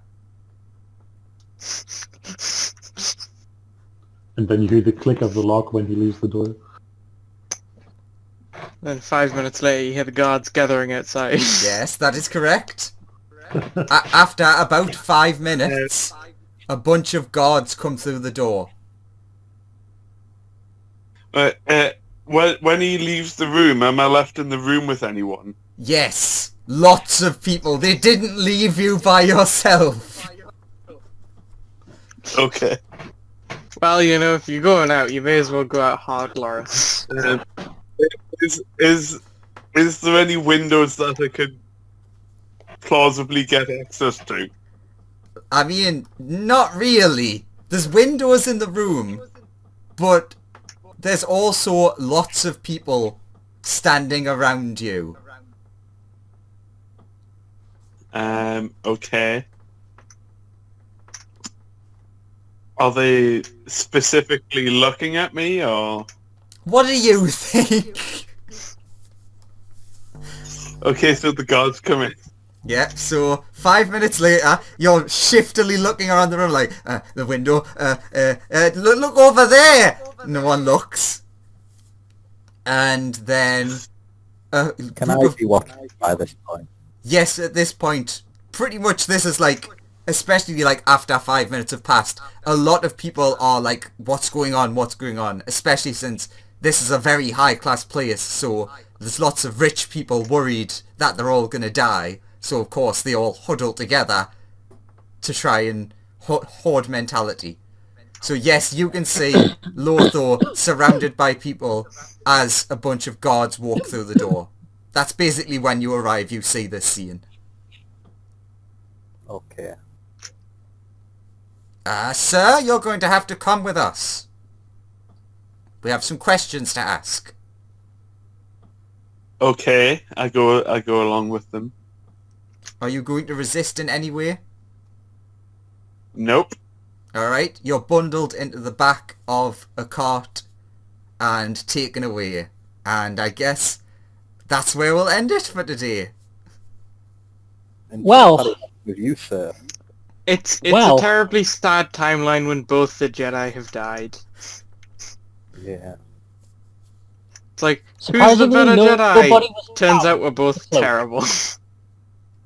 C: And then you hear the click of the lock when he leaves the door.
D: Then 5 minutes later, you hear the guards gathering outside.
A: Yes, that is correct. After about 5 minutes, a bunch of guards come through the door.
E: When he leaves the room, am I left in the room with anyone?
A: Yes, lots of people. They didn't leave you by yourself.
E: Okay.
D: Well, you know, if you're going out, you may as well go out hard, Lawrence.
E: Is there any windows that I could plausibly get access to?
A: I mean, not really. There's windows in the room, but there's also lots of people standing around you.
E: Okay. Are they specifically looking at me, or...?
A: What do you think?
E: Okay, so the guards come in.
A: Yeah, so 5 minutes later, you're shiftily looking around the room like, the window, look over there! No one looks. And then...
F: Can I be watching by this point?
A: Yes, at this point, pretty much this is like, especially like after 5 minutes have passed, a lot of people are like, what's going on, especially since this is a very high class place, so there's lots of rich people worried that they're all gonna die, so of course they all huddle together to try and horde mentality. So yes, you can see Lothar surrounded by people as a bunch of guards walk through the door. That's basically when you arrive, you see this scene.
F: Okay.
A: Sir, you're going to have to come with us. We have some questions to ask.
E: Okay, I go along with them.
A: Are you going to resist in any way?
E: Nope.
A: Alright, you're bundled into the back of a cart and taken away. And I guess that's where we'll end it for today.
F: And
B: Well-
F: with you, sir.
D: It's
B: Well-
D: a terribly sad timeline when both the Jedi have died.
F: Yeah.
D: It's like, who's the
B: Surprisingly,
D: better
B: nobody
D: Jedi?
B: was
D: Turns
B: around.
D: out we're both
B: Close.
D: terrible.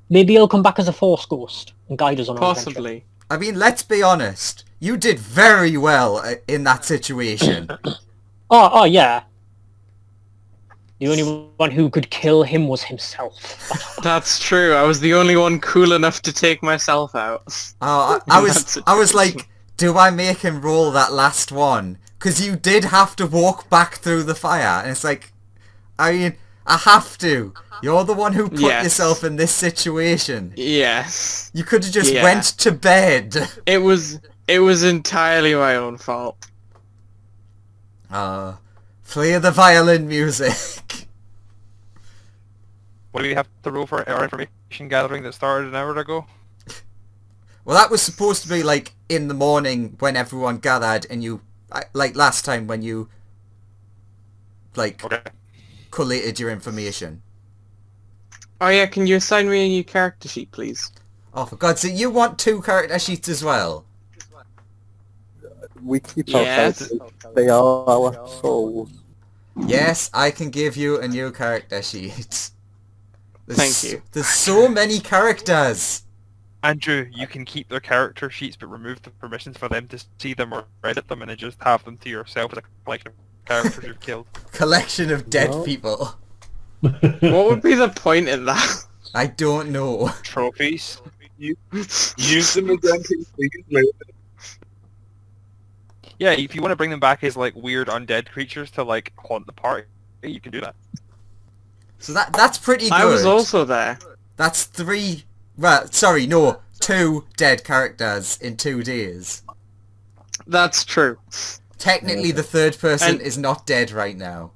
B: Maybe he'll come back as a Force ghost and guide us on our adventure.
D: Possibly.
A: I mean, let's be honest. You did very well in that situation.
B: Oh, yeah. The only one who could kill him was himself.
D: That's true. I was the only one cool enough to take myself out.
A: I was like, do I make him roll that last one? Because you did have to walk back through the fire. And it's like, I mean, I have to. You're the one who put
D: Yes.
A: yourself in this situation.
D: Yes.
A: You could have just
D: Yeah.
A: went to bed.
D: It was entirely my own fault.
A: Play the violin music.
G: What do we have to roll for our information gathering that started an hour ago?
A: Well, that was supposed to be like in the morning when everyone gathered, and you, like last time when you, like,
G: Okay.
A: collated your information.
D: Oh yeah, can you assign me a new character sheet, please?
A: Oh, for God's sake, you want 2 character sheets as well?
F: We keep
D: Yes.
F: ourselves. They are our souls.
A: Yes, I can give you a new character sheet.
D: Thank you.
A: There's so many characters.
G: Andrew, you can keep their character sheets, but remove the permissions for them to see them or edit them, and then just have them to yourself as a collection of characters you've killed.
A: Collection of dead
F: No.
A: people.
D: What would be the point in that?
A: I don't know.
G: Trophies.
E: Use them again to please later.
G: Yeah, if you want to bring them back as like weird undead creatures to like haunt the party, you can do that.
A: So that's pretty good.
D: I was also there.
A: That's 3... Well, sorry, no. 2 dead characters in 2 days.
D: That's true.
A: Technically, the third person
D: And-
A: is not dead right now.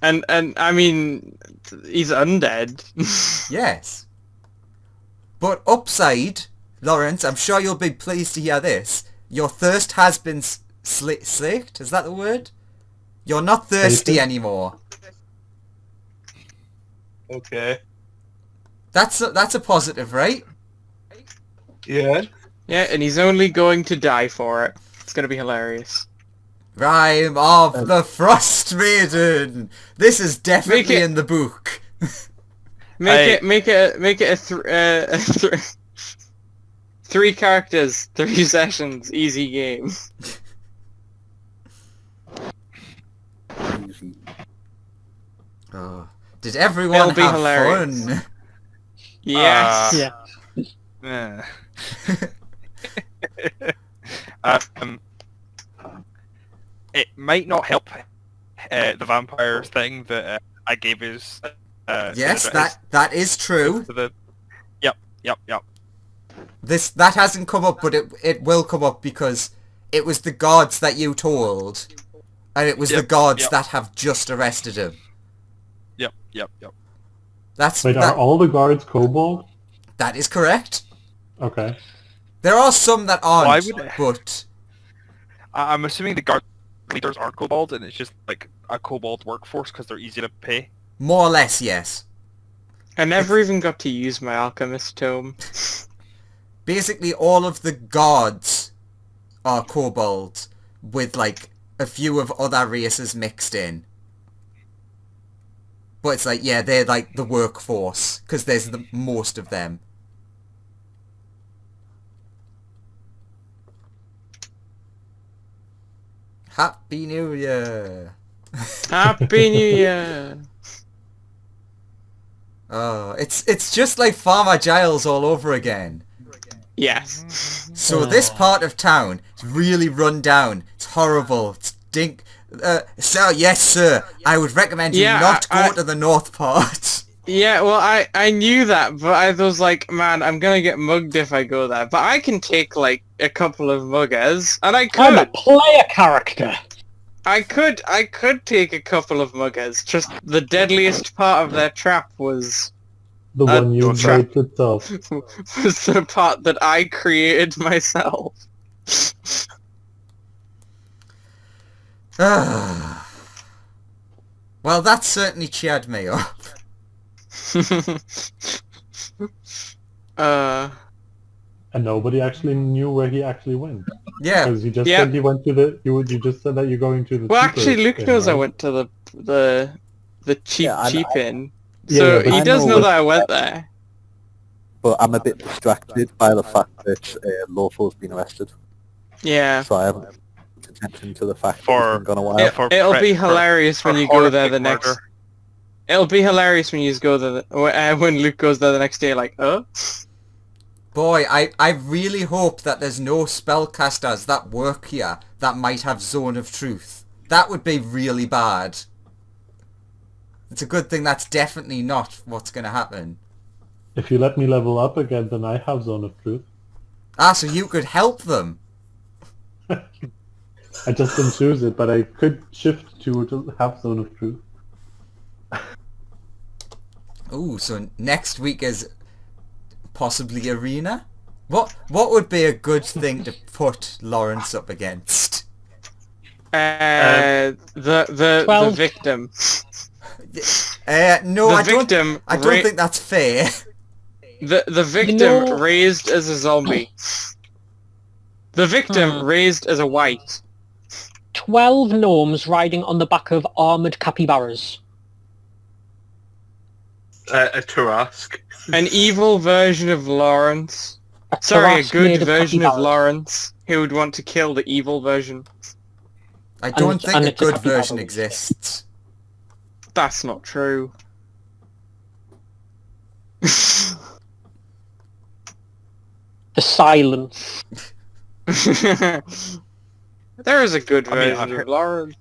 D: And I mean, he's undead.
A: Yes. But upside, Lawrence, I'm sure you'll be pleased to hear this. Your thirst has been slaked? Is that the word? You're not thirsty
C: Sated?
A: anymore.
E: Okay.
A: That's a positive, right?
E: Yeah.
D: Yeah, and he's only going to die for it. It's gonna be hilarious.
A: Rime of the Frostmaiden. This is definitely
D: Make it-
A: in the book.
D: Make it a 3 characters, 3 sessions, easy game.
F: Easy.
A: Oh. Did everyone
D: It'll be
A: have
D: hilarious.
A: fun?
D: Yes.
B: Yeah.
G: Um, it might not help the vampires thing that I gave us.
A: Yes, that is true.
G: Yep.
A: That hasn't come up, but it will come up because it was the gods that you told, and it was the
G: Yep,
A: gods
G: yep.
A: that have just arrested him.
G: Yep.
A: That's
C: Wait, are all the guards kobold?
A: that is correct.
C: Okay.
A: There are some that aren't,
G: Why would-
A: but
G: I'm assuming the guard leaders aren't kobolds, and it's just like a kobold workforce because they're easy to pay.
A: more or less, yes.
D: I never even got to use my alchemist tome.
A: Basically, all of the gods are kobolds, with like a few of other races mixed in. But it's like, yeah, they're like the workforce, because there's the most of them. Happy New Year!
D: Happy New Year!
A: Oh, it's just like Farmer Giles all over again.
D: Yes.
A: So this part of town is really run down. It's horrible. It's dink. Sir, yes, sir. I would recommend you
D: Yeah,
A: not go
D: I-
A: to the north part.
D: Yeah, well, I knew that, but I was like, man, I'm gonna get mugged if I go there. But I can take, like, a couple of muggers, and I
B: I'm a
D: could.
B: player character.
D: I could take a couple of muggers. Just the deadliest part of their trap was
C: The one you
D: trap.
C: made itself.
D: was the part that I created myself.
A: Well, that certainly cheered me up.
C: And nobody actually knew where he actually went.
A: Yeah.
C: Because you just
D: Yeah.
C: said he went to the... You just said that you're going to the
D: Well,
C: cheaper
D: actually, Luke
C: thing,
D: knows I
C: right?
D: went to the cheap
F: Yeah, I know.
D: inn,
C: Yeah,
D: so
C: yeah, but
D: he
F: I
D: does
F: know
D: know
F: what-
D: that I went there.
F: But I'm a bit distracted by the fact that Lawful's been arrested,
D: Yeah.
F: so I haven't paid attention to the fact
G: For-
F: that he's been gone a while.
G: Yeah,
D: It,
G: for
D: it'll
G: pre-
D: be
G: for-
D: hilarious when
G: for
D: you go there
G: horrific
D: the next.
G: murder.
D: It'll be hilarious when you go there when Luke goes there the next day. Like,
A: Boy, I really hope that there's no spellcasters that work here that might have Zone of Truth. That would be really bad. It's a good thing that's definitely not what's going to happen.
C: If you let me level up again, then I have Zone of Truth.
A: Ah, so you could help them.
C: I just didn't choose it, but I could shift to have Zone of Truth.
A: Ooh, so next week is possibly Arena? What would be a good thing to put Lawrence up against?
D: The
B: 12.
D: victim.
A: No,
D: The
A: I
D: victim
A: don't think that's fair.
D: The victim
B: know-
D: raised as a zombie. The victim raised as a white.
B: 12 gnomes riding on the back of armoured capybaras.
E: A Tarask.
D: An evil version of Lawrence.
B: A
D: Sorry, a
B: Tarask
D: good
B: made of
D: version of
B: capybaras.
D: Lawrence who would want to kill the evil version.
A: I don't
B: it's-
A: think
B: and
A: a
B: it's a
A: good
B: capybara.
A: version exists.
D: That's not true.
B: The silence.
D: There is a good
G: I mean,
D: version
G: I've
D: of
G: heard-
D: Lawrence.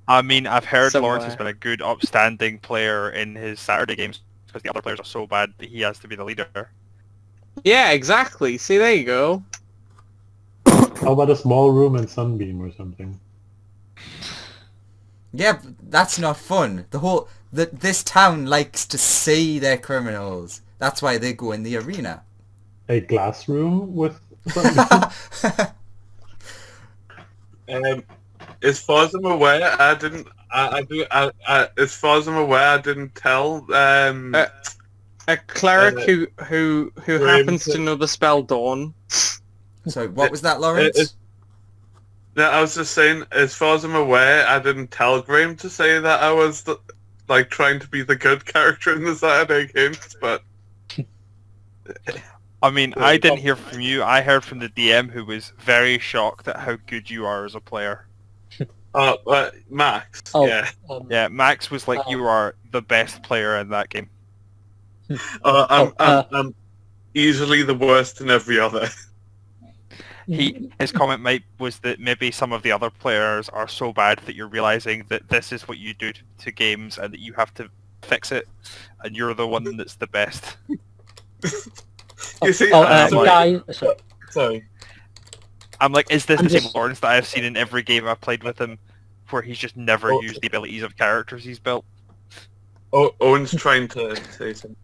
G: I mean, I've heard
D: Somewhere.
G: Lawrence has been a good, upstanding player in his Saturday games because the other players are so bad that he has to be the leader.
D: Yeah, exactly. See, there you go.
C: How about a small room and Sunbeam or something?
A: Yeah, but that's not fun. This town likes to see their criminals. That's why they go in the arena.
C: A glass room with Sunbeam?
E: As far as I'm aware, I didn't. As far as I'm aware, I didn't tell.
D: A cleric who
E: Rime
D: happens
E: to-
D: to know the spell Dawn.
A: So what was that, Lawrence?
E: No, I was just saying. As far as I'm aware, I didn't tell Graham to say that I was trying to be the good character in the Saturday games, but.
G: I mean, I didn't hear from you. I heard from the DM who was very shocked at how good you are as a player.
E: Max.
B: Oh.
E: Yeah.
G: Yeah, Max was like, you are the best player in that game.
E: I'm easily the worst in every other.
G: His comment was that maybe some of the other players are so bad that you're realizing that this is what you do to games and that you have to fix it, and you're the one that's the best.
E: You see,
B: guys,
E: sorry.
G: I'm like, is this
B: I'm
G: the same
B: just-
G: Lawrence that I've seen in every game I've played with him, where he's just never used the abilities of characters he's built?
E: Owen's trying to say something.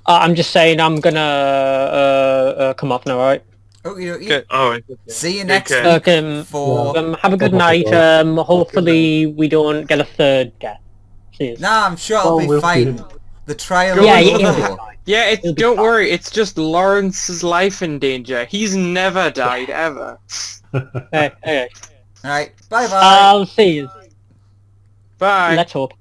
B: I'm just saying I'm gonna come off now, alright?
A: Okay.
G: Okay.
E: Oh, right, okay.
A: See you next
E: Okay.
A: week
B: Okay,
A: for...
B: have a good night. Hopefully we don't get a third death. See you.
A: Nah, I'm sure I'll
C: Oh,
A: be
C: we'll
A: fine.
C: see.
A: The trial
D: Go
A: will
B: Yeah, yeah,
A: go.
D: Yeah,
B: It'll be
D: don't
B: fine.
D: worry. It's just Lawrence's life in danger. He's never died ever.
B: Okay.
A: Alright, bye-bye.
B: I'll see you.
D: Bye.
B: Let's hope.